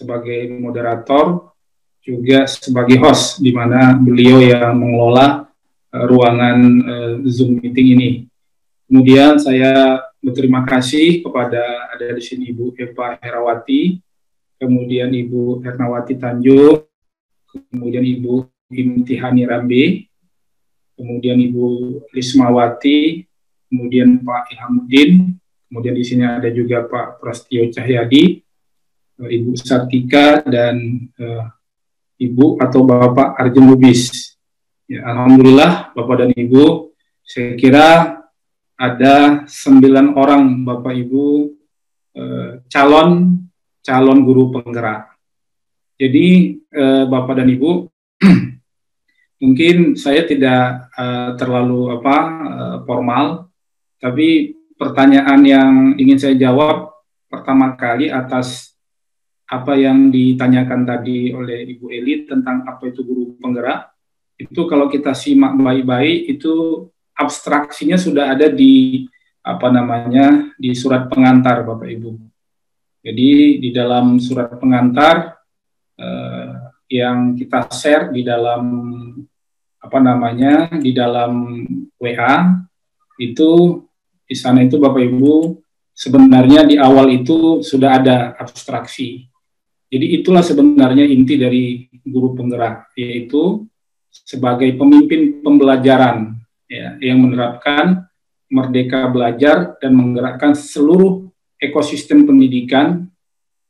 sebagai moderator, juga sebagai host, di mana beliau yang mengelola ruangan Zoom meeting ini. Kemudian saya berterima kasih kepada, ada di sini Ibu Eva Herawati, kemudian Ibu Ernawati Tanjung, kemudian Ibu Imtihani Rambe, kemudian Ibu Lismawati, kemudian Pak Ilhamuddin, kemudian di sini ada juga Pak Prastio Cahyadi, Ibu Sartika, dan Ibu atau Bapak Arjen Lubis. Ya, alhamdulillah Bapak dan Ibu, saya kira ada 9 orang Bapak Ibu calon guru penggerak. Jadi Bapak dan Ibu, mungkin saya tidak terlalu formal, tapi pertanyaan yang ingin saya jawab pertama kali atas apa yang ditanyakan tadi oleh Ibu Eli tentang apa itu guru penggerak, itu kalau kita simak baik-baik, itu abstraksinya sudah ada di di surat pengantar Bapak Ibu. Jadi di dalam surat pengantar yang kita share di dalam di dalam WA, itu di sana itu Bapak Ibu sebenarnya di awal itu sudah ada abstraksi. Jadi itulah sebenarnya inti dari guru penggerak, yaitu sebagai pemimpin pembelajaran ya, yang menerapkan merdeka belajar dan menggerakkan seluruh ekosistem pendidikan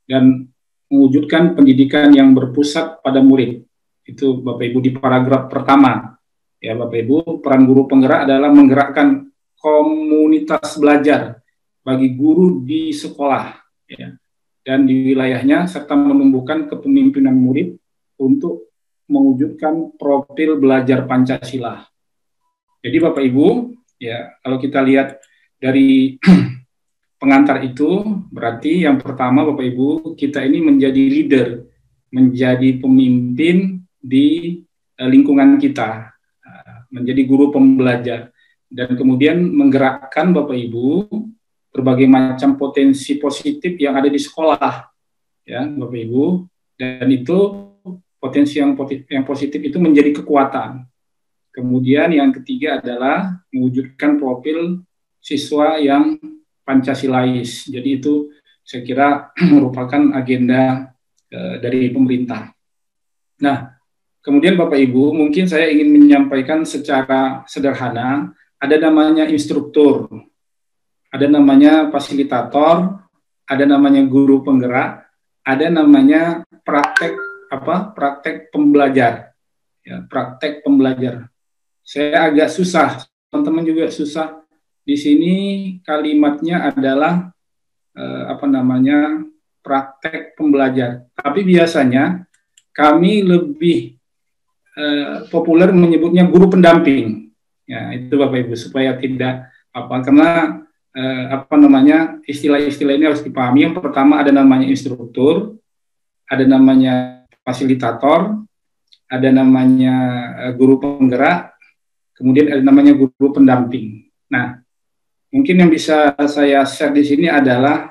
dan mewujudkan pendidikan yang berpusat pada murid. Itu Bapak Ibu di paragraf pertama. Ya Bapak Ibu, peran guru penggerak adalah menggerakkan komunitas belajar bagi guru di sekolah ya, dan di wilayahnya, serta menumbuhkan kepemimpinan murid untuk mewujudkan profil belajar Pancasila. Jadi Bapak Ibu, ya kalau kita lihat dari pengantar itu, berarti yang pertama Bapak Ibu, kita ini menjadi leader, menjadi pemimpin di lingkungan kita, menjadi guru pembelajar, dan kemudian menggerakkan Bapak Ibu berbagai macam potensi positif yang ada di sekolah, ya Bapak Ibu, dan itu potensi yang positif itu menjadi kekuatan. Kemudian yang ketiga adalah mewujudkan profil siswa yang Pancasilais. Jadi itu saya kira merupakan agenda dari pemerintah. Nah, kemudian Bapak Ibu, mungkin saya ingin menyampaikan secara sederhana, ada namanya instruktur, ada namanya fasilitator, ada namanya guru penggerak, ada namanya praktek pembelajar. Ya, praktek pembelajar. Saya agak susah, teman-teman juga susah. Di sini kalimatnya adalah praktek pembelajar. Tapi biasanya kami lebih populer menyebutnya guru pendamping. Ya, itu Bapak Ibu, supaya tidak karena istilah-istilah ini harus dipahami. Yang pertama ada namanya instruktur, ada namanya fasilitator, ada namanya guru penggerak, kemudian ada namanya guru pendamping. Nah, mungkin yang bisa saya share di sini adalah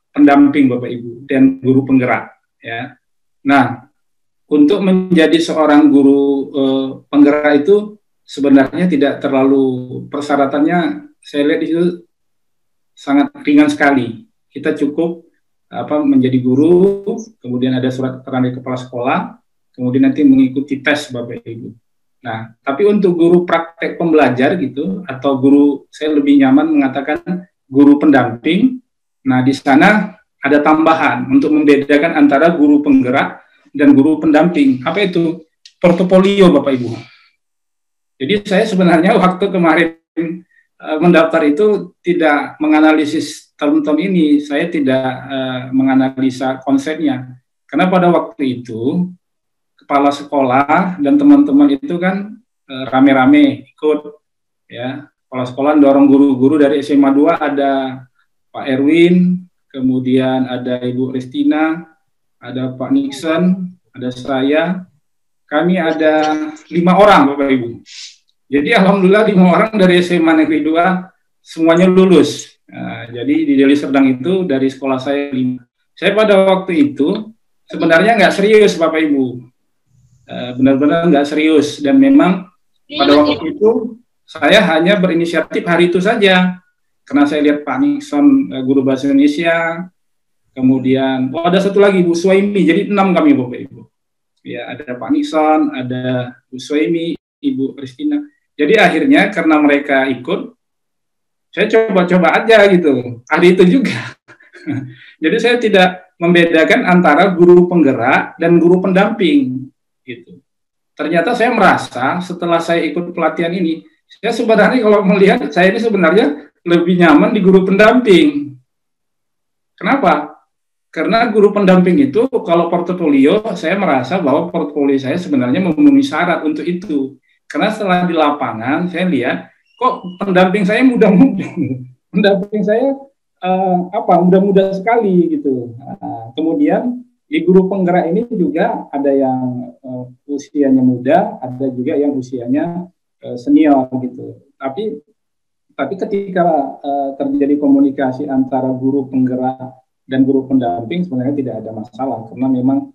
pendamping Bapak Ibu dan guru penggerak. Ya. Nah, untuk menjadi seorang guru penggerak itu sebenarnya tidak terlalu, persyaratannya saya lihat di situ sangat ringan sekali. Kita cukup menjadi guru, kemudian ada surat keterangan dari kepala sekolah, kemudian nanti mengikuti tes Bapak Ibu. Nah, tapi untuk guru praktek pembelajar gitu, atau guru, saya lebih nyaman mengatakan guru pendamping. Nah, di sana ada tambahan untuk membedakan antara guru penggerak dan guru pendamping. Apa itu? Portofolio Bapak Ibu. Jadi saya sebenarnya waktu kemarin mendaftar itu tidak menganalisis term-term ini, saya tidak menganalisa konsepnya. Karena pada waktu itu kepala sekolah dan teman-teman itu kan rame-rame ikut, ya. Kepala sekolah dorong guru-guru dari SMA 2, ada Pak Erwin, kemudian ada Ibu Restina, ada Pak Nixon, ada saya. Kami ada 5 orang Bapak Ibu. Jadi alhamdulillah 5 orang dari SMA Negeri 2 semuanya lulus. Nah, jadi di Deli Serdang itu dari sekolah saya 5. Saya pada waktu itu sebenarnya nggak serius Bapak Ibu, benar-benar nggak serius, dan memang pada waktu itu saya hanya berinisiatif hari itu saja, karena saya lihat Pak Nixon, guru bahasa Indonesia, kemudian ada satu lagi Bu Suaimi, jadi 6 kami Bapak Ibu. Ya, ada Pak Nixon, ada Bu Suaimi, Ibu Kristina. Jadi akhirnya karena mereka ikut, saya coba-coba aja gitu. Hari itu juga. Jadi saya tidak membedakan antara guru penggerak dan guru pendamping gitu. Ternyata saya merasa setelah saya ikut pelatihan ini, saya sebenarnya kalau melihat saya ini sebenarnya lebih nyaman di guru pendamping. Kenapa? Karena guru pendamping itu kalau portofolio, saya merasa bahwa portofolio saya sebenarnya memenuhi syarat untuk itu. Karena setelah di lapangan saya lihat kok pendamping saya muda-muda, pendamping saya muda-muda sekali gitu. Kemudian di guru penggerak ini juga ada yang usianya muda, ada juga yang usianya senior gitu. Tapi ketika terjadi komunikasi antara guru penggerak dan guru pendamping sebenarnya tidak ada masalah, karena memang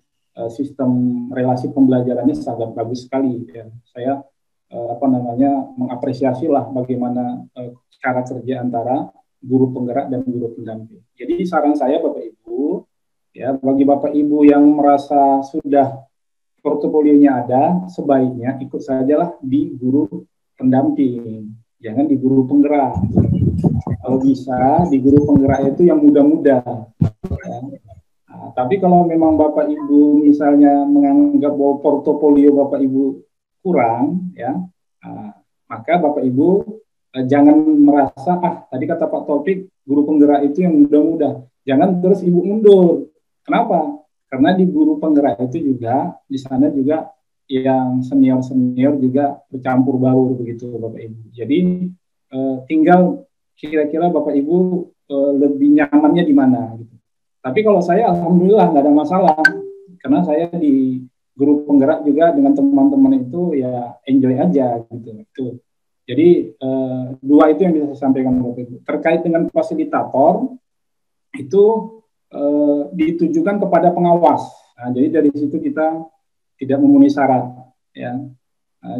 sistem relasi pembelajarannya sangat bagus sekali. Ya. Saya mengapresiasi lah bagaimana cara kerja antara guru penggerak dan guru pendamping. Jadi saran saya Bapak Ibu, ya bagi Bapak Ibu yang merasa sudah portofolionya ada, sebaiknya ikut sajalah di guru pendamping, jangan di guru penggerak. Kalau bisa di guru penggerak itu yang muda-muda. Ya. Nah, tapi kalau memang Bapak Ibu misalnya menganggap bahwa portofolio Bapak Ibu kurang, ya, maka Bapak Ibu jangan merasa tadi kata Pak Taufik guru penggerak itu yang muda-muda, jangan terus Ibu mundur. Kenapa? Karena di guru penggerak itu juga di sana juga yang senior juga bercampur baur begitu Bapak Ibu. Jadi tinggal kira-kira Bapak Ibu lebih nyamannya di mana gitu. Tapi kalau saya alhamdulillah nggak ada masalah, karena saya di guru penggerak juga dengan teman-teman itu ya enjoy aja gitu. Jadi dua itu yang bisa saya sampaikan Bapak Ibu. Terkait dengan fasilitator itu ditujukan kepada pengawas. Nah, jadi dari situ kita tidak memenuhi syarat, ya.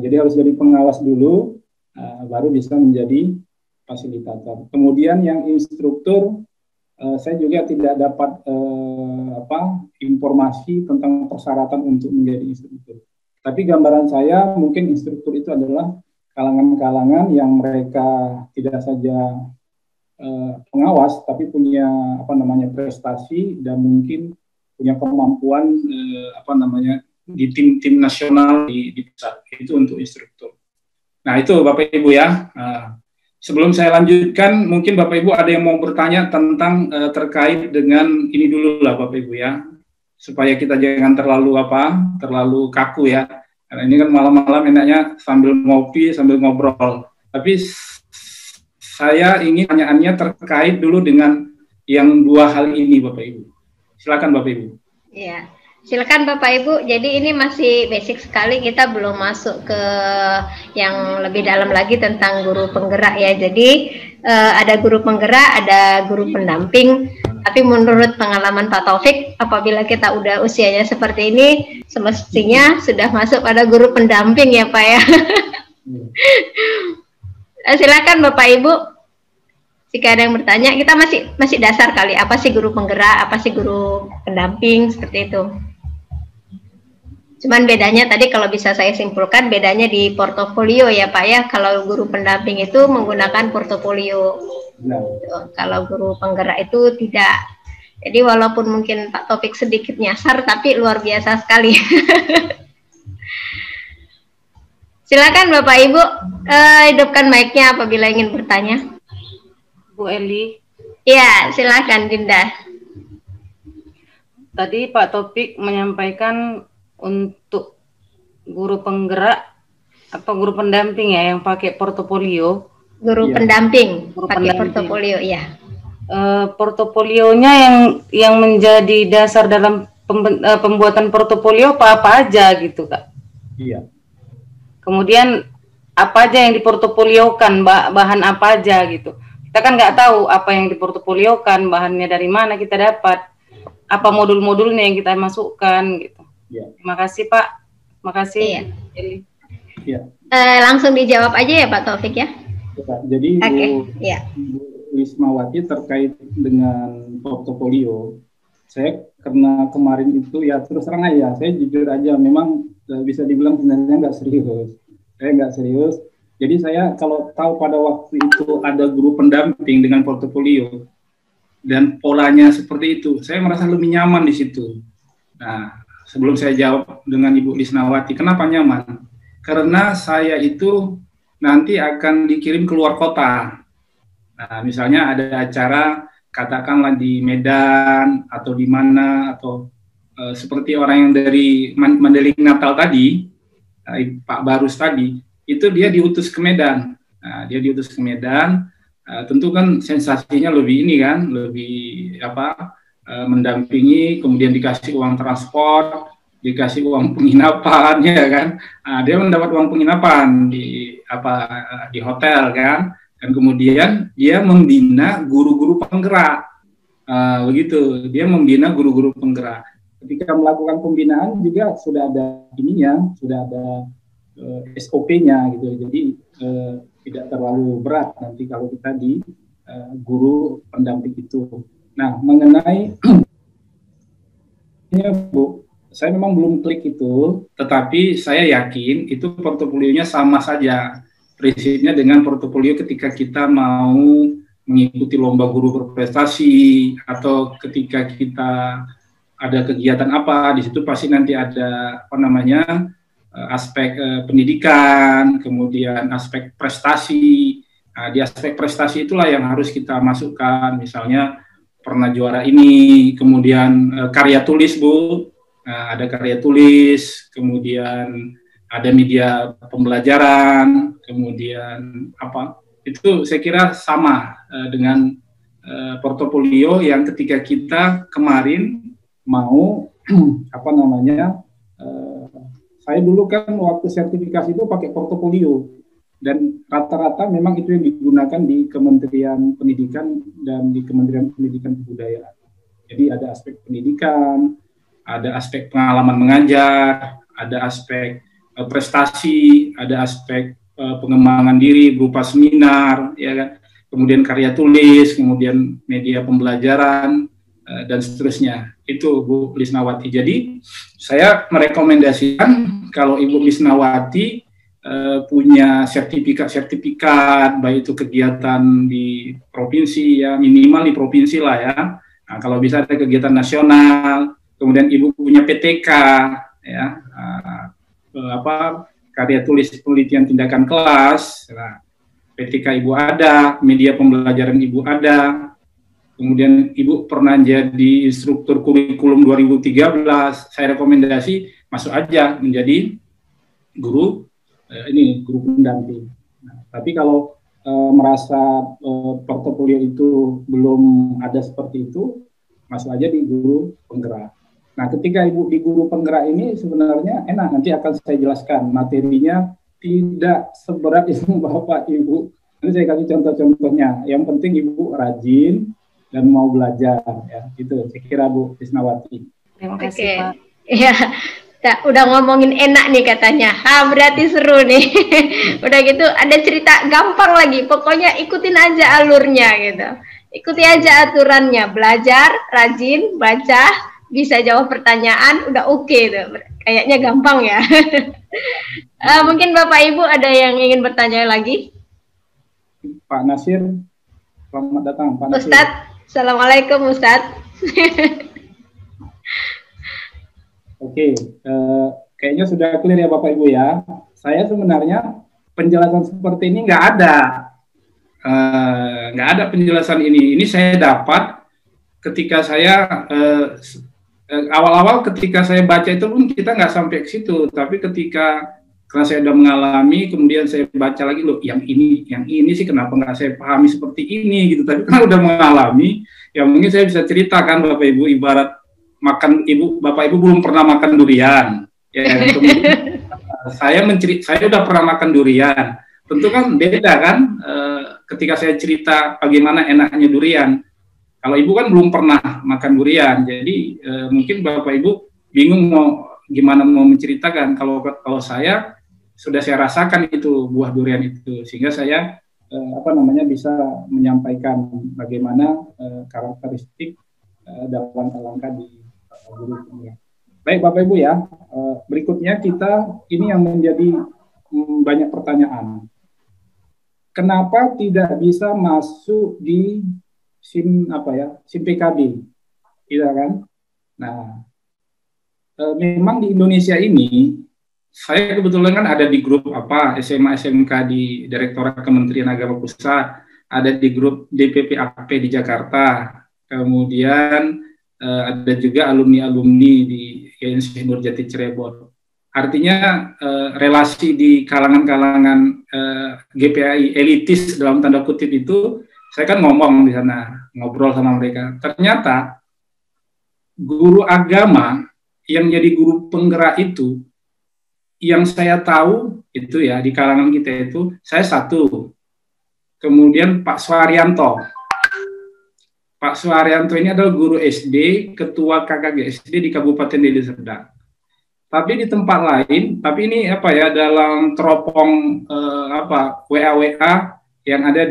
Jadi harus jadi pengawas dulu, baru bisa menjadi fasilitator. Kemudian yang instruktur, saya juga tidak dapat informasi tentang persyaratan untuk menjadi instruktur. Tapi gambaran saya mungkin instruktur itu adalah kalangan-kalangan yang mereka tidak saja pengawas, tapi punya prestasi dan mungkin punya kemampuan di tim nasional di pusat, itu untuk instruktur. Nah itu Bapak Ibu ya. Sebelum saya lanjutkan, mungkin Bapak Ibu ada yang mau bertanya tentang terkait dengan ini dulu lah Bapak Ibu ya, supaya kita jangan terlalu kaku ya. Karena ini kan malam-malam enaknya sambil ngopi, sambil ngobrol. Tapi saya ingin pertanyaannya terkait dulu dengan yang dua hal ini Bapak Ibu. Silakan Bapak Ibu. Iya. Silakan Bapak Ibu, jadi ini masih basic sekali, kita belum masuk ke yang lebih dalam lagi tentang guru penggerak ya. Jadi ada guru penggerak, ada guru pendamping, tapi menurut pengalaman Pak Taufik, apabila kita udah usianya seperti ini, semestinya sudah masuk pada guru pendamping ya Pak ya. Silakan Bapak Ibu, jika ada yang bertanya, kita masih dasar kali, apa sih guru penggerak, apa sih guru pendamping, seperti itu. Cuman bedanya tadi kalau bisa saya simpulkan, bedanya di portofolio ya Pak ya. Kalau guru pendamping itu menggunakan portofolio. Kalau guru penggerak itu tidak. Jadi walaupun mungkin Pak Taufik sedikit nyasar, tapi luar biasa sekali. Silakan Bapak Ibu, hidupkan mic-nya apabila ingin bertanya. Bu Eli. Iya, silakan Dinda. Tadi Pak Taufik menyampaikan untuk guru penggerak atau guru pendamping ya yang pakai portofolio. Guru pendamping pakai portofolio ya. Portofolionya yang menjadi dasar dalam pembuatan portofolio apa aja gitu Kak? Iya. Kemudian apa aja yang diportofoliokan, bahan apa aja gitu. Kita kan nggak tahu apa yang diportofoliokan, bahannya dari mana kita dapat. apa modul-modulnya yang kita masukkan gitu. Ya. Terima kasih Pak. Terima kasih. Iya. Ya. Langsung dijawab aja ya Pak Taufik ya. Ya, jadi Bu Lismawati terkait dengan portofolio, saya karena kemarin itu ya terus terang aja, saya jujur aja memang bisa dibilang sebenarnya nggak serius. Saya nggak serius. Jadi saya kalau tahu pada waktu itu ada guru pendamping dengan portofolio dan polanya seperti itu, saya merasa lebih nyaman di situ. Nah, sebelum saya jawab dengan Ibu Lismawati, kenapa nyaman? Karena saya itu nanti akan dikirim keluar kota. Nah, misalnya ada acara, katakanlah di Medan atau di mana, atau seperti orang yang dari Mandailing Natal tadi, Pak Barus tadi, itu dia diutus ke Medan. Nah, dia diutus ke Medan, tentu kan sensasinya lebih ini kan, lebih mendampingi, kemudian dikasih uang transport, dikasih uang penginapan, ya kan. Nah, dia mendapat uang penginapan di hotel kan. Dan kemudian dia membina guru-guru penggerak, begitu. Dia membina guru-guru penggerak. Ketika melakukan pembinaan juga sudah ada ininya, sudah ada SOP-nya gitu. Jadi tidak terlalu berat nanti kalau kita di guru pendamping itu. Nah, mengenai Bu, saya memang belum klik itu, tetapi saya yakin itu portofolionya sama saja. Prinsipnya dengan portofolio ketika kita mau mengikuti lomba guru berprestasi atau ketika kita ada kegiatan apa, di situ pasti nanti ada aspek pendidikan, kemudian aspek prestasi. Nah, di aspek prestasi itulah yang harus kita masukkan, misalnya pernah juara ini, kemudian karya tulis Bu, ada karya tulis, kemudian ada media pembelajaran, kemudian itu saya kira sama dengan portofolio yang ketika kita kemarin mau saya dulu kan waktu sertifikasi itu pakai portofolio dan rata-rata memang itu yang digunakan di Kementerian Pendidikan dan di Kementerian Pendidikan Kebudayaan. Jadi ada aspek pendidikan, ada aspek pengalaman mengajar, ada aspek prestasi, ada aspek pengembangan diri berupa seminar, ya kan, kemudian karya tulis, kemudian media pembelajaran, dan seterusnya. Itu Bu Lismawati. Jadi saya merekomendasikan kalau Ibu Lismawati punya sertifikat, baik itu kegiatan di provinsi ya, minimal di provinsi lah ya. Nah, kalau bisa ada kegiatan nasional, kemudian Ibu punya PTK, ya. Karya tulis penelitian tindakan kelas, nah, PTK Ibu ada, media pembelajaran Ibu ada, kemudian Ibu pernah jadi instruktur kurikulum 2013, saya rekomendasi masuk aja menjadi guru guru pendamping. Nah, tapi kalau merasa portofolio itu belum ada seperti itu, masuk aja di guru penggerak. Nah, ketika Ibu di guru penggerak ini sebenarnya enak, nanti akan saya jelaskan materinya tidak seberat itu Bapak Ibu. Nanti saya kasih contoh-contohnya. Yang penting Ibu rajin dan mau belajar ya. Itu saya kira Bu Lismawati. Terima kasih Pak. Iya. Udah ngomongin enak nih katanya. Berarti seru nih. Udah gitu ada cerita gampang lagi. Pokoknya ikutin aja alurnya gitu. Ikuti aja aturannya. Belajar, rajin, baca, bisa jawab pertanyaan, udah oke tuh. Kayaknya gampang ya. Mungkin Bapak Ibu ada yang ingin bertanya lagi? Pak Nasir, selamat datang Pak Nasir. Ustadz, Assalamualaikum Ustadz. Oke, kayaknya sudah clear ya Bapak Ibu ya. Saya sebenarnya penjelasan seperti ini nggak ada penjelasan ini. Ini saya dapat ketika saya awal-awal ketika saya baca itu pun kita nggak sampai ke situ, tapi karena saya udah mengalami, kemudian saya baca lagi, loh yang ini sih kenapa nggak saya pahami seperti ini gitu, tapi karena udah mengalami, ya mungkin saya bisa ceritakan Bapak Ibu, ibarat Bapak Ibu belum pernah makan durian, ya kemudian saya udah pernah makan durian, tentu kan beda kan, ketika saya cerita bagaimana enaknya durian. Kalau Ibu kan belum pernah makan durian, jadi mungkin Bapak Ibu bingung gimana mau menceritakan. Kalau saya sudah saya rasakan itu buah durian itu, sehingga saya bisa menyampaikan bagaimana karakteristik dalam alangkah di guru penggerak. Baik Bapak Ibu ya, berikutnya ini yang menjadi banyak pertanyaan. Kenapa tidak bisa masuk di SIM PKB, tidak kan? Nah, memang di Indonesia ini, saya kebetulan kan ada di grup SMA SMK di Direktorat Kementerian Agama Pusat, ada di grup DPPAP di Jakarta, kemudian ada juga alumni-alumni di YNC Nurjati Cirebon. Artinya relasi di kalangan-kalangan GPAI elitis dalam tanda kutip itu, saya kan ngomong di sana, ngobrol sama mereka. Ternyata guru agama yang jadi guru penggerak itu, yang saya tahu itu ya di kalangan kita itu, saya satu. Kemudian Pak Suharyanto. Pak Suharyanto ini adalah guru SD, ketua KKG SD di Kabupaten Deli Serdang. Tapi di tempat lain, tapi ini dalam teropong WA yang ada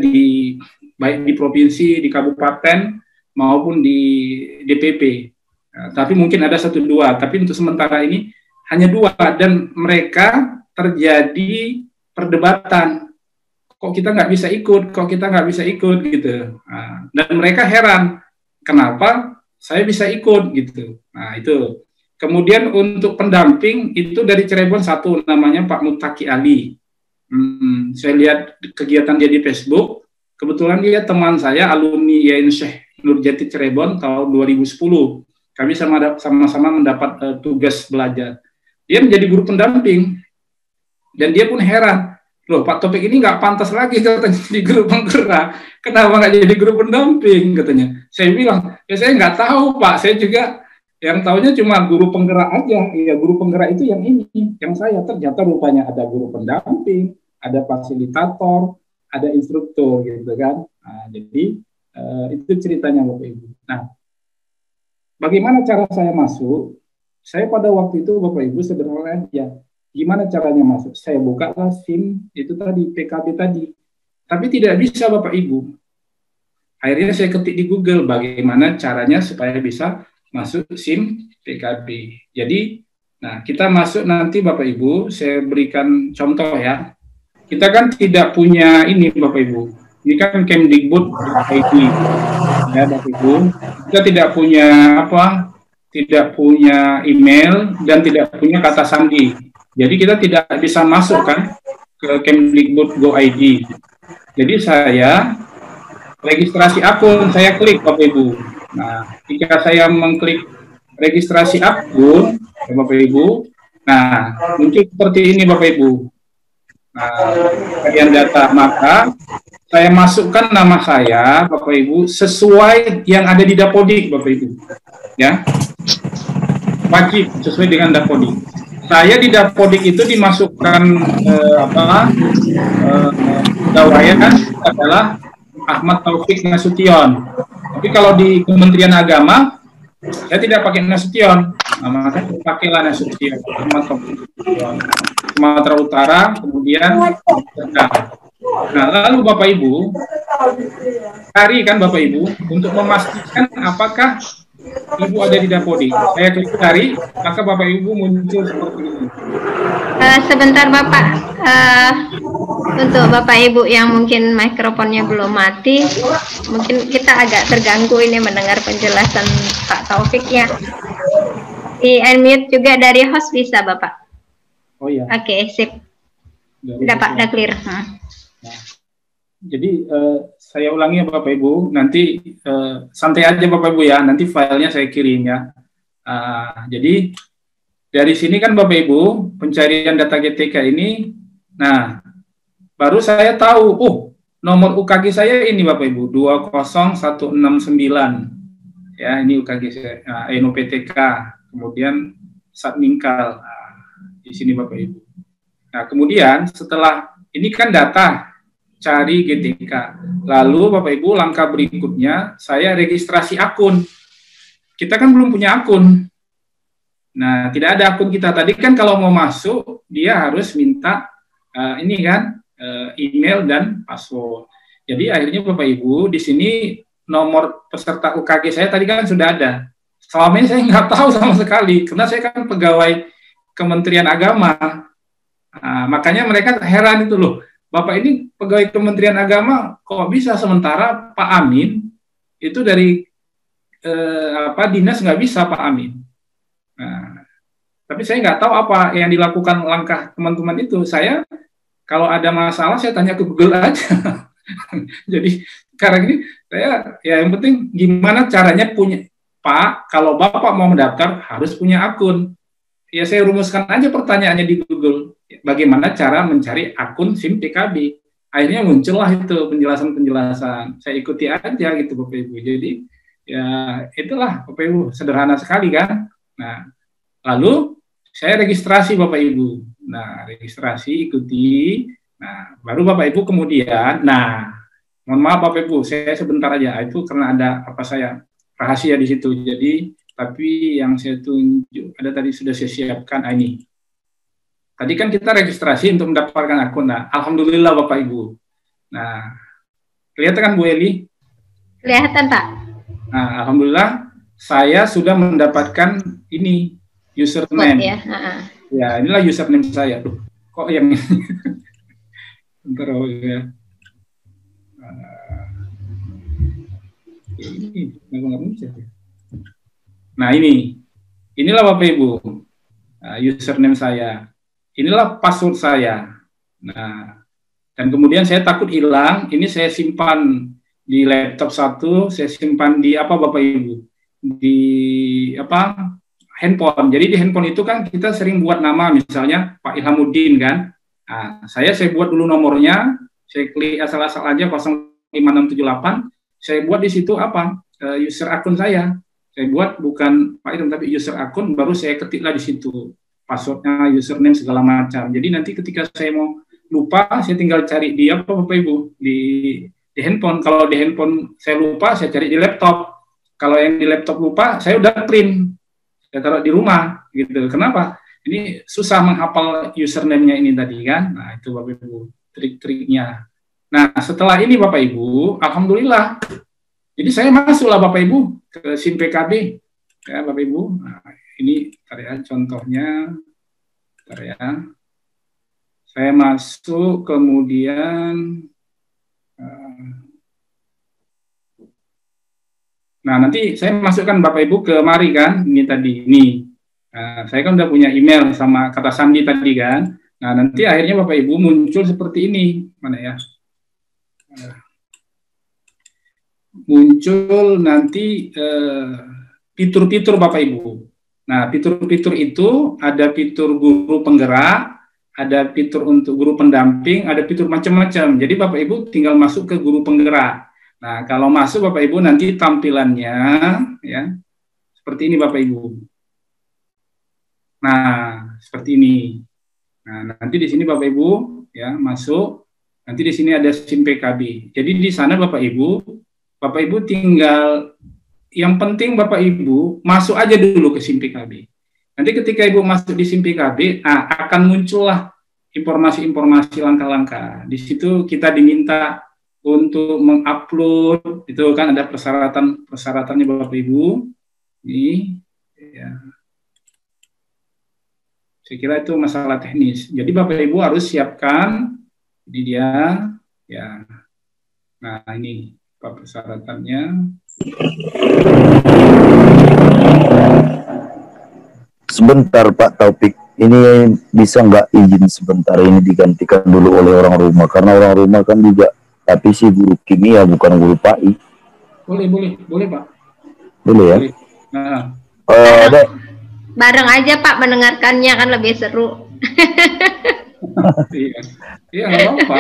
baik di provinsi, di kabupaten maupun di DPP. Tapi mungkin ada 1-2, tapi untuk sementara ini hanya 2, dan mereka terjadi perdebatan. Kok kita nggak bisa ikut, gitu. Dan mereka heran, kenapa saya bisa ikut, gitu. Nah, itu. Kemudian untuk pendamping itu dari Cirebon satu, namanya Pak Mutaki Ali. Saya lihat kegiatan dia di Facebook. Kebetulan dia teman saya, alumni YNC Nurjati Cirebon tahun 2010. Kami sama-sama mendapat tugas belajar. Dia menjadi guru pendamping. Dan dia pun heran, loh Pak Taufik ini nggak pantas lagi katanya di guru penggerak. Kenapa nggak jadi guru pendamping katanya. Saya bilang, ya saya nggak tahu Pak, saya juga yang tahunya cuma guru penggerak aja. Iya, guru penggerak itu yang ini, yang saya. Ternyata rupanya ada guru pendamping, ada fasilitator, ada instruktur, gitu kan. Nah, jadi itu ceritanya Bapak Ibu. Nah, bagaimana cara saya masuk? Saya pada waktu itu Bapak Ibu sederhana aja. Gimana caranya masuk? Saya bukalah SIM itu tadi, PKB tadi. Tapi tidak bisa Bapak Ibu. Akhirnya saya ketik di Google bagaimana caranya supaya bisa masuk SIM PKB. Jadi, nah kita masuk nanti Bapak Ibu, saya berikan contoh ya. Kita kan tidak punya ini Bapak Ibu. Ini kan Kemdikbud.id ya Bapak Ibu. Kita tidak punya tidak punya email dan tidak punya kata sandi. Jadi kita tidak bisa masuk kan ke Kemdikbud.id. Jadi saya registrasi akun, saya klik Bapak Ibu. Nah, jika saya mengklik registrasi akun, Bapak Ibu, nah, muncul seperti ini Bapak Ibu. Nah, bagian data, maka saya masukkan nama saya, Bapak Ibu, sesuai yang ada di Dapodik, Bapak Ibu. Ya, wajib sesuai dengan Dapodik. Saya di Dapodik itu dimasukkan dawayan adalah Ahmad Taufik Nasution. Tapi kalau di Kementerian Agama, saya tidak pakai Nasution. Nah, maka pakailah Nasution. Sumatera Utara, kemudian nah, lalu Bapak Ibu, cari kan Bapak Ibu, untuk memastikan apakah Ibu ada di Dapodik. Saya klik cari, maka Bapak Ibu muncul seperti ini. Sebentar Bapak, untuk Bapak Ibu yang mungkin mikrofonnya belum mati, mungkin kita agak terganggu ini mendengar penjelasan Pak Taufik ya. Di unmute juga dari host bisa Bapak? Oh iya. Oke, sip. Udah Pak, udah clear. Nah, jadi saya ulangi ya Bapak Ibu, nanti santai aja Bapak Ibu ya, nanti filenya saya kirim ya. Jadi dari sini kan Bapak Ibu, pencarian data GTK ini, nah baru saya tahu, nomor UKG saya ini Bapak Ibu, 20169. Ya, ini UKG saya, NUPTK, kemudian Satmingkal. Di sini Bapak Ibu. Nah, kemudian setelah ini kan data, cari GTK. Lalu Bapak Ibu langkah berikutnya saya registrasi akun. Kita kan belum punya akun. Nah, tidak ada akun kita. Tadi kan kalau mau masuk dia harus minta email dan password. Jadi akhirnya Bapak Ibu di sini nomor peserta UKG saya tadi kan sudah ada. Selama ini saya nggak tahu sama sekali karena saya kan pegawai Kementerian Agama. Nah, makanya mereka heran itu loh. Bapak ini pegawai Kementerian Agama kok bisa sementara Pak Amin itu dari dinas nggak bisa Pak Amin. Nah, tapi saya nggak tahu apa yang dilakukan langkah teman-teman itu. Saya kalau ada masalah saya tanya ke Google aja. Jadi sekarang ini saya ya yang penting gimana caranya punya Pak, kalau Bapak mau mendaftar harus punya akun. Ya saya rumuskan aja pertanyaannya di Google. Bagaimana cara mencari akun SIM PKB? Akhirnya muncullah itu penjelasan-penjelasan. Saya ikuti aja gitu Bapak Ibu. Jadi ya itulah Bapak Ibu, sederhana sekali kan. Nah, lalu saya registrasi Bapak Ibu. Nah, registrasi ikuti. Nah, baru Bapak Ibu kemudian, mohon maaf Bapak Ibu, saya sebentar aja. Itu karena ada rahasia di situ. Jadi tapi yang saya tunjuk ada tadi sudah saya siapkan ini. Tadi kan kita registrasi untuk mendapatkan akun. Nah, alhamdulillah Bapak Ibu. Nah, kelihatan kan Bu Eli? Kelihatan Pak. Nah, alhamdulillah saya sudah mendapatkan ini username. Ya, ya, inilah username saya. Duh, kok yang ini? Bentar ya. Ini nggak muncul ya. Nah inilah Bapak Ibu username saya, inilah password saya. Nah, dan kemudian saya takut hilang, ini saya simpan di laptop satu, saya simpan di Bapak Ibu, di handphone. Jadi di handphone itu kan kita sering buat nama, misalnya Pak Ilhamuddin kan. Nah, saya buat dulu nomornya, saya klik asal-asal aja 05678, saya buat di situ user akun saya. Saya buat bukan Pak Idam tapi user akun, baru saya ketiklah di situ passwordnya, username segala macam. Jadi nanti ketika saya mau lupa, saya tinggal cari di Bapak Ibu di handphone. Kalau di handphone saya lupa, saya cari di laptop. Kalau yang di laptop lupa, saya udah print, saya taruh di rumah gitu. Kenapa? Ini susah menghafal username-nya ini tadi kan. Nah itu Bapak Ibu trik-triknya. Nah setelah ini Bapak Ibu, alhamdulillah. Jadi saya masuklah Bapak Ibu ke SIM PKB, ya Bapak Ibu. Nah, ini contohnya, saya masuk kemudian, nah nanti saya masukkan Bapak Ibu ke mari kan, ini tadi, saya kan udah punya email sama kata sandi tadi kan. Nah nanti akhirnya Bapak Ibu muncul seperti ini, mana ya? Muncul nanti fitur-fitur Bapak Ibu. Nah, fitur-fitur itu ada fitur guru penggerak, ada fitur untuk guru pendamping, ada fitur macam-macam. Jadi Bapak Ibu tinggal masuk ke guru penggerak. Nah, kalau masuk Bapak Ibu nanti tampilannya ya seperti ini Bapak Ibu. Nah, seperti ini. Nah, nanti di sini Bapak Ibu ya masuk. Nanti di sini ada SIM PKB. Jadi di sana Bapak Ibu tinggal, yang penting Bapak Ibu masuk aja dulu ke SIM PKB. Nanti ketika Ibu masuk di SIM PKB, akan muncullah informasi-informasi langkah-langkah. Di situ kita diminta untuk mengupload, itu kan ada persyaratannya Bapak Ibu. Ini, ya. Saya kira itu masalah teknis. Jadi Bapak Ibu harus siapkan, ini dia, ya. Nah ini persyaratannya. Sebentar Pak Taufik, ini bisa nggak izin sebentar ini digantikan dulu oleh orang rumah, karena orang rumah kan juga tapi si guru kimia bukan guru PAI. Boleh Pak. Boleh ya? Boleh. Nah. Bareng aja Pak mendengarkannya kan lebih seru. Iya nggak apa-apa.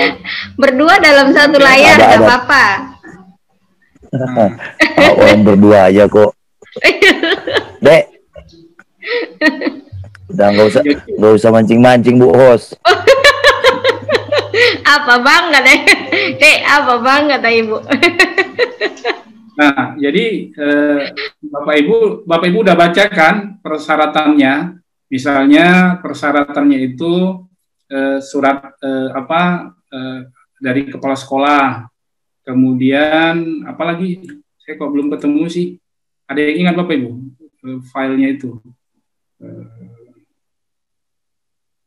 Berdua dalam satu layar nggak apa-apa. Orang berdua aja kok. Dek. Udah nggak usah mancing-mancing Bu host. Apa banget ya? Dek, apa banget ya Ibu? Nah, jadi Bapak Ibu udah baca kan persyaratannya. Misalnya persyaratannya itu surat dari kepala sekolah. Kemudian apalagi saya kok belum ketemu sih. Ada yang ingat Bapak Ibu filenya itu?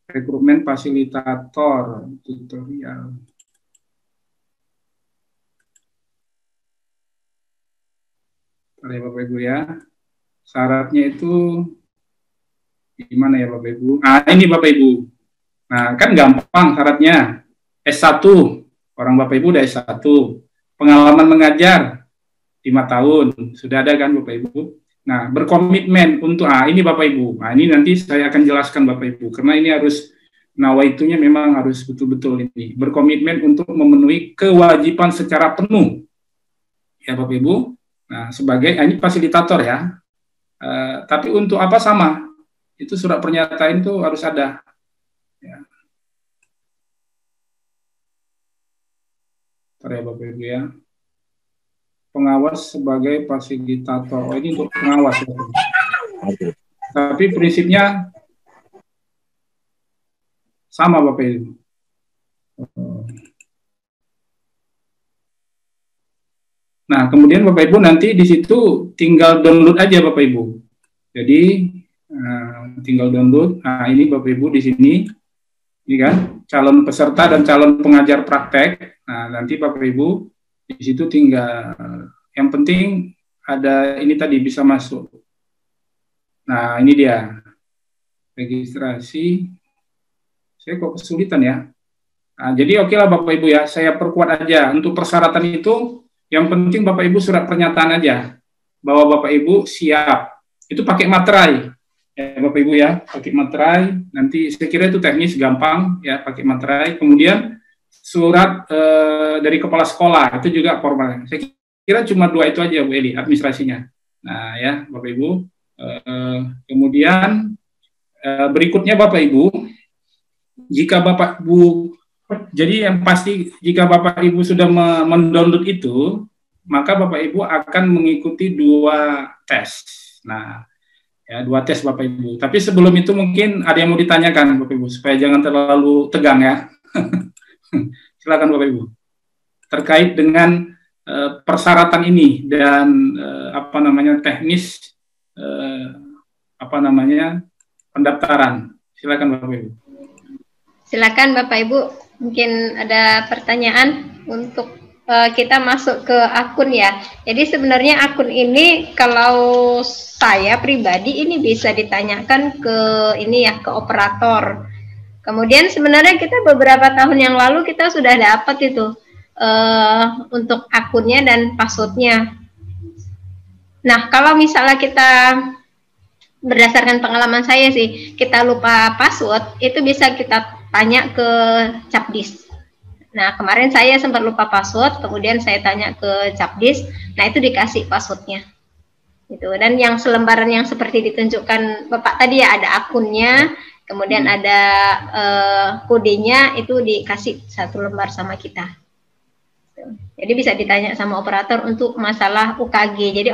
Rekrutmen fasilitator tutorial. Ya Bapak Ibu ya. Syaratnya itu gimana ya Bapak Ibu? Ah, ini Bapak Ibu. Nah, kan gampang syaratnya. S1. Orang Bapak Ibu udah S1. Pengalaman mengajar 5 tahun. Sudah ada kan Bapak Ibu? Nah, berkomitmen untuk ini Bapak Ibu. Nah, ini nanti saya akan jelaskan Bapak Ibu karena ini harus nawaitunya memang harus betul-betul ini. Berkomitmen untuk memenuhi kewajiban secara penuh. Ya Bapak Ibu. Nah, sebagai ini fasilitator ya. Tapi untuk apa sama? Itu surat pernyataan itu harus ada. Ya. Ya Bapak Ibu ya. Pengawas sebagai fasilitator. Oh, ini untuk pengawas. Ya. Tapi prinsipnya sama Bapak Ibu. Nah, kemudian Bapak Ibu nanti di situ tinggal download aja Bapak Ibu. Jadi tinggal download. Nah, ini Bapak Ibu di sini, ini kan calon peserta dan calon pengajar praktek. Nah, nanti Bapak Ibu di situ tinggal. Yang penting ada ini tadi bisa masuk. Nah, ini dia registrasi. Saya kok kesulitan ya. Nah, jadi oke lah Bapak Ibu ya. Saya perkuat aja untuk persyaratan itu. Yang penting Bapak Ibu surat pernyataan aja bahwa Bapak Ibu siap. Itu pakai materai ya Bapak Ibu ya, pakai materai. Nanti saya kira itu teknis gampang ya, pakai materai. Kemudian surat dari kepala sekolah itu juga formal. Saya kira cuma 2 itu aja Bu Eli administrasinya. Nah ya Bapak Ibu. Kemudian berikutnya Bapak Ibu, jika Bapak Ibu jadi yang pasti jika Bapak Ibu sudah mendownload itu, maka Bapak Ibu akan mengikuti 2 tes. Nah, ya 2 tes Bapak Ibu. Tapi sebelum itu mungkin ada yang mau ditanyakan Bapak Ibu supaya jangan terlalu tegang ya. Silakan Bapak Ibu. Terkait dengan persyaratan ini dan teknis pendaftaran. Silakan Bapak Ibu. Silakan Bapak Ibu. Mungkin ada pertanyaan untuk kita masuk ke akun ya. Jadi sebenarnya akun ini kalau saya pribadi ini bisa ditanyakan ke ke operator. Kemudian sebenarnya kita beberapa tahun yang lalu kita sudah dapat itu untuk akunnya dan passwordnya. Nah kalau misalnya kita berdasarkan pengalaman saya sih, kita lupa password itu bisa kita tanya ke Capdis. Nah, kemarin saya sempat lupa password, kemudian saya tanya ke Capdis, nah itu dikasih passwordnya. Gitu. Dan yang selembaran yang seperti ditunjukkan Bapak tadi ya, ada akunnya, kemudian ada kodenya, itu dikasih 1 lembar sama kita. Jadi bisa ditanya sama operator untuk masalah UKG. Jadi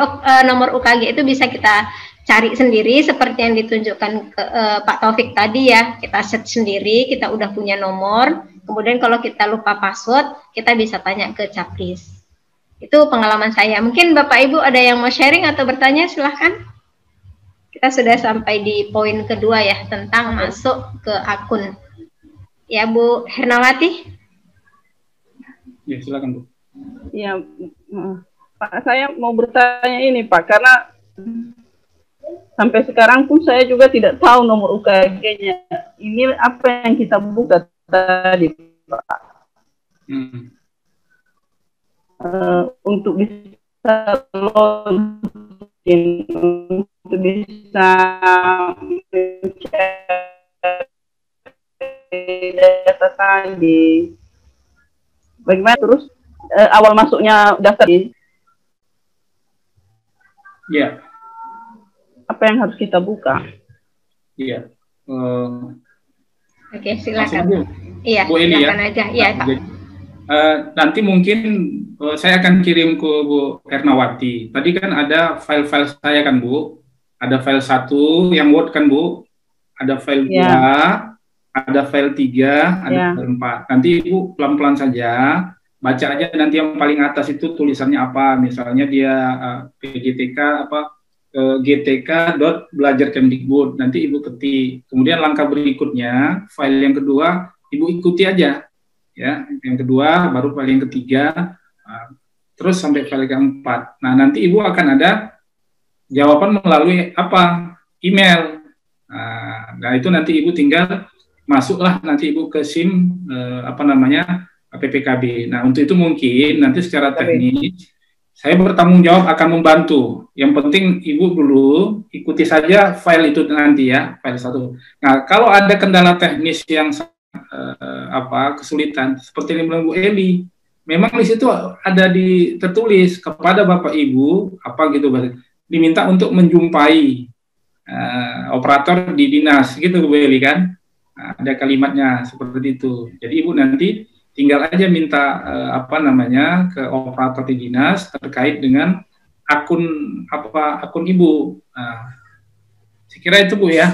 nomor UKG itu bisa kita cari sendiri seperti yang ditunjukkan ke Pak Taufik tadi ya, kita set sendiri, kita udah punya nomor, kemudian kalau kita lupa password, kita bisa tanya ke Capris. Itu pengalaman saya. Mungkin Bapak Ibu ada yang mau sharing atau bertanya, silahkan. Kita sudah sampai di poin kedua ya, tentang masuk ke akun. Ya Bu Hernawati. Ya, silakan Bu. Ya, Pak, saya mau bertanya ini Pak, karena sampai sekarang pun saya juga tidak tahu nomor UKG-nya. Ini apa yang kita buka tadi, Pak? Untuk bisa login, untuk bisa mencari data tadi. Bagaimana terus awal masuknya daftar? Ya. Apa yang harus kita buka? Iya. Oke, silakan. Iya, Bu Eli ya. silakan aja. Iya, Pak. Jadi, nanti mungkin saya akan kirim ke Bu Ernawati. Tadi kan ada file-file saya kan Bu. Ada file 1 yang Word kan Bu. Ada file 2, ada file 3, ada file 4. Nanti Ibu pelan-pelan saja. Baca aja nanti yang paling atas itu tulisannya apa. Misalnya dia PGTK apa gtk.belajarkemdikbud. Nanti Ibu ketik. Kemudian langkah berikutnya, file yang kedua Ibu ikuti aja. Ya, yang kedua baru file yang ketiga, terus sampai file keempat. Nah, nanti Ibu akan ada jawaban melalui apa? Email. Nah, itu nanti Ibu tinggal masuklah nanti Ibu ke SIM PPKB. Nah, untuk itu mungkin nanti secara teknis saya bertanggung jawab akan membantu. Yang penting Ibu dulu ikuti saja file itu nanti ya, file 1. Nah, kalau ada kendala teknis yang kesulitan seperti yang bilang Bu Eli, memang di situ ada tertulis kepada Bapak Ibu diminta untuk menjumpai operator di dinas gitu Bu Eli kan. Nah, ada kalimatnya seperti itu. Jadi Ibu nanti tinggal aja minta ke operator di dinas terkait dengan akun Ibu. Nah, saya kira itu Bu ya.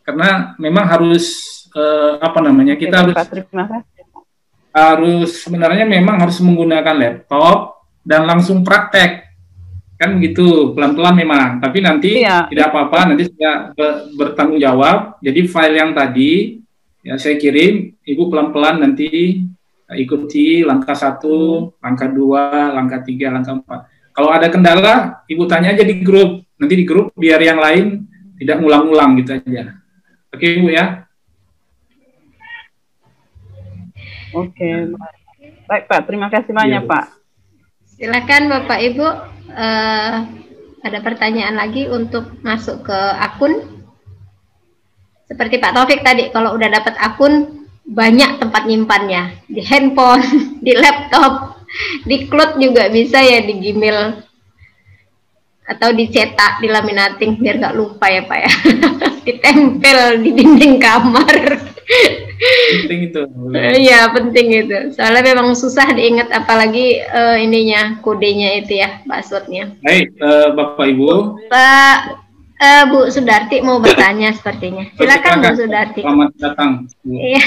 Karena memang harus kita harus sebenarnya memang harus menggunakan laptop dan langsung praktek. Kan gitu, pelan-pelan memang. Tapi nanti tidak apa-apa, nanti saya bertanggung jawab. Jadi file yang tadi ya saya kirim, Ibu pelan-pelan nanti ikuti langkah 1, langkah 2, langkah 3, langkah 4. Kalau ada kendala, Ibu tanya aja di grup. Nanti di grup biar yang lain tidak ngulang-ngulang gitu aja. Oke, Ibu ya. Oke, baik Pak. Terima kasih banyak Pak. Silakan Bapak Ibu. Ada pertanyaan lagi untuk masuk ke akun? Seperti Pak Taufik tadi, kalau udah dapat akun, banyak tempat nyimpannya. Di handphone, di laptop, di cloud juga bisa ya, di Gmail. Atau dicetak, di laminating, biar nggak lupa ya Pak ya. Ditempel di dinding kamar. Penting itu. Iya, penting itu. Soalnya memang susah diingat, apalagi kodenya itu ya, passwordnya. Baik, Bapak Ibu. Bu Sudarti mau bertanya sepertinya. Silakan Bu Sudarti. Selamat datang. Iya.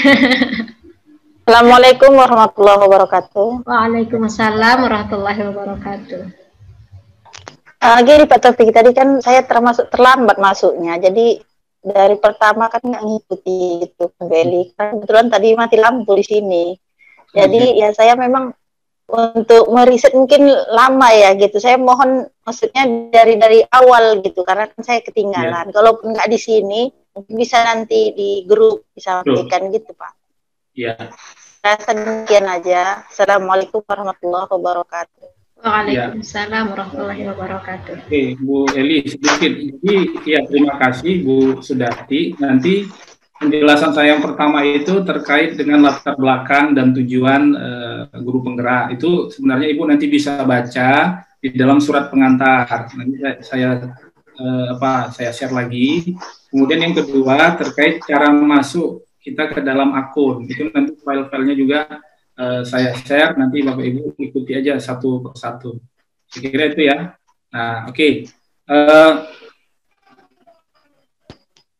Assalamualaikum warahmatullahi wabarakatuh. Waalaikumsalam warahmatullahi wabarakatuh. Gini Pak Taufik, tadi kan saya termasuk terlambat masuknya, jadi dari pertama kan nggak ngikuti itu kembali. Kebetulan tadi mati lampu di sini. Jadi ya saya memang untuk meriset mungkin lama ya gitu. Saya mohon maksudnya dari awal gitu karena kan saya ketinggalan. Kalaupun nggak di sini mungkin bisa nanti di grup disampaikan gitu Pak. Iya. Saya demikian aja. Assalamualaikum warahmatullahi wabarakatuh. Waalaikumsalam warahmatullahi wabarakatuh. Oke, Bu Eli sedikit. Jadi ya terima kasih Bu Sudarti. Nanti penjelasan saya yang pertama itu terkait dengan latar belakang dan tujuan guru penggerak. Itu sebenarnya Ibu nanti bisa baca di dalam surat pengantar. Nanti saya share lagi. Kemudian yang kedua terkait cara masuk kita ke dalam akun. Itu nanti file-filenya juga saya share, nanti Bapak Ibu ikuti aja satu persatu. Saya kira itu ya. Nah, oke.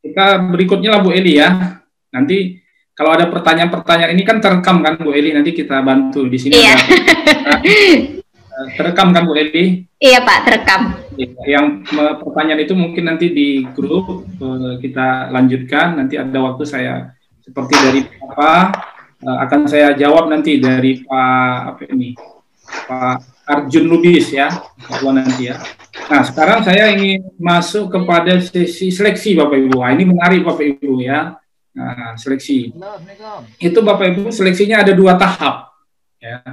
Kita berikutnya lah Bu Eli ya. Nanti kalau ada pertanyaan-pertanyaan ini kan terekam kan Bu Eli, nanti kita bantu di sini. Iya. Terekam kan Bu Eli? Iya Pak, terekam. Yang pertanyaan itu mungkin nanti di grup kita lanjutkan. Nanti ada waktu saya seperti dari akan saya jawab nanti dari Pak Arjun Lubis ya, nanti ya. Nah, sekarang saya ingin masuk kepada sesi seleksi Bapak Ibu. Nah, ini menarik Bapak Ibu ya. Nah, seleksi. Itu Bapak Ibu seleksinya ada 2 tahap ya.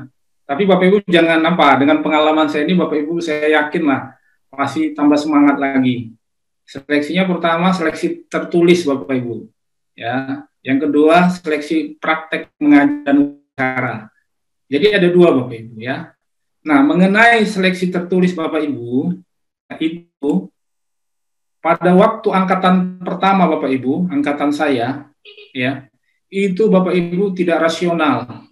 Tapi Bapak Ibu jangan dengan pengalaman saya ini Bapak Ibu saya yakin lah masih tambah semangat lagi. Seleksinya pertama seleksi tertulis Bapak Ibu ya. Yang kedua, seleksi praktek mengajar dan cara. Jadi ada 2 Bapak Ibu ya. Nah, mengenai seleksi tertulis Bapak Ibu, itu pada waktu angkatan pertama Bapak Ibu, angkatan saya, ya, itu Bapak Ibu tidak rasional.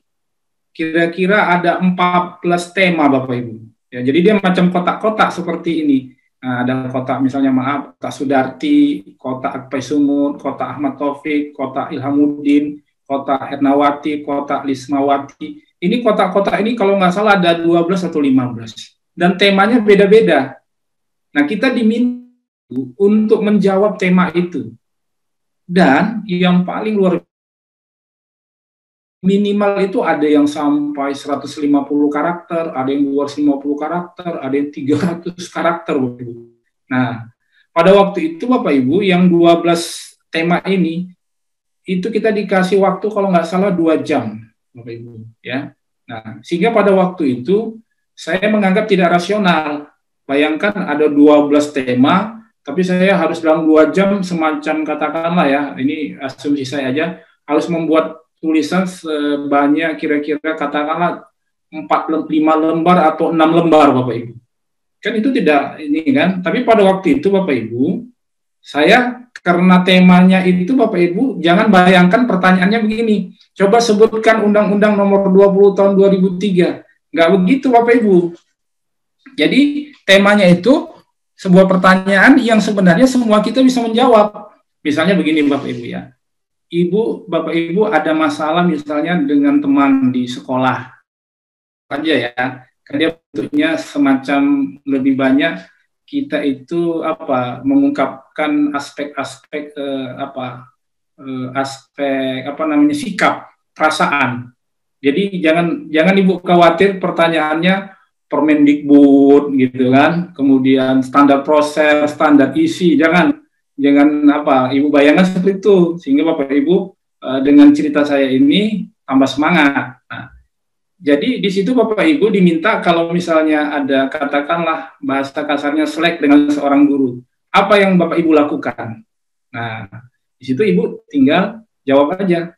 Kira-kira ada 14 tema Bapak Ibu. Ya, jadi dia macam kotak-kotak seperti ini. Nah, ada kotak misalnya kotak Sudarti, kotak Akpai Sumut, kotak Ahmad Taufik, kotak Ilhamuddin, kotak Ernawati, kotak Lismawati. Ini kotak-kotak ini kalau nggak salah ada 12 atau 15. Dan temanya beda-beda. Nah, kita diminta untuk menjawab tema itu. Dan yang paling luar biasa, minimal itu ada yang sampai 150 karakter, ada yang 250 karakter, ada yang 300 karakter. Nah, pada waktu itu Bapak Ibu, yang 12 tema ini, itu kita dikasih waktu kalau nggak salah 2 jam, Bapak Ibu. Ya. Nah, sehingga pada waktu itu, saya menganggap tidak rasional. Bayangkan ada 12 tema, tapi saya harus dalam 2 jam semacam katakanlah ya, ini asumsi saya aja, harus membuat tulisan sebanyak kira-kira katakanlah 4-5 lembar atau 6 lembar Bapak Ibu. Kan itu tidak ini kan, tapi pada waktu itu Bapak Ibu, saya karena temanya itu Bapak Ibu, jangan bayangkan pertanyaannya begini, coba sebutkan Undang-Undang Nomor 20 Tahun 2003. Nggak begitu Bapak Ibu. Jadi temanya itu sebuah pertanyaan yang sebenarnya semua kita bisa menjawab. Misalnya begini Bapak Ibu ya. Bapak Ibu ada masalah misalnya dengan teman di sekolah aja ya, kan dia bentuknya semacam lebih banyak kita itu mengungkapkan aspek-aspek sikap, perasaan. Jadi jangan Ibu khawatir pertanyaannya Permendikbud gitu kan, kemudian standar proses, standar isi, jangan Ibu bayangkan seperti itu, sehingga Bapak Ibu dengan cerita saya ini tambah semangat. Nah, jadi di situ Bapak Ibu diminta kalau misalnya ada katakanlah bahasa kasarnya selek dengan seorang guru, apa yang Bapak Ibu lakukan? Nah, di situ Ibu tinggal jawab aja.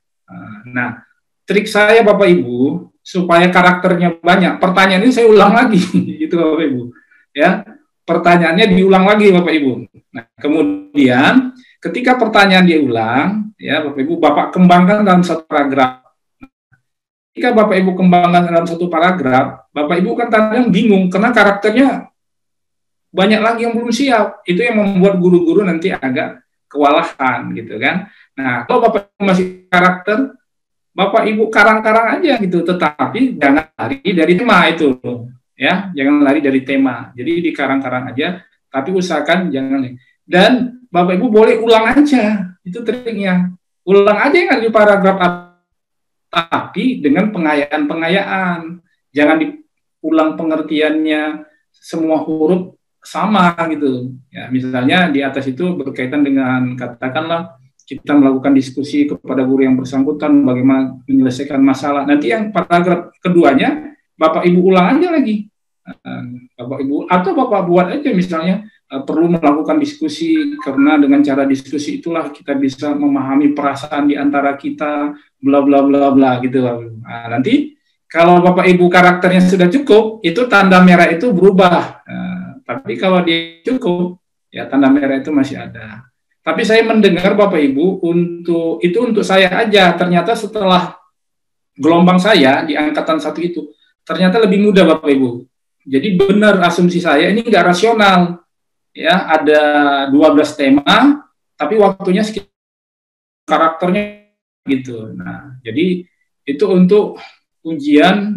Nah, trik saya Bapak Ibu supaya karakternya banyak, pertanyaan ini saya ulang lagi, gitu Bapak Ibu, ya. Pertanyaannya diulang lagi Bapak Ibu. Nah, kemudian ketika pertanyaan diulang, ya Bapak Ibu, Bapak kembangkan dalam satu paragraf. Ketika Bapak Ibu kembangkan dalam satu paragraf, Bapak Ibu kan kadang bingung karena karakternya banyak lagi yang belum siap. Itu yang membuat guru-guru nanti agak kewalahan gitu kan. Nah, kalau Bapak Ibu masih karakter, Bapak Ibu karang-karang aja gitu, tetapi jangan lari dari tema itu. Ya, jangan lari dari tema. Jadi di karang-karang aja, tapi usahakan jangan. Dan Bapak Ibu boleh ulang aja, itu triknya. Ulang aja yang ada di paragraf, tapi dengan pengayaan-pengayaan. Jangan diulang pengertiannya semua huruf sama gitu. Ya, misalnya di atas itu berkaitan dengan katakanlah kita melakukan diskusi kepada guru yang bersangkutan bagaimana menyelesaikan masalah. Nanti yang paragraf keduanya Bapak Ibu ulang aja lagi. Bapak Ibu atau Bapak buat aja misalnya perlu melakukan diskusi karena dengan cara diskusi itulah kita bisa memahami perasaan di antara kita bla bla bla bla gitu. Nah, nanti kalau Bapak Ibu karakternya sudah cukup, itu tanda merah itu berubah. Tapi kalau dia cukup, ya tanda merah itu masih ada. Tapi saya mendengar Bapak Ibu untuk saya aja, ternyata setelah gelombang saya di angkatan 1 itu ternyata lebih mudah Bapak Ibu. Jadi benar asumsi saya ini nggak rasional, ya ada 12 tema, tapi waktunya sekitar karakternya gitu. Nah, jadi itu untuk ujian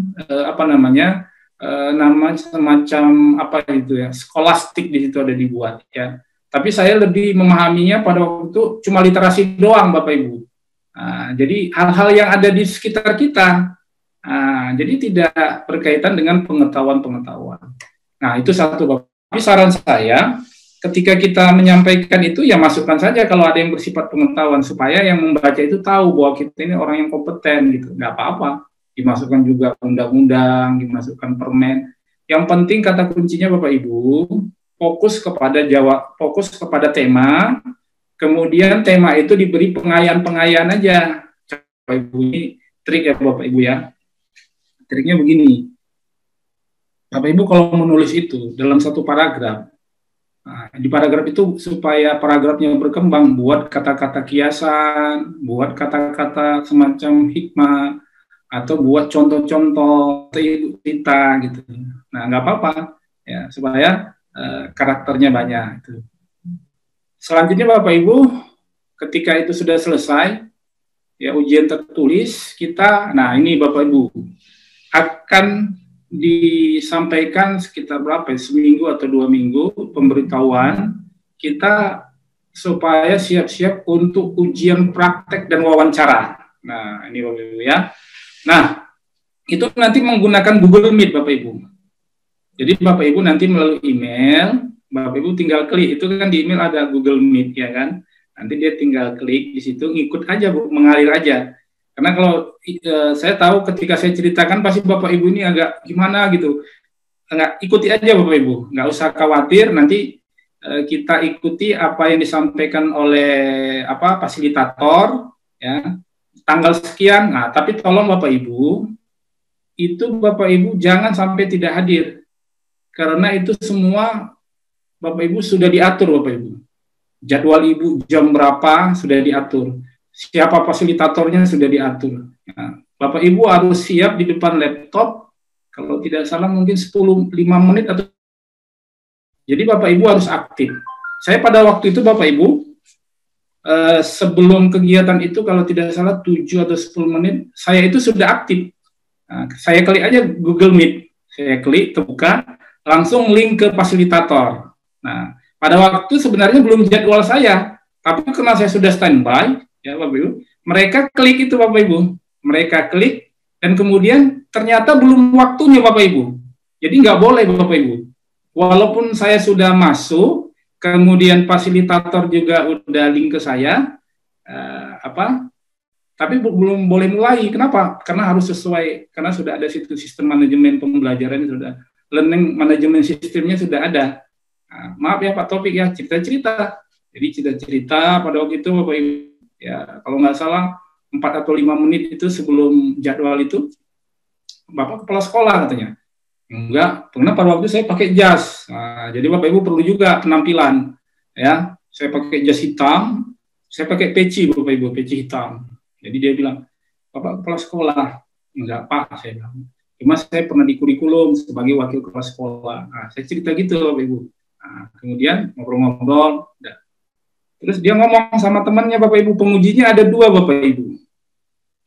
semacam skolastik di situ ada dibuat ya. Tapi saya lebih memahaminya pada waktu itu cuma literasi doang Bapak Ibu. Nah, jadi hal-hal yang ada di sekitar kita. Nah, jadi tidak berkaitan dengan pengetahuan-pengetahuan. Nah, itu satu Bapak. Tapi saran saya, ketika kita menyampaikan itu, ya masukkan saja kalau ada yang bersifat pengetahuan, supaya yang membaca itu tahu bahwa kita ini orang yang kompeten, gitu. Nggak apa-apa. Dimasukkan juga undang-undang, dimasukkan permen. Yang penting kata kuncinya Bapak Ibu, fokus kepada tema, kemudian tema itu diberi pengayaan-pengayaan aja. Bapak Ibu, ini trik ya Bapak Ibu ya. Triknya begini, Bapak Ibu kalau menulis itu dalam satu paragraf, Nah, di paragraf itu supaya paragrafnya berkembang, buat kata-kata kiasan, buat kata-kata semacam hikmah, atau buat contoh-contoh cerita gitu. Nah, nggak apa-apa ya, supaya karakternya banyak. Gitu. Selanjutnya Bapak Ibu, ketika itu sudah selesai, ya ujian tertulis kita, nah ini Bapak Ibu akan disampaikan sekitar berapa ya, seminggu atau 2 minggu pemberitahuan kita supaya siap-siap untuk ujian praktek dan wawancara. Nah ini Bapak Ibu ya. Nah itu nanti menggunakan Google Meet Bapak Ibu. Jadi Bapak Ibu nanti melalui email, Bapak Ibu tinggal klik, itu kan di email ada Google Meet ya kan. Nanti dia tinggal klik di situ, ngikut aja Bu, mengalir aja. Karena kalau saya tahu ketika saya ceritakan pasti Bapak Ibu ini agak gimana gitu. Enggak, ikuti aja Bapak Ibu, nggak usah khawatir, nanti kita ikuti apa yang disampaikan oleh fasilitator ya. Tanggal sekian. Nah, tapi tolong Bapak Ibu, itu Bapak Ibu jangan sampai tidak hadir. Karena itu semua Bapak Ibu sudah diatur Bapak Ibu. Jadwal Ibu jam berapa sudah diatur. Siapa fasilitatornya sudah diatur. Nah, Bapak Ibu harus siap di depan laptop, kalau tidak salah mungkin 5 menit atau. Jadi Bapak Ibu harus aktif. Saya pada waktu itu Bapak Ibu, sebelum kegiatan itu kalau tidak salah 7 atau 10 menit, saya itu sudah aktif. Nah, saya klik aja Google Meet. Saya klik, terbuka, langsung link ke fasilitator. Nah, pada waktu sebenarnya belum jadwal saya, tapi karena saya sudah standby, ya Bapak Ibu, mereka klik itu Bapak Ibu, mereka klik dan kemudian ternyata belum waktunya Bapak Ibu, jadi nggak boleh Bapak Ibu, walaupun saya sudah masuk, kemudian fasilitator juga udah link ke saya, tapi belum boleh mulai. Kenapa? Karena harus sesuai, karena sudah ada sistem manajemen pembelajaran, sudah learning manajemen sistemnya sudah ada. Nah, maaf ya Pak Taufik ya, cerita-cerita. Jadi cerita-cerita pada waktu itu Bapak Ibu. Ya, kalau nggak salah 4 atau 5 menit itu sebelum jadwal itu, Bapak kepala sekolah katanya. Enggak, karena pada waktu saya pakai jas. Nah, jadi Bapak Ibu perlu juga penampilan. Ya, saya pakai jas hitam, saya pakai peci Bapak Ibu, peci hitam. Jadi dia bilang, Bapak kepala sekolah. Enggak Pak, saya bilang. Cuma saya pernah di kurikulum sebagai wakil kepala sekolah. Nah, saya cerita gitu Bapak Ibu. Nah, kemudian ngobrol-ngobrol. Terus dia ngomong sama temannya Bapak Ibu, pengujinya ada 2 Bapak Ibu.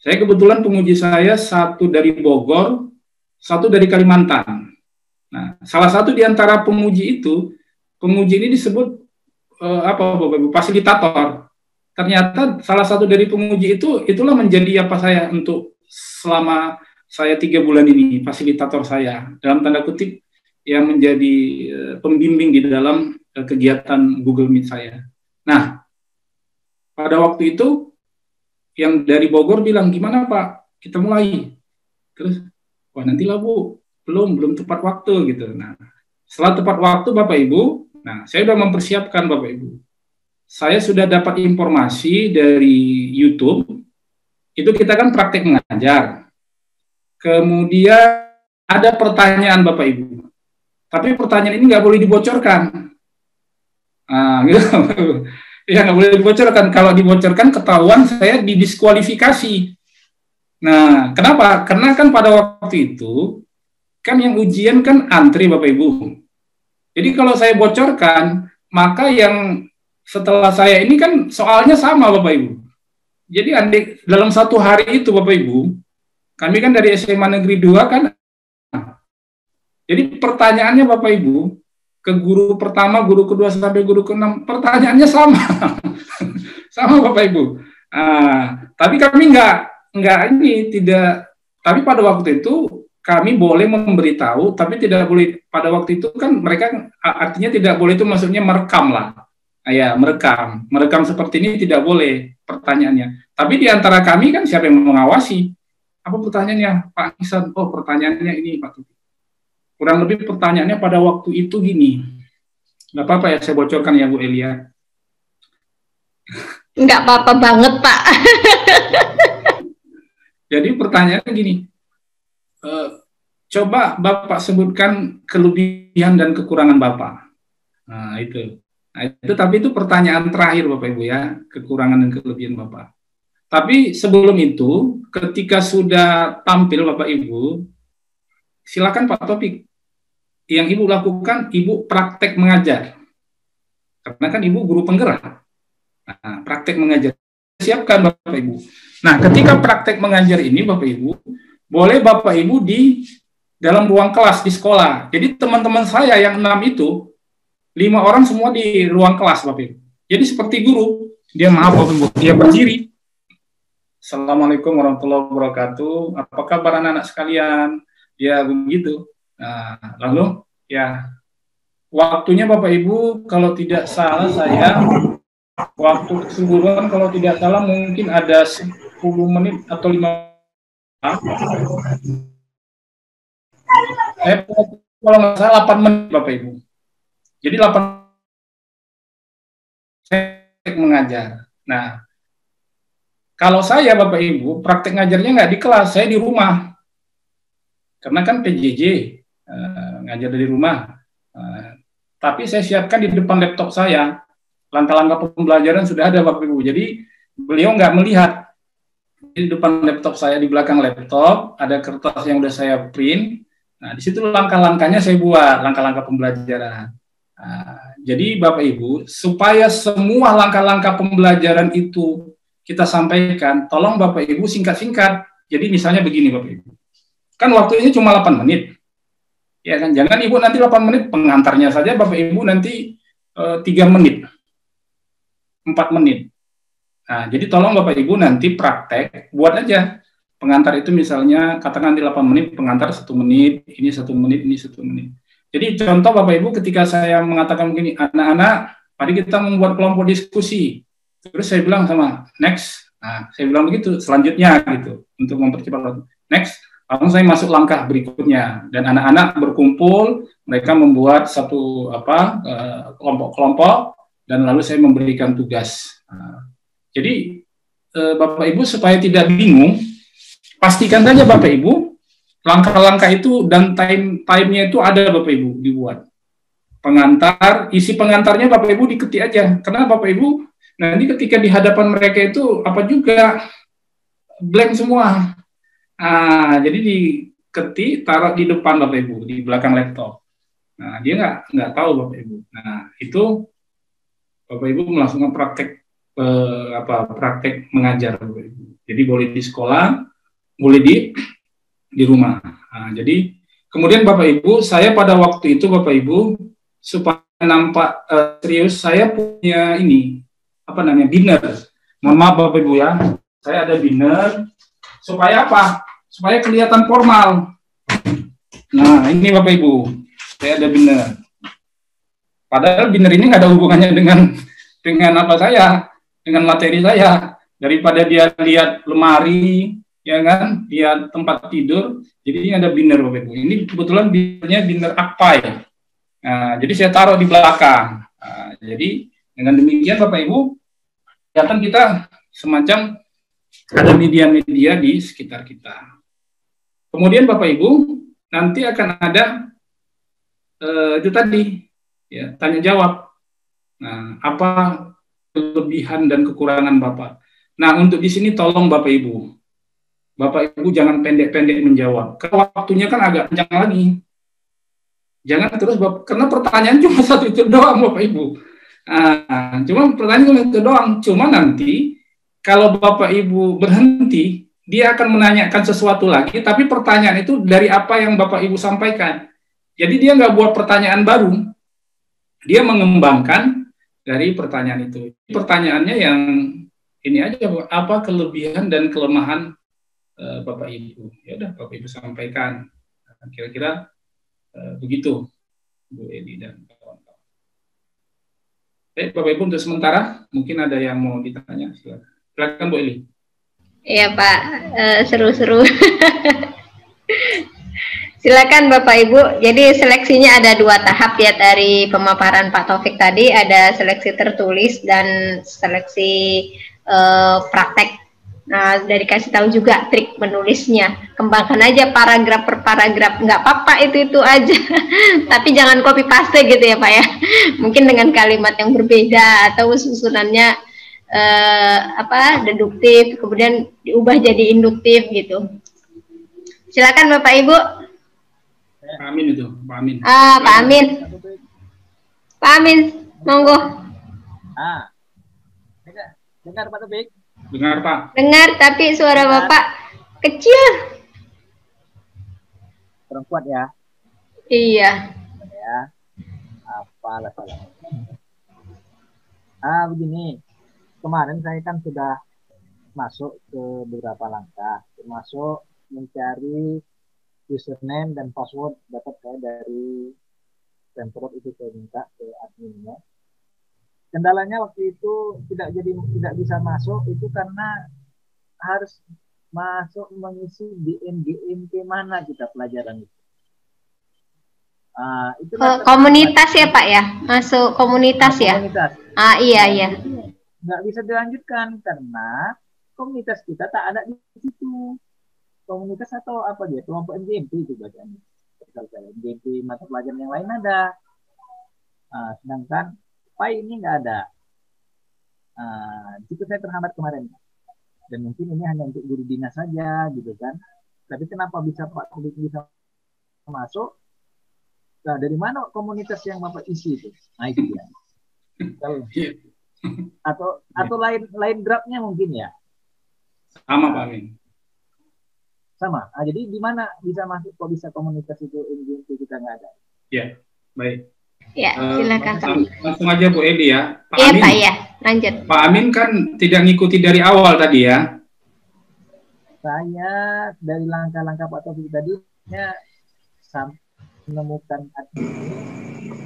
Saya kebetulan penguji saya 1 dari Bogor, 1 dari Kalimantan. Nah, salah satu di antara penguji itu, penguji ini disebut Bapak Ibu, fasilitator. Ternyata salah satu dari penguji itu, itulah menjadi saya untuk selama saya 3 bulan ini, fasilitator saya, dalam tanda kutip, yang menjadi pembimbing di dalam kegiatan Google Meet saya. Nah, pada waktu itu yang dari Bogor bilang, gimana Pak, kita mulai. Terus, wah nantilah Bu, belum tepat waktu gitu. Nah, setelah tepat waktu Bapak Ibu, nah saya sudah mempersiapkan Bapak Ibu. Saya sudah dapat informasi dari YouTube, itu kita kan praktek mengajar. Kemudian ada pertanyaan Bapak Ibu, tapi pertanyaan ini nggak boleh dibocorkan. Nah, gitu. Ya nggak boleh dibocorkan. Kalau dibocorkan ketahuan saya didiskualifikasi. Nah, kenapa? Karena kan pada waktu itu kan yang ujian kan antri Bapak Ibu. Jadi kalau saya bocorkan, maka yang setelah saya ini kan soalnya sama Bapak Ibu. Jadi dalam 1 hari itu Bapak Ibu, kami kan dari SMA Negeri 2 kan. Jadi pertanyaannya Bapak Ibu, ke guru pertama, guru kedua sampai guru ke-6, pertanyaannya sama. Sama Bapak Ibu. Tapi kami tidak, tapi pada waktu itu kami boleh memberitahu, tapi tidak boleh, pada waktu itu kan mereka, artinya tidak boleh itu maksudnya merekam lah. Ya, merekam seperti ini tidak boleh pertanyaannya. Tapi di antara kami kan siapa yang mengawasi? Apa pertanyaannya Pak Ihsan? Oh pertanyaannya ini Pak Tuti. Kurang lebih pertanyaannya pada waktu itu gini. Nggak apa-apa ya saya bocorkan ya Bu Elia. Nggak apa-apa banget Pak. Jadi pertanyaannya gini. Coba Bapak sebutkan kelebihan dan kekurangan Bapak. Nah, itu. Nah, itu tapi itu pertanyaan terakhir Bapak Ibu ya, kekurangan dan kelebihan Bapak. Tapi sebelum itu, ketika sudah tampil Bapak Ibu, silakan Pak Taufik. Yang Ibu lakukan, Ibu praktek mengajar. Karena kan Ibu guru penggerak. Nah, praktek mengajar. Siapkan Bapak Ibu. Nah, ketika praktek mengajar ini Bapak Ibu, boleh Bapak Ibu di dalam ruang kelas di sekolah. Jadi teman-teman saya yang 6 itu, 5 orang semua di ruang kelas Bapak Ibu. Jadi seperti guru, dia maaf Bapak Ibu, dia berdiri. Assalamualaikum warahmatullahi wabarakatuh. Apa kabar anak-anak sekalian? Ya begitu. Nah, lalu ya waktunya Bapak Ibu kalau tidak salah saya waktu keseluruhan kalau tidak salah mungkin ada 10 menit atau 5 kalau nggak salah 8 menit Bapak Ibu. Jadi 8 saya mengajar. Nah, kalau saya Bapak Ibu praktek ngajarnya nggak di kelas, saya di rumah. Karena kan PJJ ngajar dari rumah. Tapi saya siapkan di depan laptop saya. Langkah-langkah pembelajaran sudah ada Bapak Ibu. Jadi beliau nggak melihat. Di depan laptop saya, di belakang laptop ada kertas yang udah saya print. Nah, di situ langkah-langkahnya saya buat, langkah-langkah pembelajaran. Jadi Bapak Ibu, supaya semua langkah-langkah pembelajaran itu kita sampaikan, tolong Bapak Ibu singkat-singkat. Jadi misalnya begini Bapak Ibu, kan waktunya cuma 8 menit. Ya kan, jangan Ibu nanti 8 menit, pengantarnya saja Bapak Ibu nanti 3 menit, 4 menit. Nah, jadi tolong Bapak Ibu nanti praktek, buat aja. Pengantar itu misalnya, katakan nanti 8 menit, pengantar 1 menit, ini 1 menit, ini 1 menit. Jadi contoh Bapak Ibu ketika saya mengatakan begini, anak-anak, mari kita membuat kelompok diskusi. Terus saya bilang sama, next. Nah, saya bilang begitu, selanjutnya gitu, untuk mempercepat waktu. Next, langsung saya masuk langkah berikutnya. Dan anak-anak berkumpul, mereka membuat satu kelompok-kelompok, dan lalu saya memberikan tugas. Jadi, Bapak Ibu supaya tidak bingung, pastikan saja Bapak Ibu, langkah-langkah itu dan time-nya itu ada Bapak Ibu dibuat. Pengantar, isi pengantarnya Bapak Ibu diketik aja. Karena Bapak Ibu, nanti ketika di hadapan mereka itu apa juga blank semua. Jadi diketik, taruh di depan Bapak Ibu, di belakang laptop. Nah, dia nggak tahu Bapak Ibu. Nah, itu Bapak Ibu melakukan praktek praktek mengajar Bapak Ibu. Jadi boleh di sekolah, boleh di rumah. Nah, jadi kemudian Bapak Ibu, saya pada waktu itu Bapak Ibu supaya nampak serius, saya punya ini dinner. Mohon maaf Bapak Ibu ya, saya ada dinner supaya apa? Supaya kelihatan formal. Nah, ini Bapak Ibu, saya ada dinner. Padahal dinner ini nggak ada hubungannya dengan apa saya, dengan materi saya. Daripada dia lihat lemari, ya kan, lihat tempat tidur. Jadi ini ada dinner Bapak Ibu. Ini kebetulan dinnernya dinner Akpai. Nah, jadi saya taruh di belakang. Nah, jadi dengan demikian Bapak Ibu, kelihatan kita semacam ada media-media di sekitar kita. Kemudian Bapak Ibu, nanti akan ada itu tadi, ya, tanya jawab. Nah, apa kelebihan dan kekurangan Bapak? Nah, untuk di sini tolong Bapak Ibu jangan pendek-pendek menjawab. Karena waktunya kan agak panjang lagi. Jangan terus, karena pertanyaan cuma satu itu doang Bapak Ibu. Cuma pertanyaan itu doang. Cuma nanti kalau Bapak Ibu berhenti, dia akan menanyakan sesuatu lagi, tapi pertanyaan itu dari apa yang Bapak Ibu sampaikan. Jadi dia nggak buat pertanyaan baru. Dia mengembangkan dari pertanyaan itu. Pertanyaannya yang ini aja, apa kelebihan dan kelemahan Bapak Ibu. Ya udah Bapak Ibu sampaikan. Kira-kira begitu Bu Eli dan kawan-kawan. Bapak Ibu untuk sementara mungkin ada yang mau ditanya, silakan Bu Eli. Iya Pak, seru-seru. Silakan Bapak Ibu. Jadi seleksinya ada 2 tahap ya, dari pemaparan Pak Taufik tadi, ada seleksi tertulis dan seleksi praktek. Nah, dari kasih tahu juga trik menulisnya. Kembangkan aja paragraf per paragraf. Nggak apa-apa itu aja. Tapi jangan copy paste gitu ya Pak ya. Mungkin dengan kalimat yang berbeda atau susunannya deduktif, kemudian diubah jadi induktif gitu. Silakan Bapak Ibu. Pak Amin itu, Pak Amin. Pak Amin. Pak Amin, monggo. Dengar Pak Topik? Dengar Pak. Dengar, tapi suara Bapak kecil. Kurang kuat ya? Iya. Ya. Apalah salah. Begini. Kemarin saya kan sudah masuk ke beberapa langkah, termasuk mencari username dan password dapat saya dari Pemprov, itu saya minta ke adminnya. Kendalanya waktu itu tidak bisa masuk itu karena harus masuk mengisi di NGMP mana kita pelajaran itu. Itu komunitas ya Pak ya, masuk komunitas ya. Komunitas. Iya. Nggak bisa dilanjutkan karena komunitas kita tak ada di situ. Komunitas atau apa dia, kelompok NGMP itu bacanya. NGMP mata pelajaran yang lain ada. Sedangkan Pak ini nggak ada. Itu saya terhambat kemarin. Dan mungkin ini hanya untuk guru dinas saja gitu kan. Tapi kenapa bisa Pak bisa masuk? Nah, dari mana komunitas yang Bapak isi itu? Nah, itu dia. Atau lain draftnya mungkin ya? Sama Pak Amin. Sama. Jadi di mana bisa masuk, kok bisa komunitas itu NGMP kita nggak ada? Ya, baik. Ya, silakan. Langsung aja Bu Edi ya. Pak Iya Amin, Pak ya, lanjut. Pak Amin kan tidak ngikuti dari awal tadi ya. Saya dari langkah-langkah Pak Taufik tadi sampai menemukan admin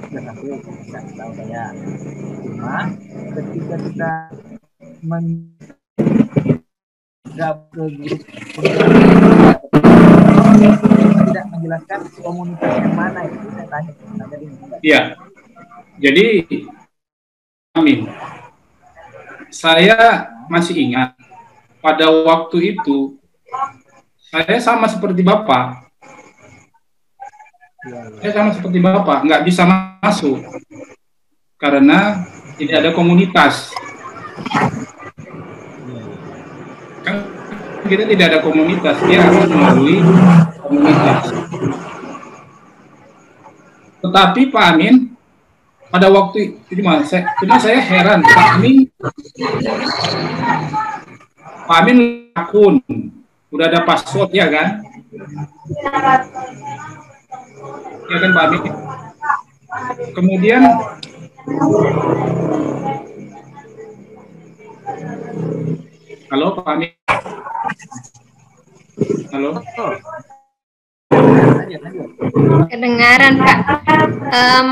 sudah sampai bisa tahu saya. Cuma ketika kita menggabung ke grup tidak menjelaskan komunitas yang mana itu, saya tanya. Iya. Jadi Amin, saya masih ingat pada waktu itu saya sama seperti Bapak. Saya sama seperti Bapak, nggak bisa masuk karena tidak ada komunitas. Kan kita tidak ada komunitas, dia harus melalui komunitas. Tetapi Pak Amin, pada waktu itu cuma saya heran, Pak Amin akun, udah ada password ya kan? Ya kan Pak Amin? Kemudian halo Pak Amin? Halo? Kedengaran Pak.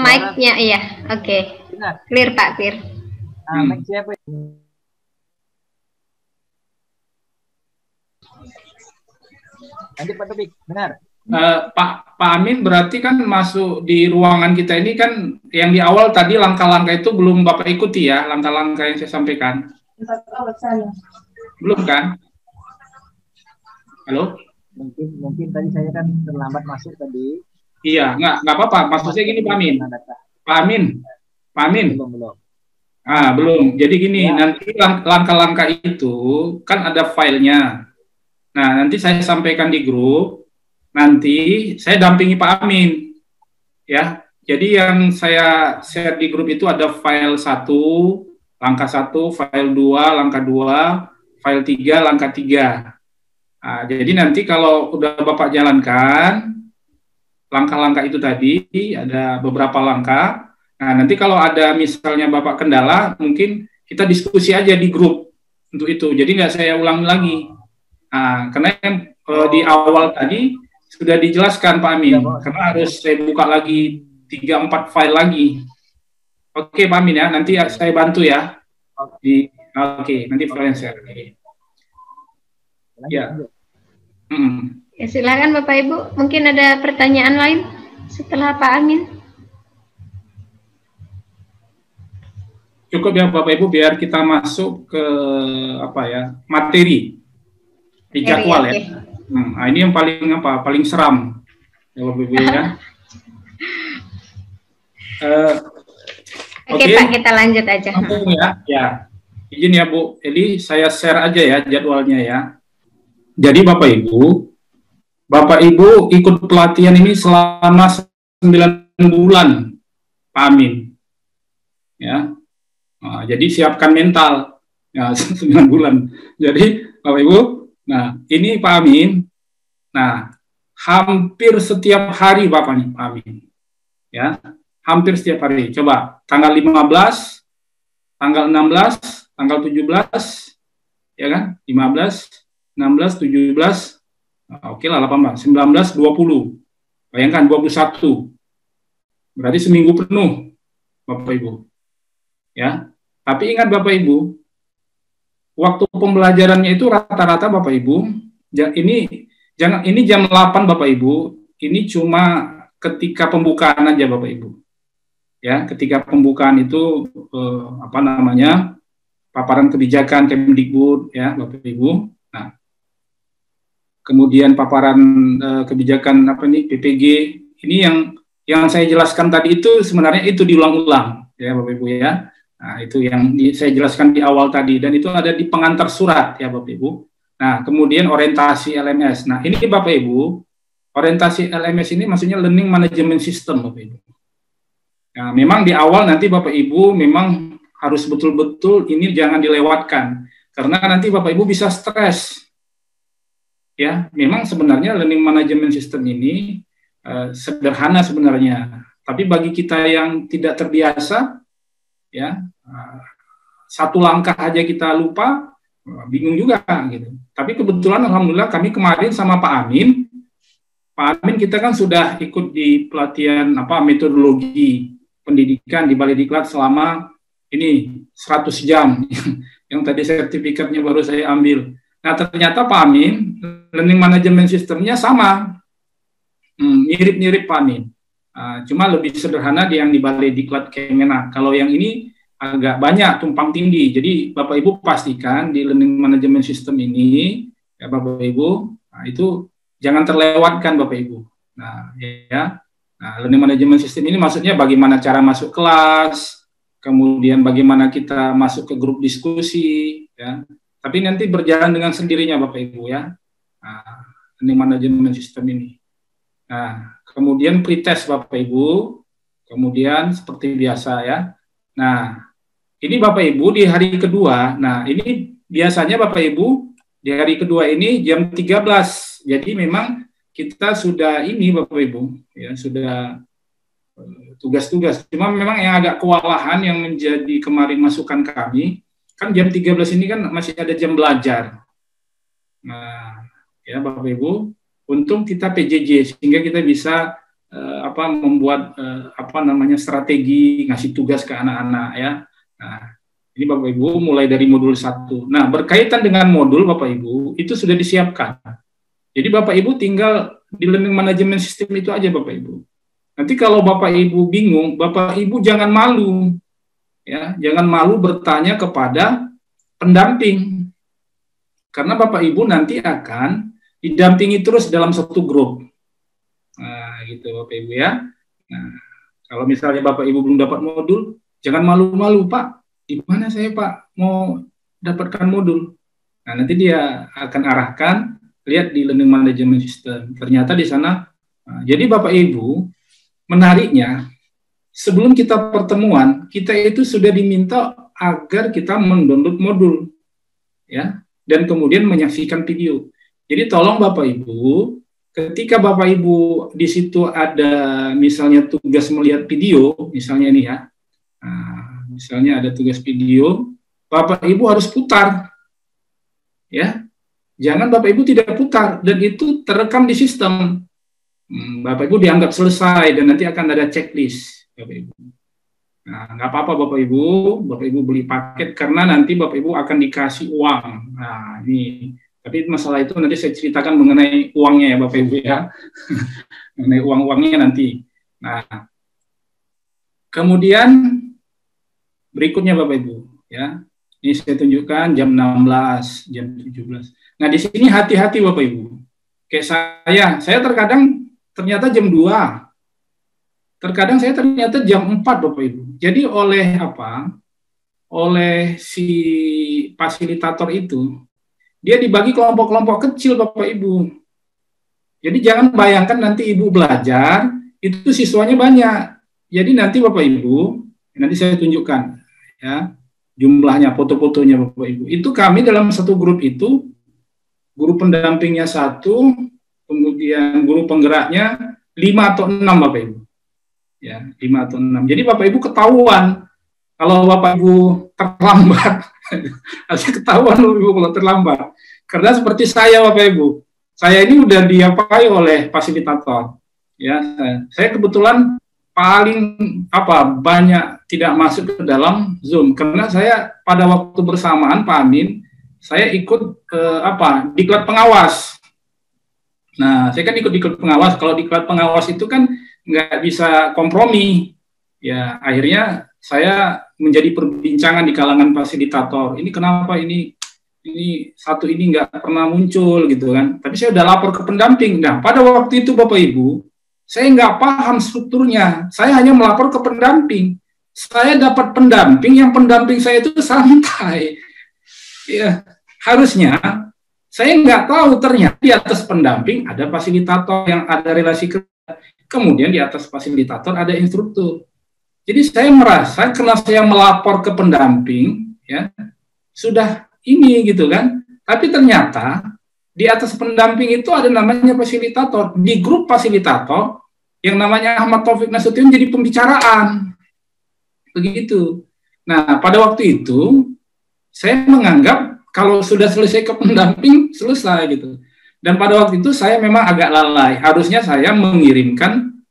Mic-nya iya. Oke. Clear Pak, clear. Mic siapa ini? Lanjut Pak Topik, benar. Pak Amin berarti kan masuk di ruangan kita ini kan yang di awal tadi langkah-langkah itu belum Bapak ikuti ya, langkah-langkah yang saya sampaikan. Belum kan? Halo? Mungkin tadi saya kan terlambat masuk tadi. Iya, nggak apa-apa. Maksud saya gini Pak Amin. Pak Amin. Belum. Belum. Jadi gini, nanti langkah-langkah itu kan ada filenya. Nah, nanti saya sampaikan di grup. Nanti saya dampingi Pak Amin. Ya. Jadi yang saya share di grup itu ada file 1, langkah 1, file 2, langkah 2, file 3, langkah 3. Nah, jadi nanti kalau udah Bapak jalankan langkah-langkah itu tadi, ada beberapa langkah. Nah, nanti kalau ada misalnya Bapak kendala, mungkin kita diskusi aja di grup untuk itu. Jadi nggak saya ulangi lagi. Nah, karena di awal tadi sudah dijelaskan Pak Amin, karena harus saya buka lagi 3-4 file lagi. Oke Pak Amin ya, nanti saya bantu ya. Oke, nanti file yang share. Ya. Ya, silakan Bapak Ibu. Mungkin ada pertanyaan lain setelah Pak Amin. Cukup ya Bapak Ibu, biar kita masuk ke materi. di jadwal ya. Oke. Nah, ini yang paling seram ya Bapak Ibu ya. Oke Pak, kita lanjut aja. Langsung ya. Izin ya Bu, jadi saya share aja ya jadwalnya ya. Jadi Bapak Ibu ikut pelatihan ini selama 9 bulan, Pak Amin. Ya, nah, jadi siapkan mental ya 9 bulan. Jadi Bapak Ibu, nah ini Pak Amin. Nah, hampir setiap hari Bapak Amin. Ya, hampir setiap hari. Coba tanggal 15, tanggal 16, tanggal 17, ya kan? 15, 16, 17, oke lah 18, 19, 20. Bayangkan 21. Berarti seminggu penuh, Bapak Ibu. Ya. Tapi ingat Bapak Ibu, waktu pembelajarannya itu rata-rata Bapak Ibu, ini jam 8 Bapak Ibu, ini cuma ketika pembukaan aja Bapak Ibu. Ya, ketika pembukaan itu paparan kebijakan Kemdikbud ya Bapak Ibu. Nah, kemudian paparan kebijakan PPG ini yang saya jelaskan tadi itu sebenarnya itu diulang-ulang ya Bapak Ibu ya. Nah, itu yang saya jelaskan di awal tadi dan itu ada di pengantar surat ya Bapak Ibu. Nah, kemudian orientasi LMS. Nah, ini Bapak Ibu, orientasi LMS ini maksudnya Learning Management System Bapak Ibu. Nah, memang di awal nanti Bapak Ibu memang harus betul-betul ini jangan dilewatkan karena nanti Bapak Ibu bisa stres. Ya, memang sebenarnya learning management system ini sederhana sebenarnya, tapi bagi kita yang tidak terbiasa, ya satu langkah aja kita lupa, bingung juga gitu. Tapi kebetulan alhamdulillah kami kemarin sama Pak Amin kita kan sudah ikut di pelatihan metodologi pendidikan di Balai Diklat selama ini 100 jam yang tadi sertifikatnya baru saya ambil. Nah, ternyata Pak Amin, learning management systemnya sama, mirip-mirip Pak Amin. Cuma lebih sederhana yang di Balai Diklat Kemenak. Kalau yang ini agak banyak tumpang tindih. Jadi Bapak Ibu pastikan di learning management system ini, ya Bapak Ibu, itu jangan terlewatkan Bapak Ibu. Nah, ya. Nah, learning management system ini maksudnya bagaimana cara masuk kelas, kemudian bagaimana kita masuk ke grup diskusi, ya. Tapi nanti berjalan dengan sendirinya Bapak Ibu ya. Nah, learning management system ini. Nah, kemudian pretest Bapak Ibu, kemudian seperti biasa ya. Nah, ini Bapak Ibu di hari kedua. Nah, ini biasanya Bapak Ibu di hari kedua ini jam 13. Jadi memang kita sudah ini Bapak Ibu ya sudah tugas-tugas. Cuma memang yang agak kewalahan yang menjadi kemarin masukan kami kan jam 13 ini kan masih ada jam belajar. Nah, ya Bapak Ibu, untung kita PJJ sehingga kita bisa membuat strategi ngasih tugas ke anak-anak ya. Nah, ini Bapak Ibu mulai dari modul 1. Nah, berkaitan dengan modul Bapak Ibu itu sudah disiapkan. Jadi Bapak Ibu tinggal di learning management system itu aja Bapak Ibu. Nanti kalau Bapak Ibu bingung, Bapak Ibu jangan malu. Ya, jangan malu bertanya kepada pendamping. Karena Bapak Ibu nanti akan didampingi terus dalam satu grup. Nah, gitu Bapak Ibu ya. Nah, kalau misalnya Bapak Ibu belum dapat modul, jangan malu-malu, Pak. Di mana saya, Pak, mau dapatkan modul? Nah, nanti dia akan arahkan, lihat di learning management system. Ternyata di sana, jadi Bapak Ibu, menariknya, sebelum kita pertemuan, kita itu sudah diminta agar kita mendownload modul, ya, dan kemudian menyaksikan video. Jadi tolong Bapak Ibu, ketika Bapak Ibu di situ ada misalnya tugas melihat video, misalnya ini ya, misalnya ada tugas video, Bapak Ibu harus putar, ya, jangan Bapak Ibu tidak putar dan itu terekam di sistem. Bapak Ibu dianggap selesai dan nanti akan ada checklist, Bapak Ibu. Nah, nggak apa-apa Bapak Ibu beli paket karena nanti Bapak Ibu akan dikasih uang. Nah, ini. Tapi masalah itu nanti saya ceritakan mengenai uangnya ya Bapak Ibu ya. Mengenai uang-uangnya nanti. Nah, kemudian berikutnya Bapak Ibu ya. Ini saya tunjukkan jam 16, jam 17. Nah, di sini hati-hati Bapak Ibu. Kayak saya terkadang ternyata jam 2. Terkadang saya ternyata jam 4 Bapak Ibu. Jadi oleh si fasilitator itu, dia dibagi kelompok-kelompok kecil Bapak Ibu. Jadi jangan bayangkan nanti Ibu belajar, itu siswanya banyak. Jadi nanti Bapak Ibu, nanti saya tunjukkan ya jumlahnya, foto-fotonya Bapak Ibu. Itu kami dalam satu grup itu, guru pendampingnya 1, kemudian guru penggeraknya 5 atau 6 Bapak Ibu. Ya, 5 atau 6. Jadi Bapak Ibu ketahuan kalau Bapak Ibu terlambat. Harusnya ketahuan Bapak Ibu kalau terlambat. Karena seperti saya Bapak Ibu, saya ini udah diapai oleh fasilitator. Ya, saya kebetulan paling banyak tidak masuk ke dalam Zoom karena saya pada waktu bersamaan Pak Amin, saya ikut diklat pengawas. Nah, saya kan ikut diklat pengawas. Kalau diklat pengawas itu kan nggak bisa kompromi. Ya, akhirnya saya menjadi perbincangan di kalangan fasilitator. Ini kenapa ini satu ini nggak pernah muncul gitu kan. Tapi saya udah lapor ke pendamping. Nah, pada waktu itu Bapak Ibu, saya nggak paham strukturnya. Saya hanya melapor ke pendamping. Saya dapat pendamping, yang pendamping saya itu santai. Ya, harusnya saya nggak tahu ternyata di atas pendamping ada fasilitator yang ada relasi kerja. Kemudian di atas fasilitator ada instruktur. Jadi saya merasa karena saya melapor ke pendamping, ya sudah ini gitu kan. Tapi ternyata di atas pendamping itu ada namanya fasilitator. Di grup fasilitator yang namanya Ahmad Taufik Nasution jadi pembicaraan. Begitu. Nah, pada waktu itu saya menganggap kalau sudah selesai ke pendamping selesai gitu. Dan pada waktu itu saya memang agak lalai. Harusnya saya mengirimkan,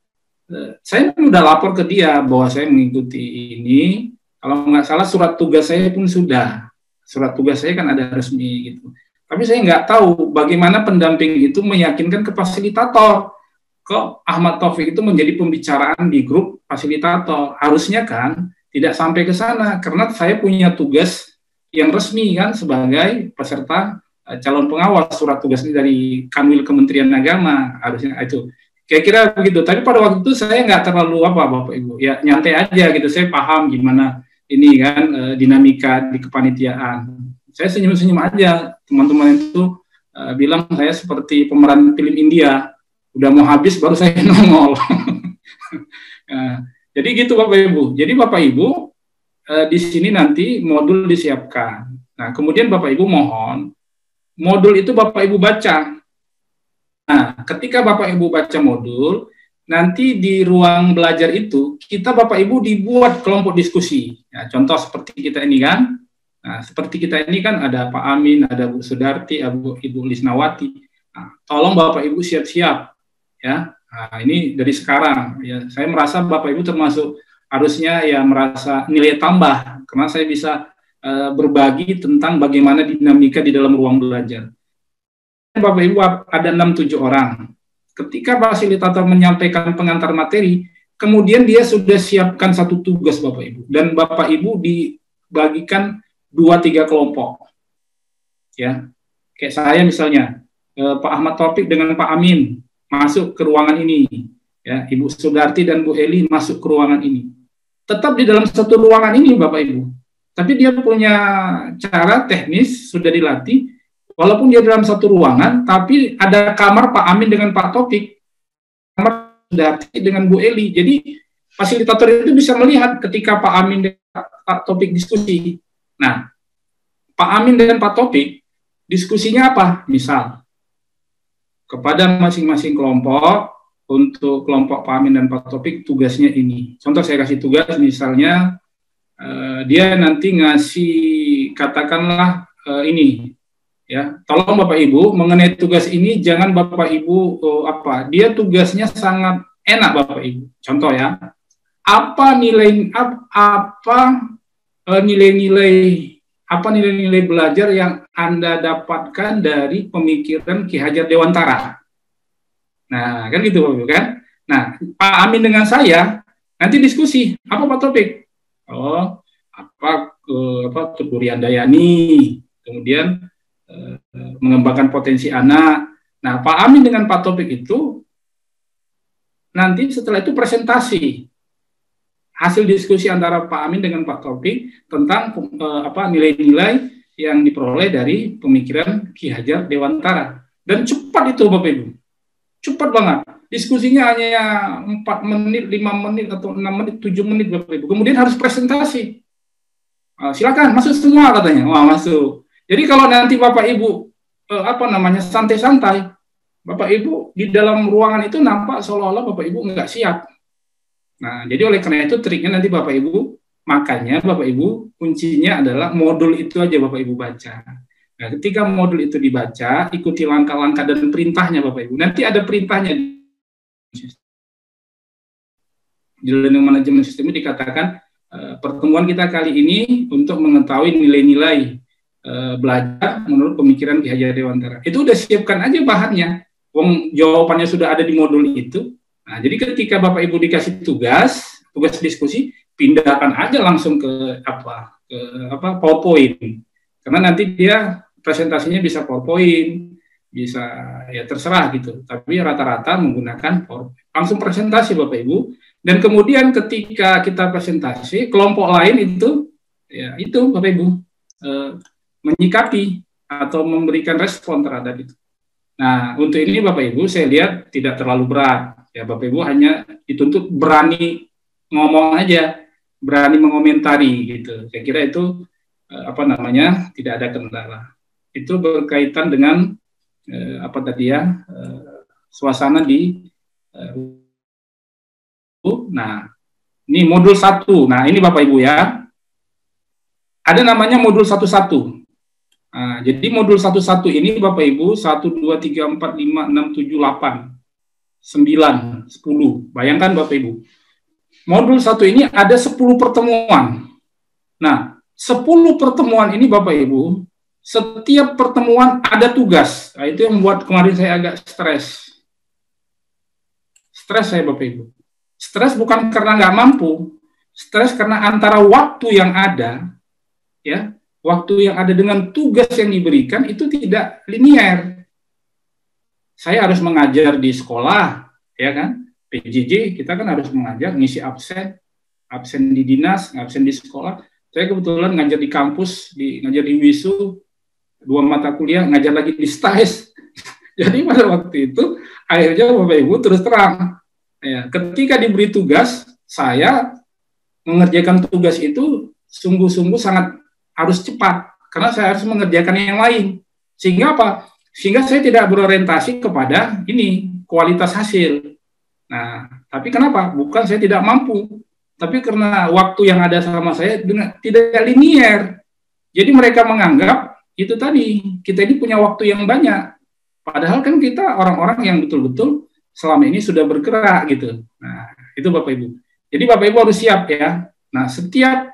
saya sudah lapor ke dia bahwa saya mengikuti ini. Kalau nggak salah surat tugas saya pun sudah. Surat tugas saya kan ada resmi gitu. Tapi saya nggak tahu bagaimana pendamping itu meyakinkan ke fasilitator. Kok Ahmad Taufik itu menjadi pembicaraan di grup fasilitator. Harusnya kan tidak sampai ke sana. Karena saya punya tugas yang resmi kan sebagai peserta calon pengawas, surat tugasnya dari Kanwil Kementerian Agama, harusnya itu. Kira-kira begitu. Tapi pada waktu itu saya nggak terlalu Bapak Ibu, ya nyantai aja gitu. Saya paham gimana ini kan dinamika di kepanitiaan. Saya senyum-senyum aja. Teman-teman itu bilang saya seperti pemeran film India. Udah mau habis baru saya nongol. Jadi gitu Bapak Ibu. Jadi Bapak Ibu di sini nanti modul disiapkan. Nah, kemudian Bapak Ibu mohon modul itu Bapak Ibu baca. Nah, ketika Bapak Ibu baca modul, nanti di ruang belajar itu, kita Bapak Ibu dibuat kelompok diskusi. Ya, contoh seperti kita ini kan. Nah, seperti kita ini kan ada Pak Amin, ada Bu Sudarti, Ibu Lisnawati. Nah, tolong Bapak Ibu siap-siap. Ya, nah, ini dari sekarang. Ya, saya merasa Bapak Ibu termasuk harusnya ya merasa nilai tambah. Karena saya bisa berbagi tentang bagaimana dinamika di dalam ruang belajar. Bapak Ibu ada 6-7 orang. Ketika fasilitator menyampaikan pengantar materi, kemudian dia sudah siapkan satu tugas Bapak Ibu. Dan Bapak Ibu dibagikan 2-3 kelompok. Ya, kayak saya misalnya, Pak Ahmad Taufik dengan Pak Amin masuk ke ruangan ini. Ya, Ibu Sudarti dan Bu Eli masuk ke ruangan ini. Tetap di dalam satu ruangan ini Bapak Ibu. Tapi dia punya cara teknis, sudah dilatih, walaupun dia dalam satu ruangan, tapi ada kamar Pak Amin dengan Pak Taufik, kamar Sudarti dengan Bu Eli. Jadi, fasilitator itu bisa melihat ketika Pak Amin dan Pak Taufik diskusi. Nah, Pak Amin dan Pak Taufik, diskusinya apa? Misal, kepada masing-masing kelompok, untuk kelompok Pak Amin dan Pak Taufik, tugasnya ini. Contoh saya kasih tugas, misalnya, dia nanti ngasih katakanlah ini ya, tolong Bapak Ibu mengenai tugas ini jangan Bapak Ibu dia tugasnya sangat enak Bapak Ibu. Contoh ya, apa nilai-nilai belajar yang Anda dapatkan dari pemikiran Ki Hajar Dewantara. Nah, kan gitu Bapak Ibu kan. Nah, Pak Amin dengan saya nanti diskusi, apa Pak Taufik? Tuku Riandayani, kemudian mengembangkan potensi anak. Nah, Pak Amin dengan Pak Taufik itu nanti setelah itu presentasi hasil diskusi antara Pak Amin dengan Pak Taufik tentang nilai-nilai yang diperoleh dari pemikiran Ki Hajar Dewantara. Dan cepat itu Bapak Ibu, cepat banget. Diskusinya hanya 4 menit, 5 menit, atau 6 menit, 7 menit Bapak Ibu. Kemudian harus presentasi. Silakan masuk semua katanya. Wah, masuk. Jadi kalau nanti Bapak Ibu santai-santai, Bapak Ibu di dalam ruangan itu nampak seolah-olah Bapak Ibu nggak siap. Nah, jadi oleh karena itu triknya nanti Bapak Ibu, makanya Bapak Ibu kuncinya adalah modul itu aja Bapak Ibu baca. Nah, ketika modul itu dibaca, ikuti langkah-langkah dan perintahnya Bapak Ibu. Nanti ada perintahnya. Di learning management system dikatakan pertemuan kita kali ini untuk mengetahui nilai-nilai belajar menurut pemikiran Ki Hajar Dewantara. Itu udah siapkan aja bahannya. Jawabannya sudah ada di modul itu. Nah, jadi ketika Bapak Ibu dikasih tugas diskusi, pindahkan aja langsung ke PowerPoint. Karena nanti dia presentasinya bisa PowerPoint, bisa ya terserah gitu. Tapi rata-rata menggunakan PowerPoint. Langsung presentasi Bapak Ibu. Dan kemudian ketika kita presentasi, kelompok lain itu, ya itu Bapak Ibu, menyikapi atau memberikan respon terhadap itu. Nah, untuk ini Bapak Ibu saya lihat tidak terlalu berat. Ya, Bapak Ibu hanya dituntut berani ngomong aja, berani mengomentari gitu. Saya kira itu tidak ada kendala. Itu berkaitan dengan suasana di nah, ini modul 1. Nah, ini Bapak Ibu ya. Ada namanya modul 11. Nah, jadi modul 11 ini Bapak Ibu 1 2 3 4 5 6 7 8 9 10. Bayangkan Bapak Ibu. Modul 1 ini ada 10 pertemuan. Nah, 10 pertemuan ini Bapak Ibu, setiap pertemuan ada tugas. Nah, itu yang membuat kemarin saya agak stres. Stres saya Bapak Ibu. Stres bukan karena nggak mampu, stres karena antara waktu yang ada, ya, waktu yang ada dengan tugas yang diberikan itu tidak linear. Saya harus mengajar di sekolah, ya kan? PJJ kita kan harus mengajar, ngisi absen di dinas, absen di sekolah. Saya kebetulan ngajar di kampus, ngajar di WISU, 2 mata kuliah, ngajar lagi di STAIS. Jadi pada waktu itu akhirnya Bapak Ibu terus terang. Ya, ketika diberi tugas, saya mengerjakan tugas itu sungguh-sungguh sangat harus cepat, karena saya harus mengerjakan yang lain. Sehingga apa? Sehingga saya tidak berorientasi kepada kualitas hasil. Nah, tapi kenapa? Bukan saya tidak mampu, tapi karena waktu yang ada sama saya tidak linear. Jadi mereka menganggap itu tadi, kita ini punya waktu yang banyak. Padahal kan kita orang-orang yang betul-betul selama ini sudah bergerak gitu. Nah, itu Bapak Ibu. Jadi Bapak Ibu harus siap ya. Nah, setiap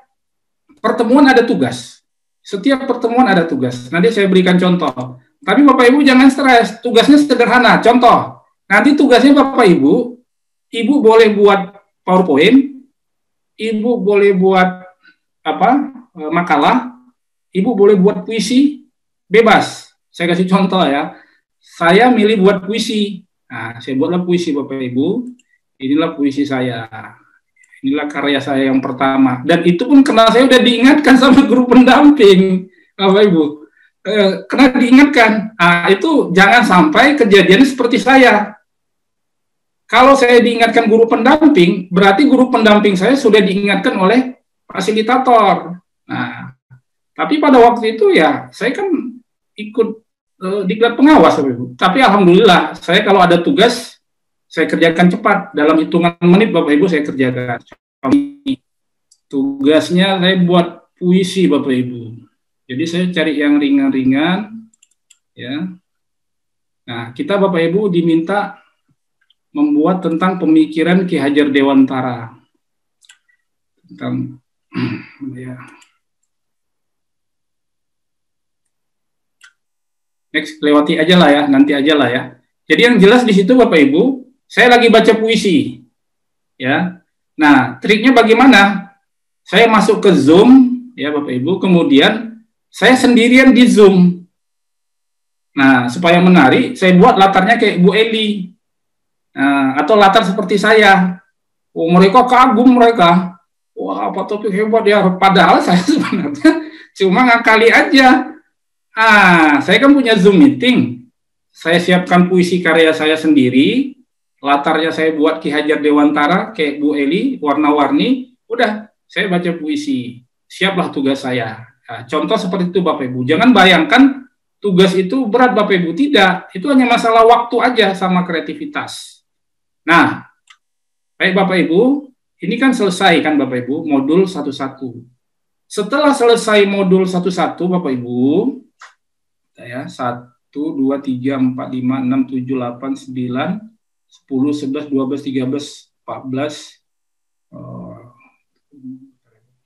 pertemuan ada tugas. Setiap pertemuan ada tugas. Nanti saya berikan contoh. Tapi Bapak Ibu jangan stres. Tugasnya sederhana. Contoh. Nanti tugasnya Bapak Ibu, Ibu boleh buat PowerPoint, Ibu boleh buat makalah, Ibu boleh buat puisi, bebas. Saya kasih contoh ya. Saya milih buat puisi. Nah, saya buatlah puisi Bapak Ibu. Inilah puisi saya. Inilah karya saya yang pertama. Dan itu pun karena saya udah diingatkan sama guru pendamping, Bapak Ibu. Karena diingatkan. Nah, itu jangan sampai kejadian seperti saya. Kalau saya diingatkan guru pendamping, berarti guru pendamping saya sudah diingatkan oleh fasilitator. Nah, tapi pada waktu itu ya, saya kan ikut diklat pengawas, Bapak Ibu. Tapi alhamdulillah, saya kalau ada tugas, saya kerjakan cepat. Dalam hitungan menit, Bapak Ibu, saya kerjakan. Tugasnya saya buat puisi, Bapak Ibu. Jadi saya cari yang ringan-ringan, ya. Nah, kita Bapak Ibu diminta membuat tentang pemikiran Ki Hajar Dewantara. Tentang, ya. Next, lewati aja lah ya, nanti aja lah ya. Jadi yang jelas di situ Bapak Ibu, saya lagi baca puisi, ya. Nah, triknya bagaimana? Saya masuk ke Zoom, ya Bapak Ibu, kemudian saya sendirian di Zoom, Nah, supaya menarik, saya buat latarnya kayak Bu Eli. Nah, atau latar seperti saya. Oh, mereka kagum mereka. Wah, Pak Taufik hebat ya. Padahal saya sebenarnya cuma ngakali aja. Saya kan punya Zoom meeting. Saya siapkan puisi karya saya sendiri. Latarnya saya buat Ki Hajar Dewantara, kayak Bu Eli, warna-warni. Udah, saya baca puisi. Siaplah tugas saya. Nah, contoh seperti itu Bapak Ibu. Jangan bayangkan tugas itu berat Bapak Ibu, tidak. Itu hanya masalah waktu aja sama kreativitas. Nah, baik Bapak Ibu, ini kan selesai kan Bapak Ibu, modul 1-1. Setelah selesai modul 1-1 Bapak Ibu, ya 1, 2, 3, 4, 5, 6, 7, 8, 9, 10, 11, 12, 13, 14,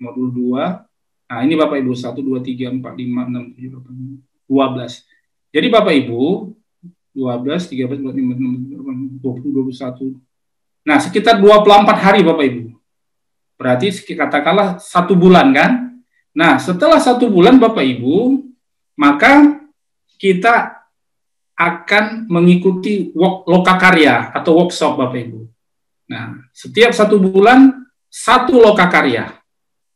modul 2. Nah, ini Bapak Ibu, 1, 2, 3, 4, 5, 6, 7, 8, 12. Jadi Bapak Ibu, 12, 13, 14, 15, 20, 21. Nah, sekitar 24 hari Bapak Ibu. Berarti katakanlah 1 bulan kan? Nah, setelah 1 bulan Bapak Ibu, maka kita akan mengikuti lokakarya atau workshop Bapak Ibu. Nah, setiap 1 bulan 1 lokakarya.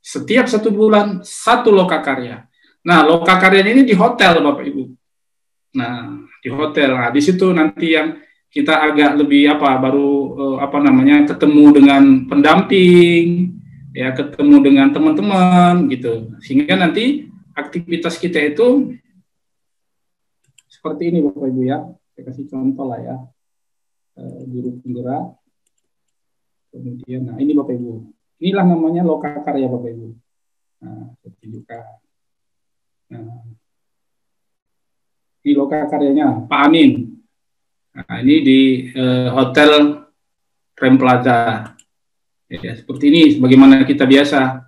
Setiap 1 bulan 1 lokakarya. Nah, lokakarya ini di hotel Bapak Ibu. Nah, di hotel. Nah, di situ nanti yang kita agak lebih ketemu dengan pendamping, ya, ketemu dengan teman-teman gitu. Sehingga nanti aktivitas kita itu seperti ini Bapak Ibu ya. Saya kasih contoh lah ya. Guru penggerak. Kemudian, nah ini Bapak Ibu. Inilah namanya lokakarya Bapak Ibu. Nah, saya tunjukkan. Nah, ini lokakaryanya Pak Amin. Nah, ini di Hotel Rem Plaza. Ya, seperti ini, sebagaimana kita biasa.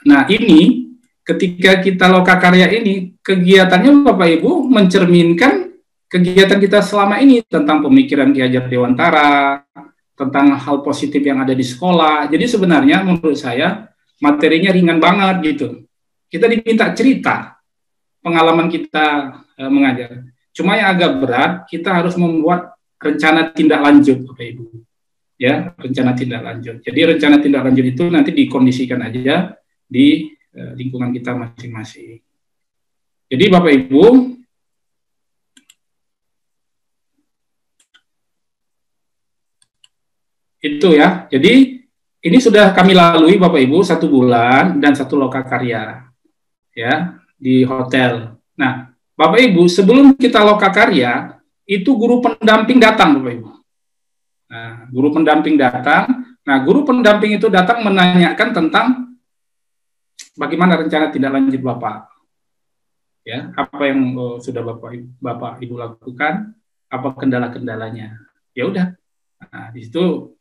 Nah ini ketika kita lokakarya ini, kegiatannya Bapak Ibu mencerminkan kegiatan kita selama ini tentang pemikiran Ki Hajar Dewantara, tentang hal positif yang ada di sekolah. Jadi sebenarnya menurut saya materinya ringan banget gitu. Kita diminta cerita pengalaman kita mengajar. Cuma yang agak berat, kita harus membuat rencana tindak lanjut Bapak Ibu. Ya, rencana tindak lanjut. Jadi rencana tindak lanjut itu nanti dikondisikan aja di lingkungan kita masing-masing. Jadi Bapak Ibu, itu ya. Jadi ini sudah kami lalui Bapak Ibu 1 bulan dan 1 lokakarya ya di hotel. Nah, Bapak Ibu, sebelum kita lokakarya itu guru pendamping datang Bapak Ibu. Nah, guru pendamping datang. Nah, guru pendamping itu datang menanyakan tentang bagaimana rencana tindak lanjut Bapak. Ya, apa yang sudah Bapak Ibu lakukan, apa kendala-kendalanya. Ya udah. Nah, di situ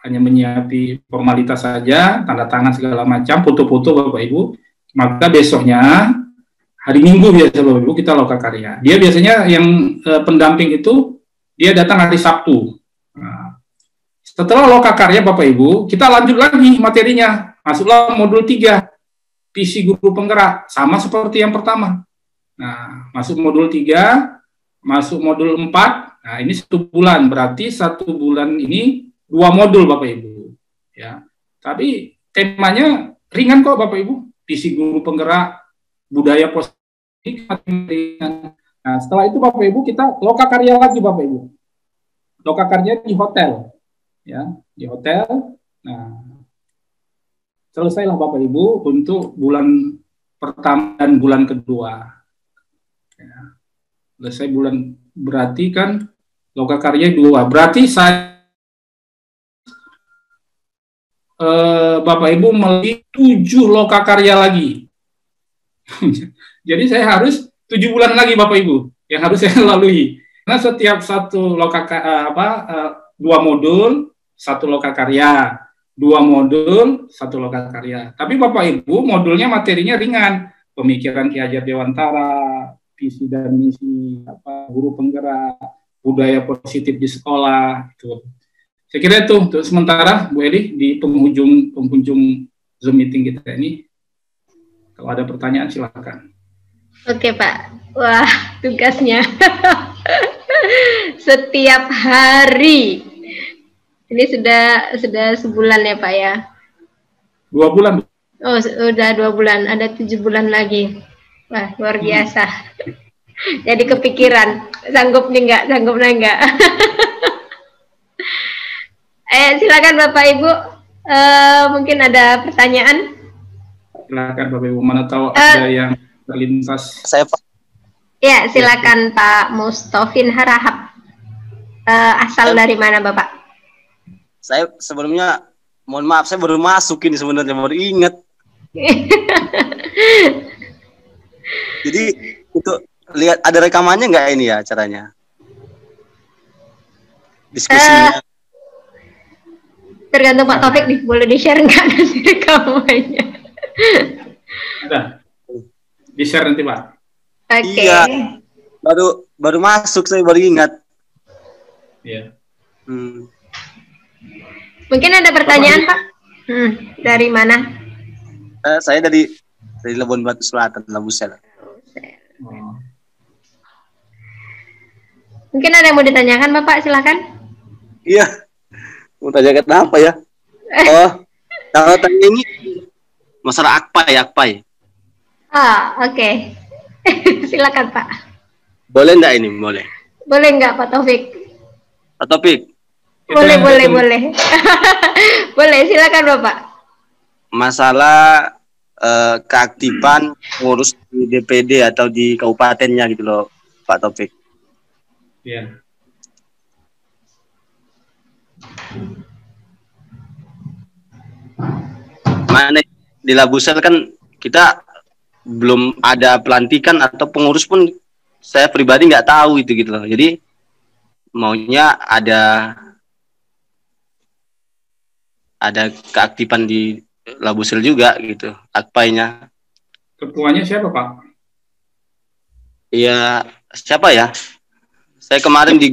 hanya menyiapkan formalitas saja, tanda tangan segala macam, foto-foto Bapak Ibu. Maka besoknya hari Minggu biasa Bapak Ibu kita lokakarya. Dia biasanya yang pendamping itu dia datang hari Sabtu. Nah, setelah lokakarya Bapak Ibu, kita lanjut lagi materinya. Masuklah modul 3. Visi guru penggerak, sama seperti yang pertama. Nah, masuk modul 3, masuk modul 4. Nah, ini 1 bulan, berarti 1 bulan ini 2 modul Bapak Ibu. Ya, tapi temanya ringan kok Bapak Ibu. Visi guru penggerak, budaya positif. Nah, setelah itu Bapak Ibu kita lokakarya lagi Bapak Ibu. Lokakarya di hotel, ya, di hotel. Nah, selesailah Bapak Ibu untuk bulan pertama dan bulan kedua. Ya. Selesai bulan, berarti kan lokakarya 2. Berarti saya Bapak Ibu melalui 7 lokakarya lagi. Jadi saya harus 7 bulan lagi Bapak Ibu yang harus saya lalui. Karena setiap 1 2 modul 1 lokakarya. 2 modul 1 lokakarya. Tapi Bapak Ibu modulnya materinya ringan, pemikiran Ki Hajar Dewantara, visi dan misi, guru penggerak, budaya positif di sekolah. Gitu. Saya kira itu untuk sementara Bu Eli di penghujung Zoom meeting kita ini. Kalau ada pertanyaan silakan. Oke Pak. Wah, tugasnya setiap hari. Ini sudah sebulan ya Pak ya? 2 bulan. Oh, udah 2 bulan. Ada 7 bulan lagi. Wah, luar biasa. Jadi kepikiran, sanggup nih enggak? Silakan Bapak Ibu. Mungkin ada pertanyaan? Silakan Bapak Ibu, mana tahu ada yang terlintas. Saya Pak. Ya, silakan Pak Mustofin Harahap. Asal dari mana Bapak? Saya sebelumnya mohon maaf, saya baru masuk ini sebenarnya, baru ingat. Jadi untuk lihat ada rekamannya nggak ini ya caranya? Diskusinya. Tergantung Pak Taufik nih, boleh di-share nggak nanti rekamannya? Ada. Di-share nanti Pak. Oke. Iya. Baru masuk, saya baru ingat. Iya. Mungkin ada pertanyaan Pak? Dari mana? Saya dari Labuan Batu Selatan, Labusel. Mungkin ada yang mau ditanyakan Bapak, silakan. Iya. Mau tanyakan apa ya? Oh, kalau tanya ini masalah akpai. Oke. Silakan Pak. Boleh enggak ini? Boleh. Boleh enggak Pak Taufik? Pak Taufik. Boleh. Boleh, silakan Bapak. Masalah keaktifan ngurus di DPD atau di kabupatennya gitu loh, Pak Taufik. Iya. Mana di Labusel kan kita belum ada pelantikan atau pengurus pun saya pribadi nggak tahu itu gitu loh. Jadi maunya ada keaktifan di Labusel juga gitu, akpainya. Ketuanya siapa Pak? Iya, siapa ya? Saya kemarin di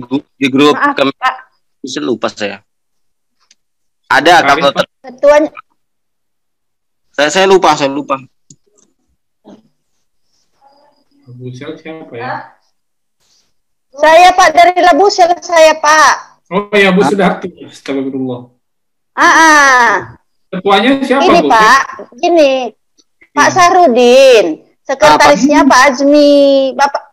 grup Labusel lupa saya. Ada kalau Ketuanya saya lupa. Labusel siapa ya? saya Pak dari Labusel saya Pak. Oh ya, Bu Sudarti. Astagfirullah. Ketuanya siapa Ini Bu? Pak, gini Pak Sarudin, sekretarisnya Pak Azmi, Bapak.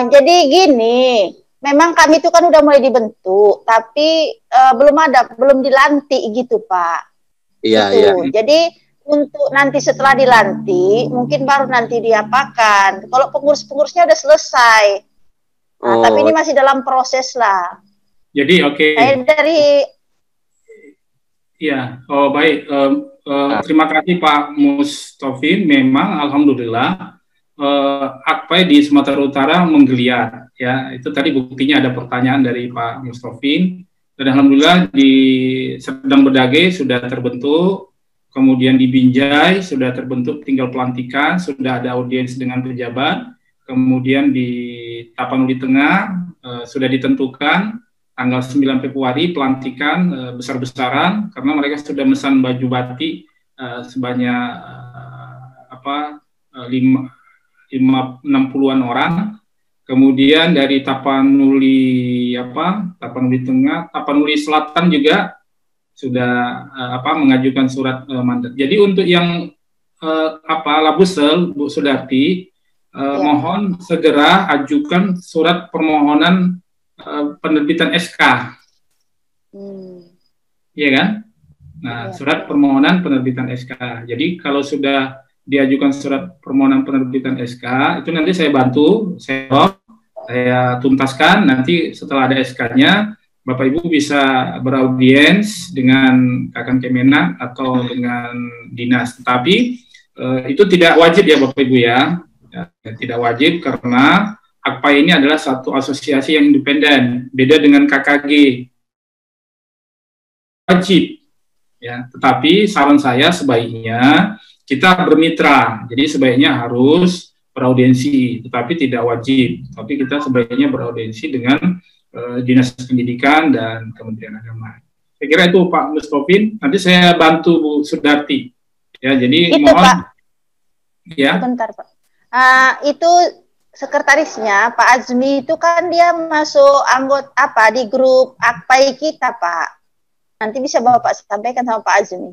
Jadi gini, memang kami itu kan udah mulai dibentuk, tapi belum dilantik gitu Pak. Iya, gitu. iya. Jadi untuk nanti setelah dilantik, mungkin baru nanti diapakan. Kalau pengurus-pengurusnya udah selesai. Tapi ini masih dalam proses lah. Jadi oke. Saya dari Ya, baik. Terima kasih Pak Mustofin. Memang alhamdulillah akpai di Sumatera Utara menggeliat. Ya, itu tadi buktinya ada pertanyaan dari Pak Mustofin. Dan alhamdulillah di Serdang Bedage sudah terbentuk, kemudian di Binjai sudah terbentuk, tinggal pelantikan, sudah ada audiens dengan pejabat, kemudian di Tapanuli Tengah sudah ditentukan tanggal 9 Februari pelantikan besar-besaran karena mereka sudah memesan baju batik sebanyak 60-an orang. Kemudian dari Tapanuli Tengah, Tapanuli Selatan juga sudah mengajukan surat mandat. Jadi untuk yang Labusel, Bu Sudarti, mohon segera ajukan surat permohonan penerbitan SK, iya kan? Nah, surat permohonan penerbitan SK. Jadi kalau sudah diajukan surat permohonan penerbitan SK, itu nanti saya bantu, saya tuntaskan. Nanti setelah ada SK-nya, Bapak Ibu bisa beraudiens dengan Kakang Kemenak atau dengan dinas. Tetapi itu tidak wajib ya Bapak Ibu ya, tidak wajib karena AKPAI ini adalah satu asosiasi yang independen, beda dengan KKG. Wajib, ya. Tetapi saran saya sebaiknya kita bermitra, jadi sebaiknya harus beraudiensi, tetapi tidak wajib. Tapi kita sebaiknya beraudiensi dengan Dinas Pendidikan dan Kementerian Agama. Saya kira itu Pak Mustofin. Nanti saya bantu Bu Sudarti. Ya, jadi itu mohon. Pak. Ya. Sebentar Pak. Itu sekretarisnya Pak Azmi itu kan dia masuk anggota apa di grup Akpai kita, Pak. Nanti bisa Bapak sampaikan sama Pak Azmi.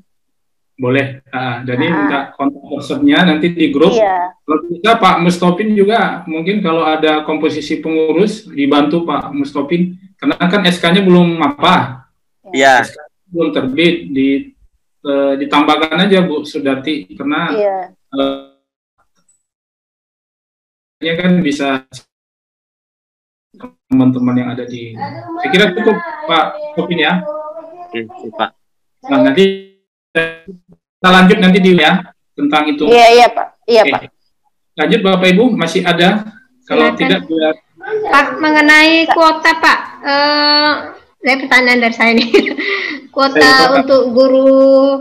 Boleh. Jadi minta kontak personnya nanti di grup. Iya. Kalau bisa Pak Mustopin juga mungkin kalau ada komposisi pengurus dibantu Pak Mustopin karena kan SK-nya belum apa. Iya. Belum terbit, ditambahkan aja Bu Sudarti karena ya kan bisa teman-teman yang ada di. Saya kira cukup Pak Mustopin ya. Pak. Nah, nanti kita lanjut nanti ya tentang itu. Iya Pak. Iya Pak. Lanjut Bapak Ibu masih ada. Kalau tidak biar... Pak, mengenai kuota Pak, saya pertanyaan dari saya nih. Kuota untuk guru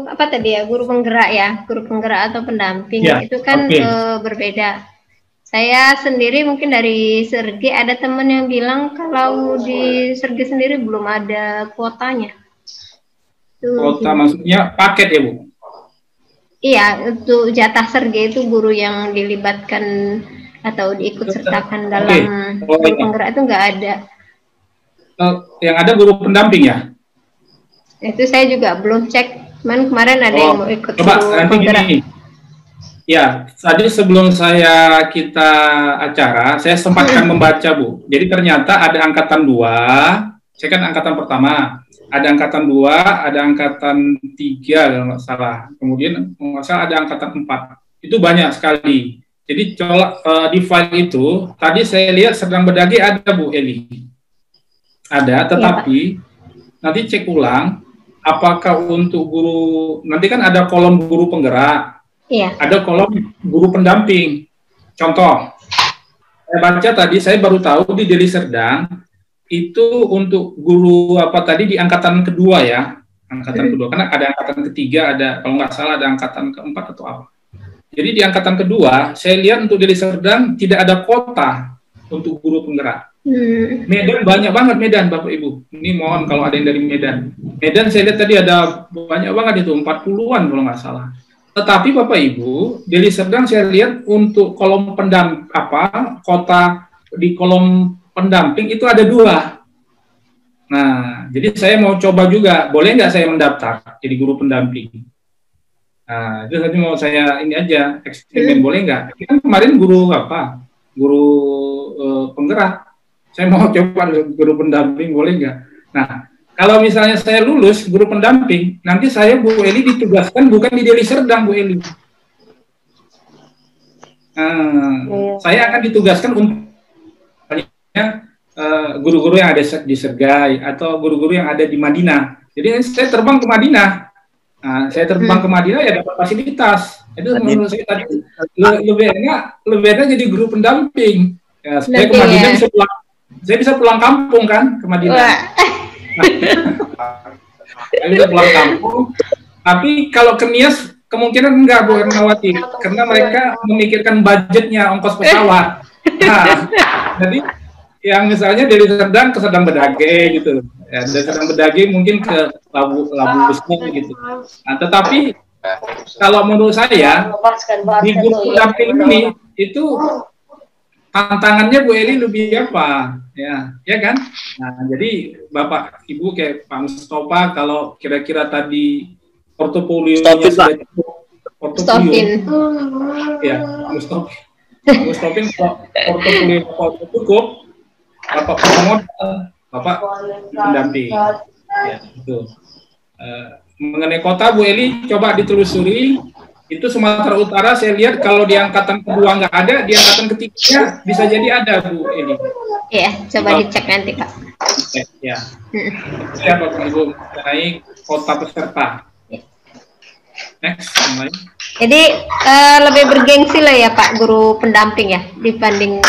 apa tadi ya, guru penggerak ya, guru penggerak atau pendamping itu kan berbeda. Saya sendiri mungkin dari Sergi ada teman yang bilang kalau di Sergi sendiri belum ada kuotanya. Kuota maksudnya paket ya Bu? Iya, untuk jatah Sergi itu guru yang dilibatkan atau diikut sertakan dalam guru penggerak itu nggak ada. Yang ada guru pendamping ya? Itu saya juga belum cek. Cuman kemarin ada yang mau ikut coba guru nanti penggerak. Gini. Ya, tadi sebelum kita acara, saya sempatkan membaca Bu. Jadi ternyata ada angkatan 2, saya kan angkatan pertama. Ada angkatan 2, ada angkatan 3 kalau nggak salah. Kemudian nggak salah ada angkatan 4. Itu banyak sekali. Jadi di file itu, tadi saya lihat sedang berdagi ada Bu Eli. Ada, tetapi nanti cek ulang, apakah untuk guru, nanti kan ada kolom guru penggerak, ada kolom guru pendamping. Contoh, saya baca tadi, saya baru tahu di Deli Serdang, itu untuk guru apa tadi di angkatan kedua ya, angkatan kedua, karena ada angkatan ketiga, ada kalau nggak salah ada angkatan keempat atau apa. Jadi di angkatan kedua, saya lihat untuk Deli Serdang tidak ada kuota untuk guru penggerak. Medan banyak banget Medan Bapak Ibu. Ini mohon kalau ada yang dari Medan. Medan saya lihat tadi ada banyak banget itu 40-an kalau nggak salah. Tetapi Bapak Ibu, Deli Serdang saya lihat untuk kolom kota di kolom pendamping itu ada 2. Nah, jadi saya mau coba juga, boleh nggak saya mendaftar jadi guru pendamping? Nah, itu tadi mau saya ini aja eksperimen, boleh nggak? Kan kemarin guru penggerak. Saya mau coba guru pendamping, boleh nggak? Nah, kalau misalnya saya lulus guru pendamping, nanti saya Bu Eli ditugaskan bukan di Deli Serdang Bu Eli. Saya akan ditugaskan untuk guru-guru yang ada di Sergai atau guru-guru yang ada di Madinah. Jadi saya terbang ke Madinah. Nah, saya terbang ke Madinah ya dapat fasilitas. Itu menurut saya tadi lebih enak jadi guru pendamping. Ya, saya ke Madinah saya bisa pulang kampung kan ke Madinah. Saya bisa pulang kampung. Tapi kalau ke Nias kemungkinan enggak Bu Ernawati, karena mereka memikirkan budgetnya ongkos pesawat. Nah, jadi yang misalnya dari Serdang ke Sedang Bedage gitu, ya, dari Sedang Bedage mungkin ke Labu Besar gitu. Nah, tetapi kalau menurut saya di guru pendamping ini itu tantangannya Bu Eli lebih apa, ya kan? Nah, jadi Bapak Ibu kayak Pak Mustafa kalau kira-kira tadi portofolionya sudah cukup, ya Pak Mustopin kalau portofolio cukup, Bapak pemodal, Bapak pendamping, ya itu. Mengenai kota Bu Eli coba ditelusuri. Itu Sumatera Utara saya lihat kalau di angkatan kedua nggak ada, di angkatan ketiganya bisa jadi ada Bu Eli. Iya, coba dicek nanti Pak. Ya. Siapa Bapak Ibu mengenai kota peserta? Next, lain. Jadi lebih bergengsi lah ya Pak guru pendamping ya dibanding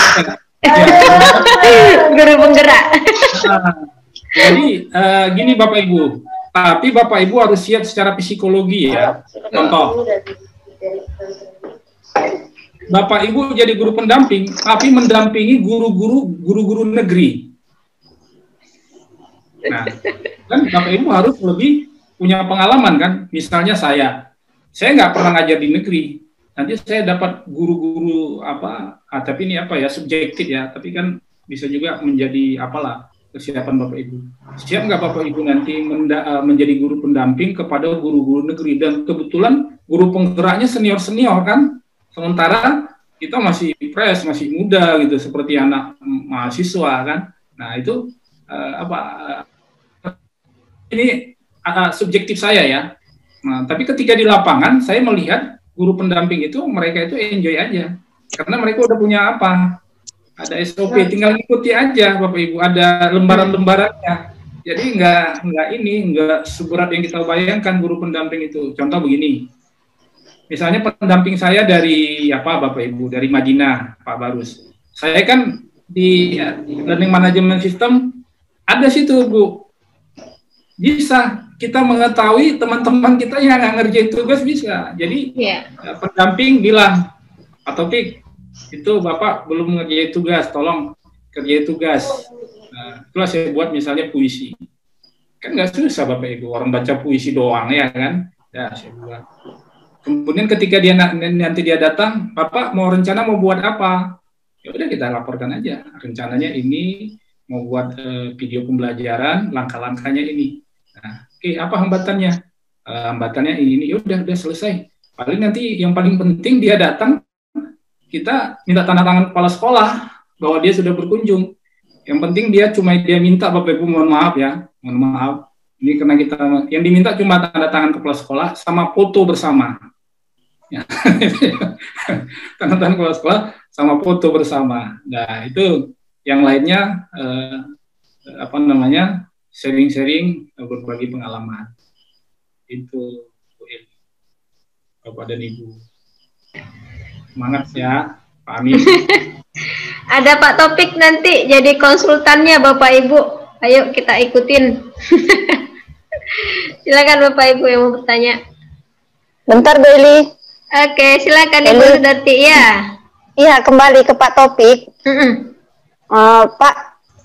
guru penggerak. Jadi gini Bapak Ibu, tapi Bapak Ibu harus siap secara psikologi ya. Contoh, Bapak Ibu jadi guru pendamping, tapi mendampingi guru-guru negeri. Nah, kan Bapak Ibu harus lebih punya pengalaman kan. Misalnya saya nggak pernah ngajar di negeri, nanti saya dapat guru-guru tapi ini apa ya, subjektif ya, tapi kan bisa juga menjadi apalah kesiapan Bapak Ibu. Siap nggak Bapak Ibu nanti menjadi guru pendamping kepada guru-guru negeri, dan kebetulan guru penggeraknya senior-senior kan, sementara kita masih fresh, masih muda gitu, seperti anak mahasiswa kan. Nah itu ini subjektif saya ya. Nah, tapi ketika di lapangan saya melihat guru pendamping itu, mereka itu enjoy aja, karena mereka udah punya ada SOP, tinggal ikuti aja Bapak Ibu, ada lembaran-lembarannya. Jadi nggak seberat yang kita bayangkan guru pendamping itu. Contoh begini, misalnya pendamping saya dari Bapak Ibu, dari Madinah, Pak Barus. Saya kan di Learning Management System ada situ Bu, bisa kita mengetahui teman-teman kita yang nggak ngerjain tugas bisa. Jadi pendamping bilang, Pak Topik, itu Bapak belum ngerjain tugas, tolong kerjain tugas. Nah, itulah saya buat misalnya puisi. Kan nggak susah Bapak Ibu, orang baca puisi doang ya kan. Ya, saya buat. Kemudian ketika nanti dia datang, Bapak mau rencana mau buat apa? Ya udah kita laporkan aja. Rencananya ini mau buat video pembelajaran, langkah-langkahnya ini. Nah, apa hambatannya? Hambatannya ini. Ya udah selesai. Paling nanti yang paling penting dia datang, kita minta tanda tangan kepala sekolah bahwa dia sudah berkunjung. Yang penting dia minta Bapak Ibu, mohon maaf ya, mohon maaf. Ini karena kita yang diminta cuma tanda tangan kepala sekolah sama foto bersama. Ya. Tanda tangan kepala sekolah sama foto bersama. Nah itu yang lainnya sharing-sharing, berbagi pengalaman. Itu Bapak dan Ibu. Semangat ya, Pak Amin. Ada Pak Topik nanti jadi konsultannya Bapak Ibu. Ayo kita ikutin. Silakan Bapak Ibu yang mau bertanya. Bentar Beli. Oke, silakan Ibu Sudarti ya. Iya, kembali ke Pak Topik. Pak,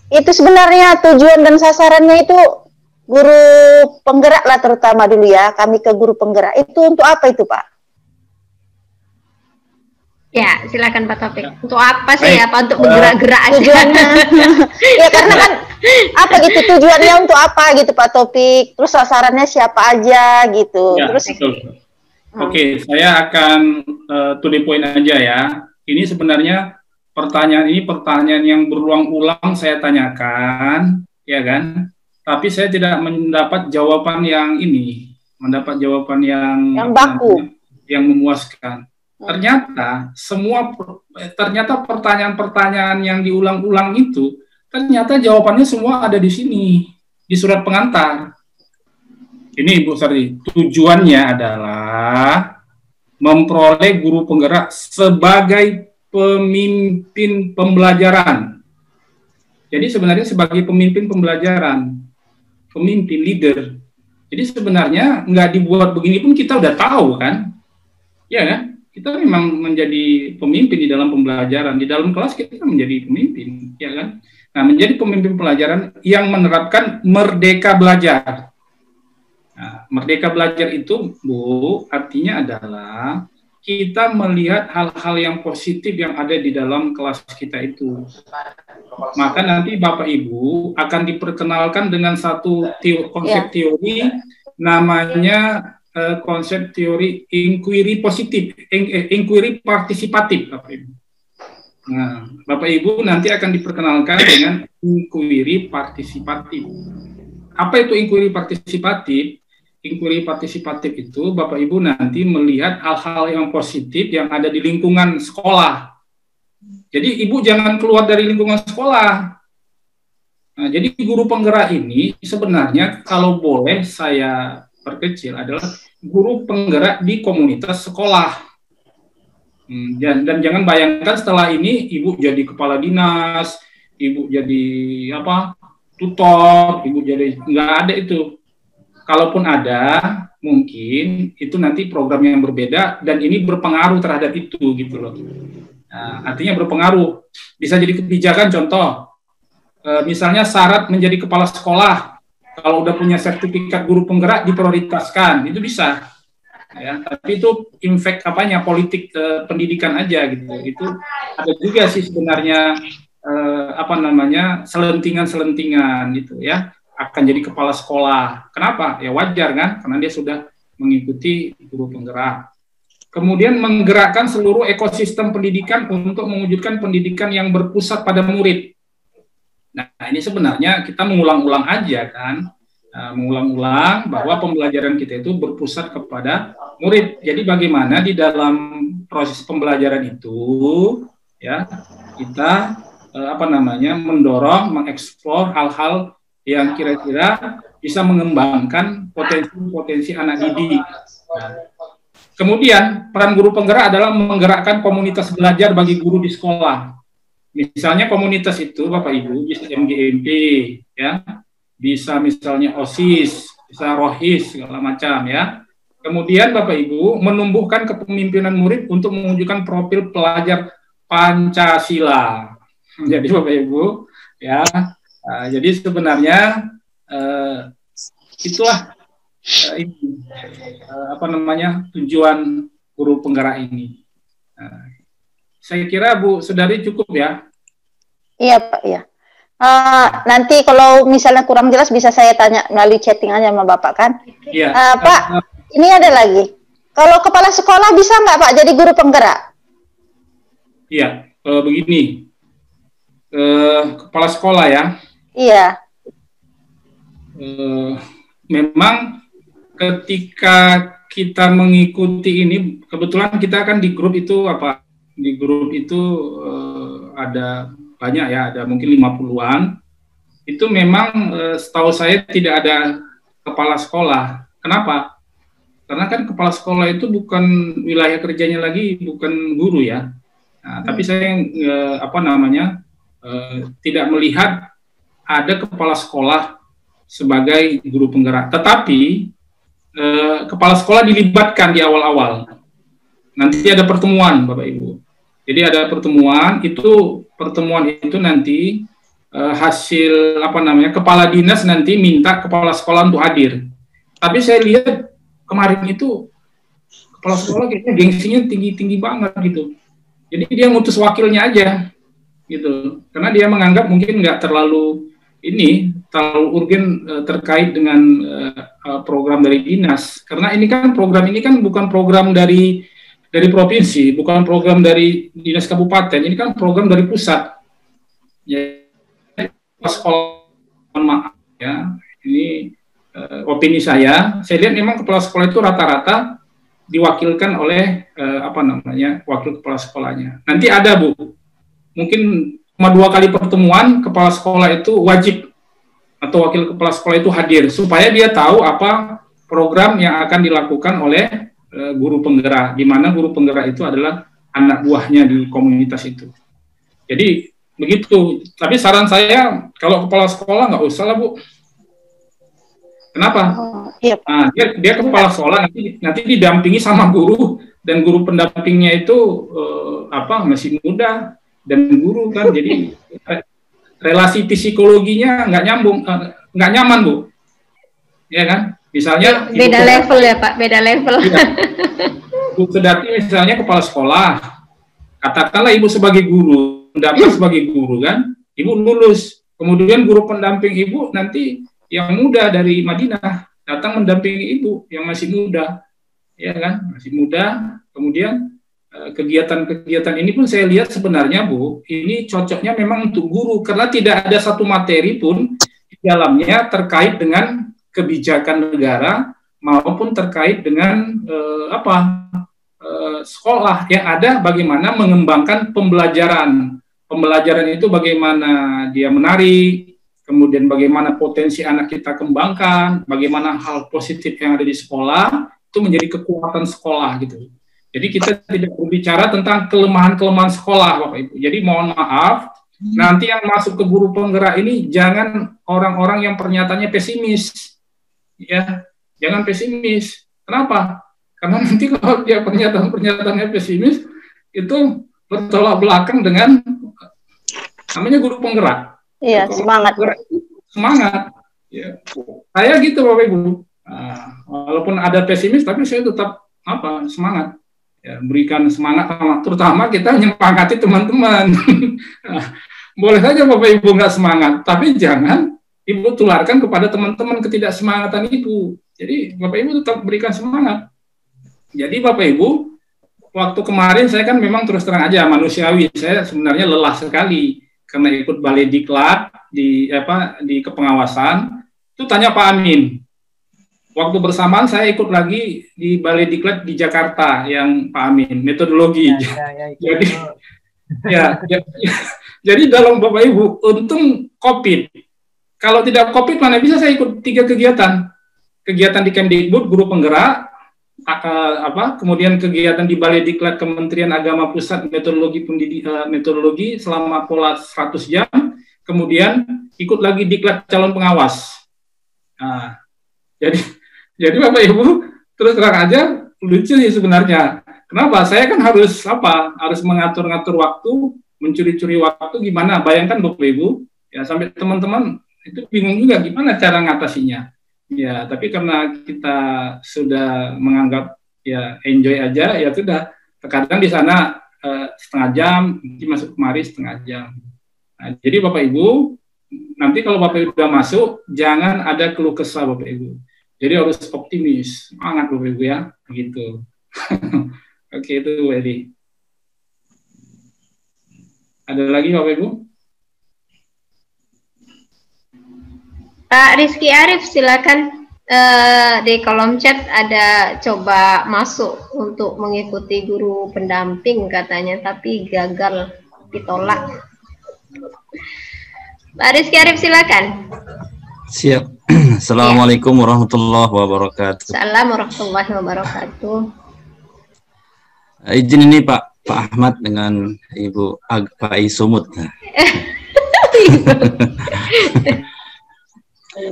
itu sebenarnya tujuan dan sasarannya itu guru penggerak lah terutama dulu ya. Kami ke guru penggerak itu untuk apa itu Pak? Ya, silakan Pak Topik. Untuk apa sih? Apa untuk bergerak-gerak aja? Tujuannya. Ya karena kan apa gitu tujuannya untuk apa gitu Pak Topik. Terus sasarannya siapa aja gitu. Ya, terus betul. Oke, saya akan to the point aja ya. Ini sebenarnya pertanyaan yang berulang-ulang saya tanyakan, ya kan? Tapi saya tidak mendapat jawaban yang baku, yang memuaskan. Ternyata pertanyaan-pertanyaan yang diulang-ulang itu ternyata jawabannya semua ada di sini, di surat pengantar. Ini Bu Sardi, tujuannya adalah memperoleh guru penggerak sebagai pemimpin pembelajaran. Jadi sebenarnya sebagai pemimpin pembelajaran, pemimpin leader. Jadi sebenarnya nggak dibuat begini pun kita udah tahu kan, ya kan? Kita memang menjadi pemimpin di dalam pembelajaran, di dalam kelas kita menjadi pemimpin, ya kan? Nah, menjadi pemimpin pelajaran yang menerapkan merdeka belajar. Nah, merdeka belajar itu, Bu, artinya adalah kita melihat hal-hal yang positif yang ada di dalam kelas kita itu. Maka nanti Bapak Ibu akan diperkenalkan dengan satu konsep teori namanya konsep teori inquiry positif, inquiry partisipatif, Bapak Ibu. Nah, Bapak Ibu nanti akan diperkenalkan dengan inquiry partisipatif. Apa itu inquiry partisipatif? Inquiry partisipatif itu Bapak Ibu nanti melihat hal-hal yang positif yang ada di lingkungan sekolah. Jadi Ibu jangan keluar dari lingkungan sekolah. Nah, jadi guru penggerak ini sebenarnya kalau boleh saya perkecil adalah guru penggerak di komunitas sekolah. Dan jangan bayangkan setelah ini Ibu jadi kepala dinas, Ibu jadi tutor, Ibu jadi nggak ada itu. Kalaupun ada, mungkin itu nanti program yang berbeda dan ini berpengaruh terhadap itu gitu loh. Nah, artinya berpengaruh. Bisa jadi kebijakan contoh, misalnya syarat menjadi kepala sekolah. Kalau udah punya sertifikat guru penggerak diprioritaskan, itu bisa. ya, tapi itu impact apanya politik pendidikan aja gitu. Itu ada juga sih sebenarnya selentingan gitu ya, akan jadi kepala sekolah. Kenapa? Ya wajar kan, karena dia sudah mengikuti guru penggerak. Kemudian menggerakkan seluruh ekosistem pendidikan untuk mewujudkan pendidikan yang berpusat pada murid. Nah, ini sebenarnya kita mengulang-ulang aja kan, mengulang-ulang bahwa pembelajaran kita itu berpusat kepada murid. Jadi bagaimana di dalam proses pembelajaran itu, ya kita mendorong, mengeksplor hal-hal yang kira-kira bisa mengembangkan potensi-potensi anak didik. Nah, kemudian peran guru penggerak adalah menggerakkan komunitas belajar bagi guru di sekolah. Misalnya komunitas itu Bapak Ibu bisa MGMP, ya, bisa misalnya OSIS, bisa ROHIS segala macam ya. Kemudian Bapak Ibu menumbuhkan kepemimpinan murid untuk mewujudkan profil pelajar Pancasila. Jadi Bapak Ibu ya, jadi sebenarnya itulah tujuan guru penggerak ini. Saya kira Bu Sudari cukup ya. Iya Pak, iya. Nanti kalau misalnya kurang jelas bisa saya tanya melalui chatting aja sama Bapak kan. Iya. Pak, ini ada lagi. Kalau kepala sekolah bisa nggak Pak jadi guru penggerak? Iya, begini. Kepala sekolah ya. Iya. Memang ketika kita mengikuti ini, kebetulan kita kan di grup itu di grup itu ada banyak ya, ada mungkin 50-an. Itu memang setahu saya tidak ada kepala sekolah. Kenapa? Karena kan kepala sekolah itu bukan wilayah kerjanya lagi, bukan guru ya. Nah, tapi saya tidak melihat ada kepala sekolah sebagai guru penggerak. Tetapi kepala sekolah dilibatkan di awal-awal. Nanti ada pertemuan, Bapak Ibu. Jadi ada pertemuan itu nanti hasil kepala dinas nanti minta kepala sekolah untuk hadir. Tapi saya lihat kemarin itu kepala sekolah kayaknya gengsinya tinggi-tinggi banget gitu. Jadi dia ngutus wakilnya aja gitu. Karena dia menganggap mungkin nggak terlalu urgen terkait dengan program dari dinas. Karena program ini kan bukan program dari provinsi, bukan program dari dinas kabupaten, ini kan program dari pusat. Ya, sekolah, maaf ya, ini opini saya lihat memang kepala sekolah itu rata-rata diwakilkan oleh wakil kepala sekolahnya. Nanti ada Bu, mungkin cuma 2 kali pertemuan kepala sekolah itu wajib atau wakil kepala sekolah itu hadir supaya dia tahu apa program yang akan dilakukan oleh guru penggerak, di mana guru penggerak itu adalah anak buahnya di komunitas itu. Jadi begitu. Tapi saran saya kalau kepala sekolah nggak usah lah Bu. Kenapa? Nah, dia kepala sekolah nanti didampingi sama guru, dan guru pendampingnya itu masih muda dan guru kan, jadi relasi psikologinya nggak nyaman Bu, ya kan? Misalnya beda level ya Pak, beda level. Ya, Bu Sedati misalnya kepala sekolah, katakanlah Ibu sebagai guru, pendamping sebagai guru kan, Ibu lulus, kemudian guru pendamping Ibu nanti yang muda dari Madinah datang mendampingi Ibu yang masih muda, ya kan, masih muda. Kemudian kegiatan-kegiatan ini pun saya lihat sebenarnya Bu, ini cocoknya memang untuk guru karena tidak ada satu materi pun di dalamnya terkait dengan kebijakan negara maupun terkait dengan sekolah. Yang ada bagaimana mengembangkan pembelajaran. Pembelajaran itu bagaimana dia menarik, kemudian bagaimana potensi anak kita kembangkan, bagaimana hal positif yang ada di sekolah itu menjadi kekuatan sekolah gitu. Jadi kita tidak berbicara tentang kelemahan-kelemahan sekolah, Bapak Ibu. Jadi mohon maaf, nanti yang masuk ke guru penggerak ini jangan orang-orang yang pernyataannya pesimis. Ya, jangan pesimis. Kenapa? Karena nanti kalau dia pernyataannya pesimis, itu bertolak belakang dengan namanya guru penggerak. Iya, semangat. Semangat. Ya. Saya gitu Bapak Ibu. Nah, walaupun ada pesimis, tapi saya tetap semangat, ya, berikan semangat, terutama kita menyemangati teman-teman. Boleh saja Bapak Ibu nggak semangat, tapi jangan Ibu tularkan kepada teman-teman ketidaksemangatan Ibu. Jadi Bapak Ibu tetap berikan semangat. Jadi Bapak Ibu, waktu kemarin saya kan memang terus terang aja manusiawi, saya sebenarnya lelah sekali karena ikut balai diklat di kepengawasan. Itu tanya Pak Amin. Waktu bersamaan saya ikut lagi di balai diklat di Jakarta yang Pak Amin, metodologi. Jadi dalam Bapak Ibu, untung COVID. Kalau tidak COVID mana bisa saya ikut 3 kegiatan. Kegiatan di Kemdikbud, guru penggerak, kemudian kegiatan di Balai Diklat Kementerian Agama Pusat metodologi selama pola 100 jam, kemudian ikut lagi diklat calon pengawas. Nah, jadi Bapak Ibu terus terang aja lucu sih sebenarnya. Kenapa? Saya kan harus mengatur-ngatur waktu, mencuri-curi waktu gimana? Bayangkan Bapak Ibu, ya sampai teman-teman itu bingung juga gimana cara ngatasinya. Ya, tapi karena kita sudah menganggap ya enjoy aja, ya sudah. Terkadang di sana setengah jam, nanti masuk kemari setengah jam. Nah, jadi Bapak Ibu, nanti kalau Bapak Ibu sudah masuk, jangan ada keluh kesah Bapak Ibu. Jadi harus optimis, semangat Bapak Ibu ya, begitu. Oke, itu Edi. Ada lagi Bapak Ibu? Pak Rizky Arif, silakan. Di kolom chat ada coba masuk untuk mengikuti guru pendamping katanya, tapi gagal, ditolak. Pak Rizky Arif, silakan. Siap. Assalamualaikum warahmatullahi wabarakatuh. Assalamualaikum warahmatullahi wabarakatuh. Izin ini Pak Ahmad dengan Ibu Pak Isumut.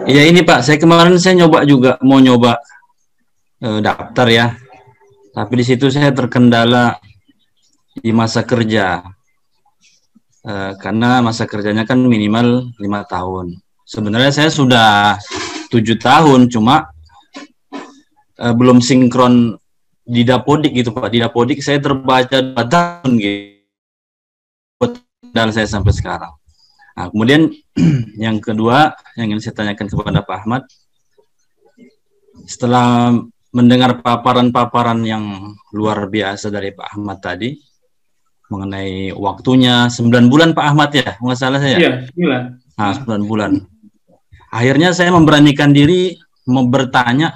Ya ini Pak, saya kemarin mau nyoba daftar ya, tapi di situ saya terkendala di masa kerja, karena masa kerjanya kan minimal 5 tahun. Sebenarnya saya sudah 7 tahun, cuma belum sinkron di Dapodik gitu Pak. Di Dapodik saya terbaca 2 tahun gitu, dan saya sampai sekarang. Nah, kemudian yang kedua yang ingin saya tanyakan kepada Pak Ahmad, setelah mendengar paparan-paparan yang luar biasa dari Pak Ahmad tadi mengenai waktunya 9 bulan Pak Ahmad ya, nggak salah saya? Iya, 9. Nah, 9 bulan. Akhirnya saya memberanikan diri bertanya,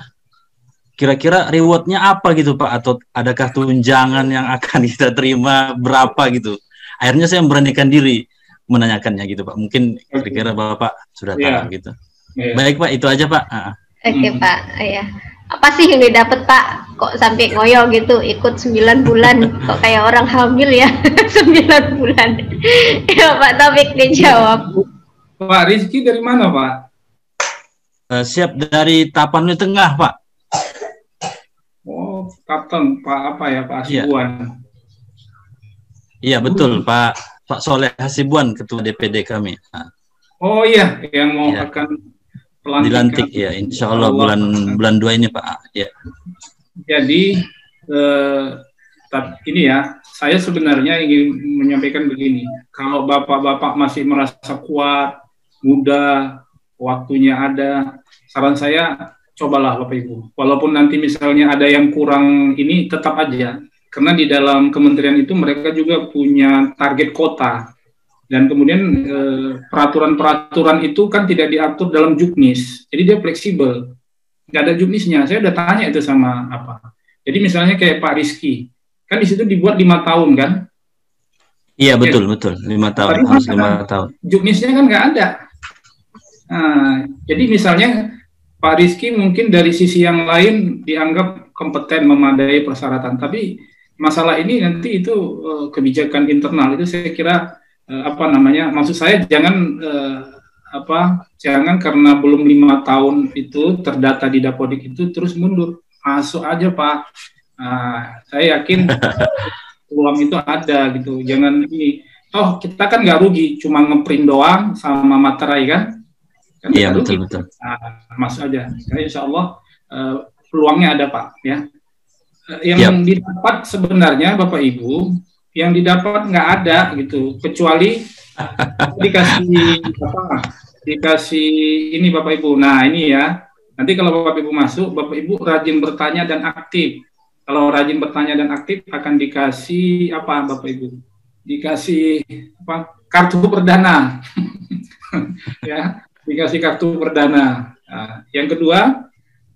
kira-kira rewardnya apa gitu Pak, atau adakah tunjangan yang akan kita terima berapa gitu. Akhirnya saya memberanikan diri menanyakannya gitu Pak. Mungkin kira-kira Bapak sudah tahu gitu. Baik Pak, itu aja Pak. Oke Pak, ya. Apa sih yang didapat Pak? Kok sampai ngoyo gitu, ikut 9 bulan, kok kayak orang hamil ya, 9 bulan. Ya Pak Taufik dijawab. Pak Rizky dari mana Pak? Siap, dari Tapanuli Tengah Pak. Oh, Kapten Pak apa ya, Pak Hasibuan? Iya betul Pak Soleh Hasibuan, Ketua DPD kami. Oh iya, yang mau akan dilantik ya, insya Allah bulan 2 ini Pak. Ya. Jadi ini ya, saya sebenarnya ingin menyampaikan begini. Kalau bapak-bapak masih merasa kuat, muda, waktunya ada, saran saya cobalah Bapak Ibu. Walaupun nanti misalnya ada yang kurang ini, tetap aja. Karena di dalam kementerian itu mereka juga punya target kota. Dan kemudian peraturan-peraturan itu kan tidak diatur dalam juknis. Jadi dia fleksibel. Nggak ada juknisnya. Saya udah tanya itu sama apa. Jadi misalnya kayak Pak Rizky. Kan di situ dibuat 5 tahun kan? Iya betul, betul. 5 tahun, harus 5 tahun. Juknisnya kan nggak ada. Nah, jadi misalnya Pak Rizky mungkin dari sisi yang lain dianggap kompeten memadai persyaratan. Tapi masalah ini nanti itu kebijakan internal. Itu saya kira maksud saya jangan jangan karena belum 5 tahun itu terdata di Dapodik itu terus mundur, masuk aja Pak. Saya yakin peluang itu ada gitu. Jangan ini, kita kan nggak rugi, cuma ngeprint doang sama materai kan? Iya betul betul. Masuk aja. Insya Allah peluangnya ada Pak ya. yang didapat sebenarnya Bapak Ibu, yang didapat nggak ada gitu, kecuali dikasih ini Bapak Ibu. Nah ini ya, nanti kalau Bapak Ibu masuk, Bapak Ibu rajin bertanya dan aktif. Kalau rajin bertanya dan aktif akan dikasih apa Bapak Ibu? Dikasih apa? Kartu perdana. Ya, dikasih kartu perdana. Nah, yang kedua,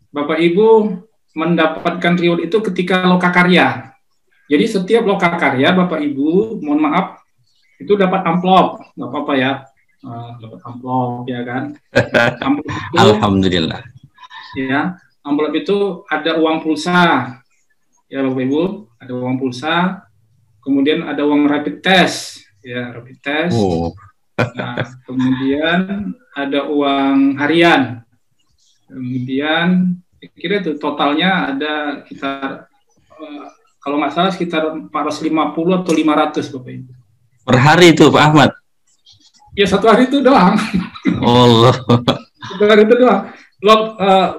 Bapak Ibu mendapatkan reward itu ketika lokakarya. Jadi setiap lokakarya Bapak Ibu, mohon maaf, itu dapat amplop, nggak apa-apa ya, dapat amplop ya kan. Amplop itu, Alhamdulillah. Ya, amplop itu ada uang pulsa, ya Bapak Ibu, ada uang pulsa, kemudian ada uang rapid test, ya rapid test. Oh. Nah, kemudian ada uang harian, kemudian kira itu totalnya ada sekitar kalau nggak salah sekitar 450 atau 500 Bapak Ibu. Per hari itu Pak Ahmad? Ya satu hari itu doang. Allah. Satu hari itu doang.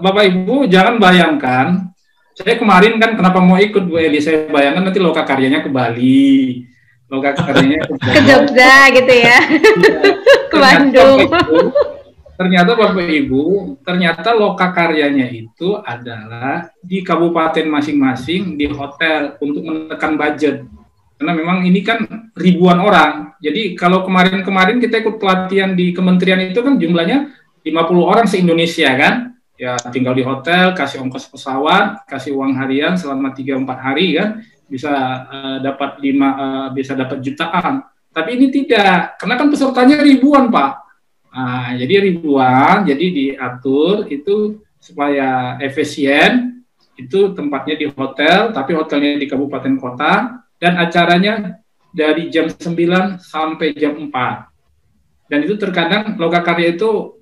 Bapak Ibu jangan bayangkan, saya kemarin kan kenapa mau ikut Bu Eli, saya bayangkan nanti loka karyanya ke Bali, loka karyanya ke Jogja gitu ya. Ke Bandung. Ternyata Bapak Ibu, ternyata loka karyanya itu adalah di kabupaten masing-masing, di hotel untuk menekan budget. Karena memang ini kan ribuan orang. Jadi kalau kemarin-kemarin kita ikut pelatihan di kementerian itu kan jumlahnya 50 orang se-Indonesia kan. Ya tinggal di hotel, kasih ongkos pesawat, kasih uang harian selama 3-4 hari kan, bisa dapat jutaan. Tapi ini tidak, karena kan pesertanya ribuan Pak. Nah, jadi ribuan, jadi diatur itu supaya efisien, itu tempatnya di hotel, tapi hotelnya di kabupaten kota, dan acaranya dari jam 9 sampai jam 4. Dan itu terkadang lokakarya itu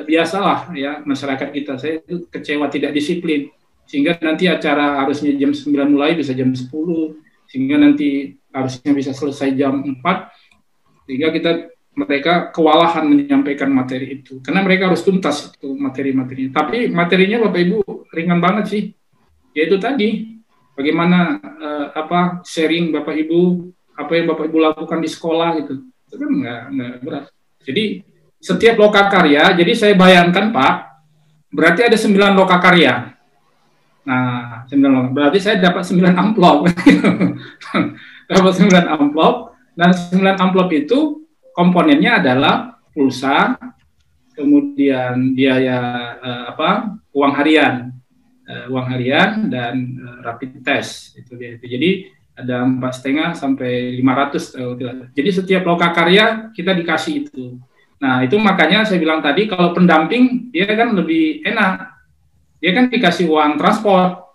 biasalah ya masyarakat kita, saya itu kecewa tidak disiplin, sehingga nanti acara harusnya jam 9 mulai bisa jam 10, sehingga nanti harusnya bisa selesai jam 4, sehingga mereka kewalahan menyampaikan materi itu, karena mereka harus tuntas itu materi-materinya. Tapi materinya Bapak Ibu ringan banget sih, yaitu tadi bagaimana sharing Bapak Ibu, apa yang Bapak Ibu lakukan di sekolah gitu, itu kan nggak berat. Jadi setiap lokakarya, jadi saya bayangkan Pak, berarti ada 9 lokakarya. Nah, 9 berarti saya dapat 9 amplop, dapat 9 amplop, dan 9 amplop itu komponennya adalah pulsa, kemudian biaya uang harian dan rapid test itu dia. Jadi ada 4,5 sampai 500. Jadi setiap lokakarya kita dikasih itu. Nah itu makanya saya bilang tadi kalau pendamping dia kan lebih enak, dia kan dikasih uang transport.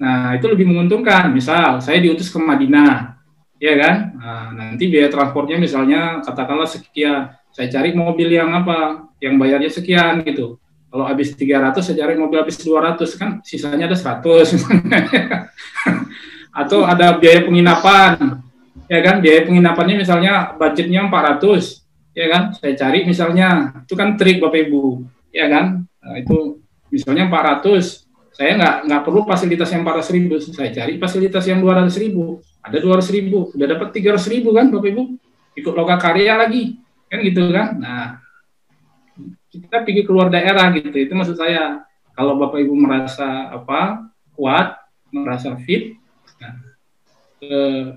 Nah itu lebih menguntungkan. Misal saya diutus ke Madinah. Ya kan, nah, nanti biaya transportnya misalnya katakanlah sekian, saya cari mobil yang yang bayarnya sekian gitu. Kalau habis 300 saya cari mobil habis 200 kan, sisanya ada 100. Atau ada biaya penginapan, ya kan, biaya penginapannya misalnya budgetnya 400, ya kan, saya cari misalnya, itu kan trik Bapak Ibu, ya kan, nah, itu misalnya 400. Saya nggak perlu fasilitas yang 400.000, saya cari fasilitas yang 200.000, ada 200.000, udah dapat 300.000 kan Bapak Ibu, ikut lokakarya lagi, kan gitu kan. Nah, kita pergi keluar daerah gitu, itu maksud saya. Kalau Bapak Ibu merasa kuat, merasa fit, nah,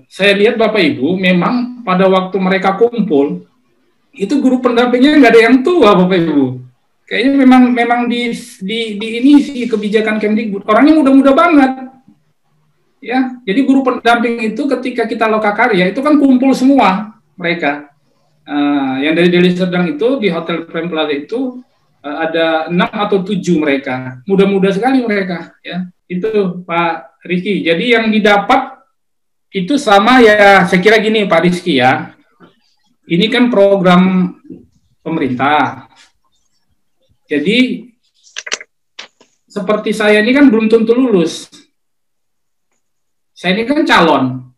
saya lihat Bapak Ibu memang pada waktu mereka kumpul, itu guru pendampingnya nggak ada yang tua Bapak Ibu. Kayaknya memang di ini sih kebijakan Kemdikbud, orangnya muda-muda banget. Ya, jadi guru pendamping itu ketika kita lokakarya itu kan kumpul semua mereka. Yang dari Deli Serdang itu di Hotel Prem Plaza itu ada 6 atau 7 mereka. Muda-muda sekali mereka, ya. Itu Pak Rizky. Jadi yang didapat itu sama ya, saya kira gini Pak Rizky ya. Ini kan program pemerintah. Jadi seperti saya ini kan belum tentu lulus. Saya ini kan calon.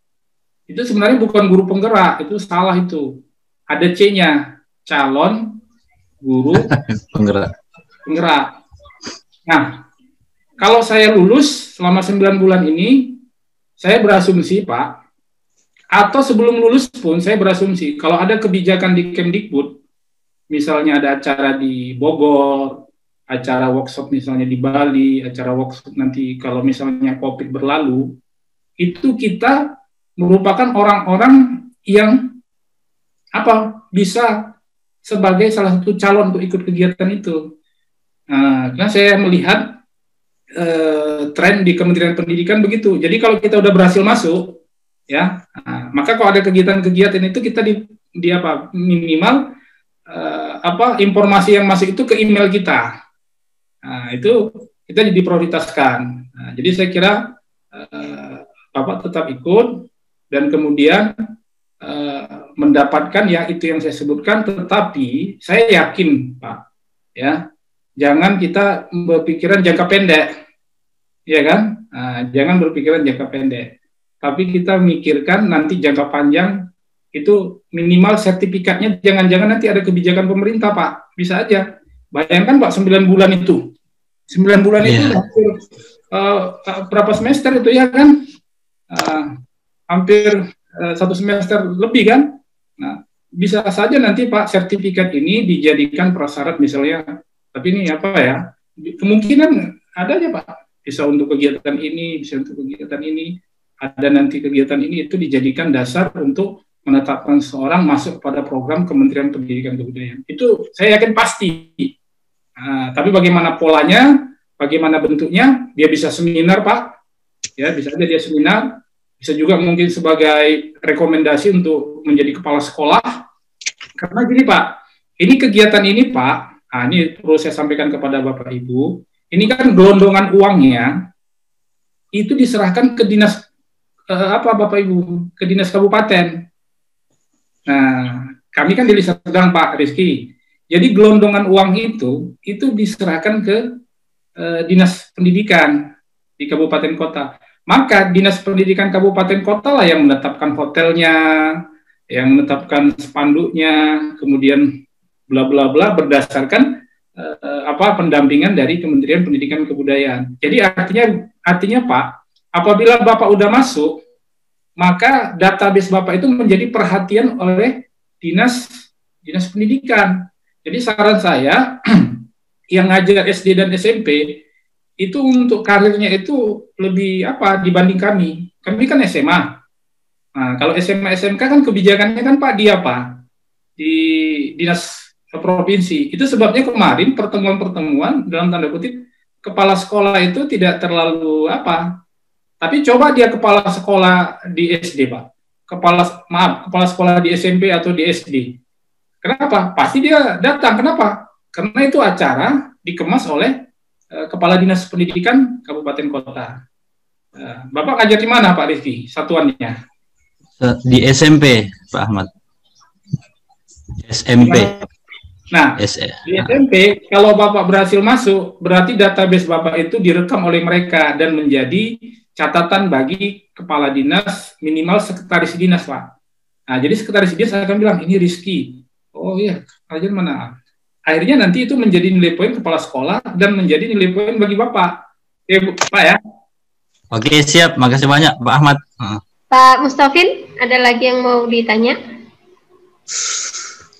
Itu sebenarnya bukan guru penggerak, itu salah itu. Ada C-nya, calon guru penggerak. Nah, kalau saya lulus selama 9 bulan ini, saya berasumsi Pak, atau sebelum lulus pun saya berasumsi kalau ada kebijakan di Kemdikbud, misalnya ada acara di Bogor, acara workshop misalnya di Bali, acara workshop nanti kalau misalnya COVID berlalu, itu kita merupakan orang-orang yang bisa sebagai salah satu calon untuk ikut kegiatan itu. Karena saya melihat tren di Kementerian Pendidikan begitu. Jadi kalau kita udah berhasil masuk, ya, maka kalau ada kegiatan-kegiatan itu kita minimal informasi yang masuk itu ke email kita. Itu kita diprioritaskan. Jadi saya kira Bapak tetap ikut dan kemudian mendapatkan ya itu yang saya sebutkan, tetapi saya yakin Pak, ya, jangan kita berpikiran jangka pendek, ya kan? Jangan berpikiran jangka pendek, tapi kita mikirkan nanti jangka panjang itu minimal sertifikatnya, jangan-jangan nanti ada kebijakan pemerintah Pak, bisa aja. Bayangkan Pak 9 bulan itu, 9 bulan itu hampir berapa semester itu ya kan? Hampir 1 semester lebih kan? Nah, bisa saja nanti Pak sertifikat ini dijadikan prasyarat misalnya, tapi ini kemungkinan ada aja Pak, bisa untuk kegiatan ini, bisa untuk kegiatan ini, ada nanti kegiatan ini itu dijadikan dasar untuk menetapkan seorang masuk pada program Kementerian Pendidikan Kebudayaan. Itu saya yakin pasti. Tapi bagaimana polanya, bagaimana bentuknya, dia bisa seminar Pak, ya bisa aja dia seminar, bisa juga mungkin sebagai rekomendasi untuk menjadi kepala sekolah. Karena gini Pak, ini kegiatan ini Pak, ini perlu saya sampaikan kepada Bapak Ibu, ini kan gelondongan uangnya itu diserahkan ke dinas Bapak Ibu, ke dinas kabupaten. Nah, kami kan di Liserdang Pak Rizky. Jadi gelondongan uang itu diserahkan ke dinas pendidikan di kabupaten kota. Maka dinas pendidikan kabupaten kota lah yang menetapkan hotelnya, yang menetapkan spanduknya, kemudian bla bla bla berdasarkan pendampingan dari Kementerian Pendidikan Kebudayaan. Jadi artinya Pak, apabila Bapak udah masuk, maka database Bapak itu menjadi perhatian oleh dinas pendidikan. Jadi saran saya yang ngajar SD dan SMP itu untuk karirnya itu lebih dibanding kami. Kami kan SMA. Nah, kalau SMA SMK kan kebijakannya kan Pak di dinas provinsi. Itu sebabnya kemarin pertemuan dalam tanda kutip kepala sekolah itu tidak terlalu tapi coba dia kepala sekolah di SD Pak. Kepala sekolah di SMP atau di SD. Kenapa? Pasti dia datang. Kenapa? Karena itu acara dikemas oleh Kepala Dinas Pendidikan Kabupaten Kota. Bapak ngajar di mana Pak Rizky satuannya? Di SMP Pak Ahmad. SMP. Nah, di SMP kalau Bapak berhasil masuk, berarti database Bapak itu direkam oleh mereka dan menjadi catatan bagi Kepala Dinas, minimal Sekretaris Dinas Pak. Nah, jadi Sekretaris Dinas akan bilang, ini Rizky. Oh iya, ngajar mana? Akhirnya nanti itu menjadi nilai poin kepala sekolah dan menjadi nilai poin bagi Bapak. Ya, Pak ya. Oke, siap. Makasih banyak, Pak Ahmad. Pak Mustafin, ada lagi yang mau ditanya?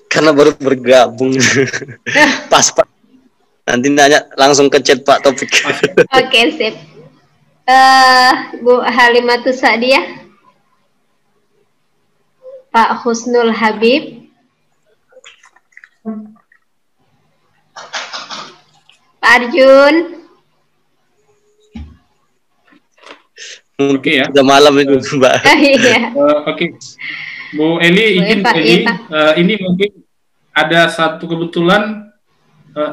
Karena baru bergabung. Pas, Pak. Nanti nanya langsung ke chat Pak Topik. Oke, sip. Bu Halimatus Sa'diyah. Pak Husnul Habib. Pak Arjun. Oke ya. Udah malam itu Mbak. Iya. Oke. Bu Eli, izin Pak, Eli, ini mungkin ada satu kebetulan,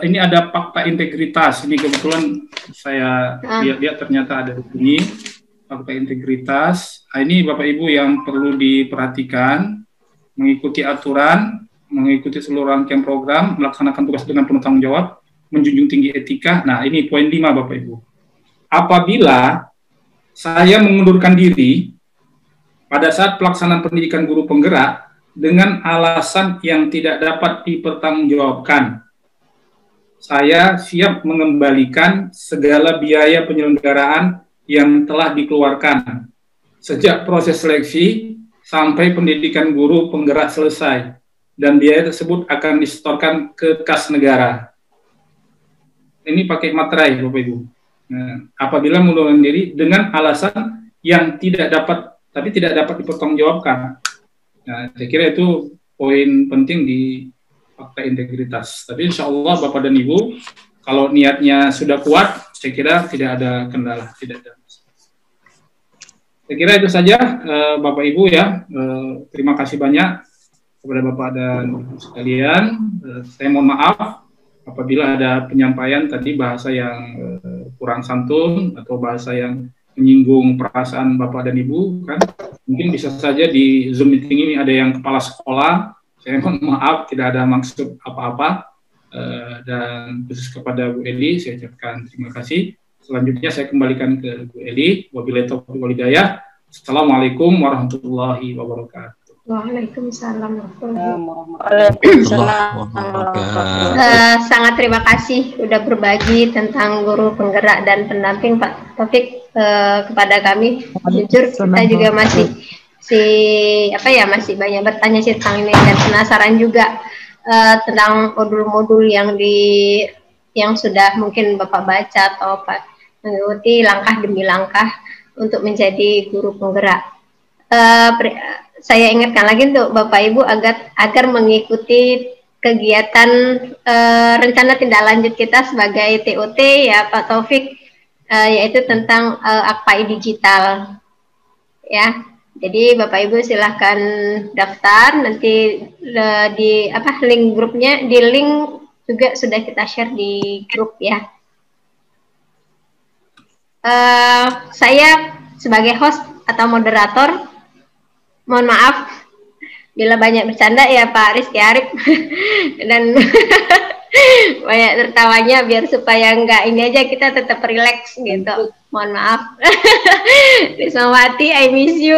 ini ada fakta integritas. Ini kebetulan saya lihat ternyata ada di sini fakta integritas. Ini Bapak Ibu yang perlu diperhatikan, mengikuti aturan, mengikuti seluruh rangkaian program, melaksanakan tugas dengan penuh tanggung jawab, menjunjung tinggi etika. Nah, ini poin 5 Bapak Ibu. Apabila saya mengundurkan diri pada saat pelaksanaan pendidikan guru penggerak dengan alasan yang tidak dapat dipertanggungjawabkan, saya siap mengembalikan segala biaya penyelenggaraan yang telah dikeluarkan sejak proses seleksi sampai pendidikan guru penggerak selesai, dan biaya tersebut akan disetorkan ke kas negara. Ini pakai materai, Bapak Ibu. Nah, apabila mengundurkan diri dengan alasan yang tidak dapat dipertanggungjawabkan. Nah, saya kira itu poin penting di fakta integritas. Tapi insya Allah Bapak dan Ibu, kalau niatnya sudah kuat, saya kira tidak ada kendala, tidak ada. Saya kira itu saja, Bapak Ibu ya. Terima kasih banyak kepada Bapak dan Ibu sekalian. Saya mohon maaf apabila ada penyampaian tadi bahasa yang kurang santun atau bahasa yang menyinggung perasaan Bapak dan Ibu, kan mungkin bisa saja di Zoom meeting ini ada yang kepala sekolah. Saya mohon maaf, tidak ada maksud apa-apa, dan khusus kepada Bu Eli saya ucapkan terima kasih. Selanjutnya saya kembalikan ke Bu Eli. Wabillahi taufiq wal hidayah. Assalamualaikum warahmatullahi wabarakatuh. Waalaikumsalam warahmatullahi wabarakatuh. Sangat terima kasih sudah berbagi tentang guru penggerak dan pendamping Pak Taufik kepada kami. Jujur kita juga masih masih banyak bertanya sih tentang ini, dan penasaran juga tentang modul-modul yang sudah mungkin Bapak baca atau Pak mengikuti langkah demi langkah untuk menjadi guru penggerak. Saya ingatkan lagi untuk Bapak Ibu agar mengikuti kegiatan rencana tindak lanjut kita sebagai TOT ya Pak Taufik, yaitu tentang AKPAI digital ya. Jadi Bapak Ibu silahkan daftar, nanti di link grupnya, di link juga sudah kita share di grup ya. Saya sebagai host atau moderator, mohon maaf bila banyak bercanda ya Pak Rizky Arif dan banyak tertawanya, biar supaya enggak ini aja, kita tetap relax gitu. Mohon maaf. Rismawati, I miss you.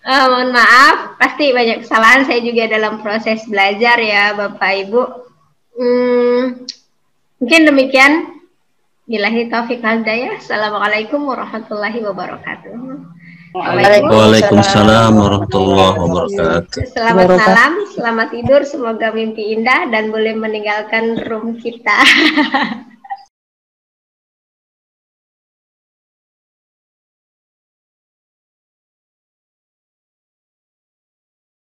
Mohon maaf, pasti banyak kesalahan, saya juga dalam proses belajar ya Bapak Ibu. Mungkin demikian. Billahi taufiq wal hidayah. Assalamualaikum warahmatullahi wabarakatuh. Waalaikumsalam warahmatullahi wabarakatuh. Selamat malam, selamat tidur, semoga mimpi indah dan boleh meninggalkan room kita.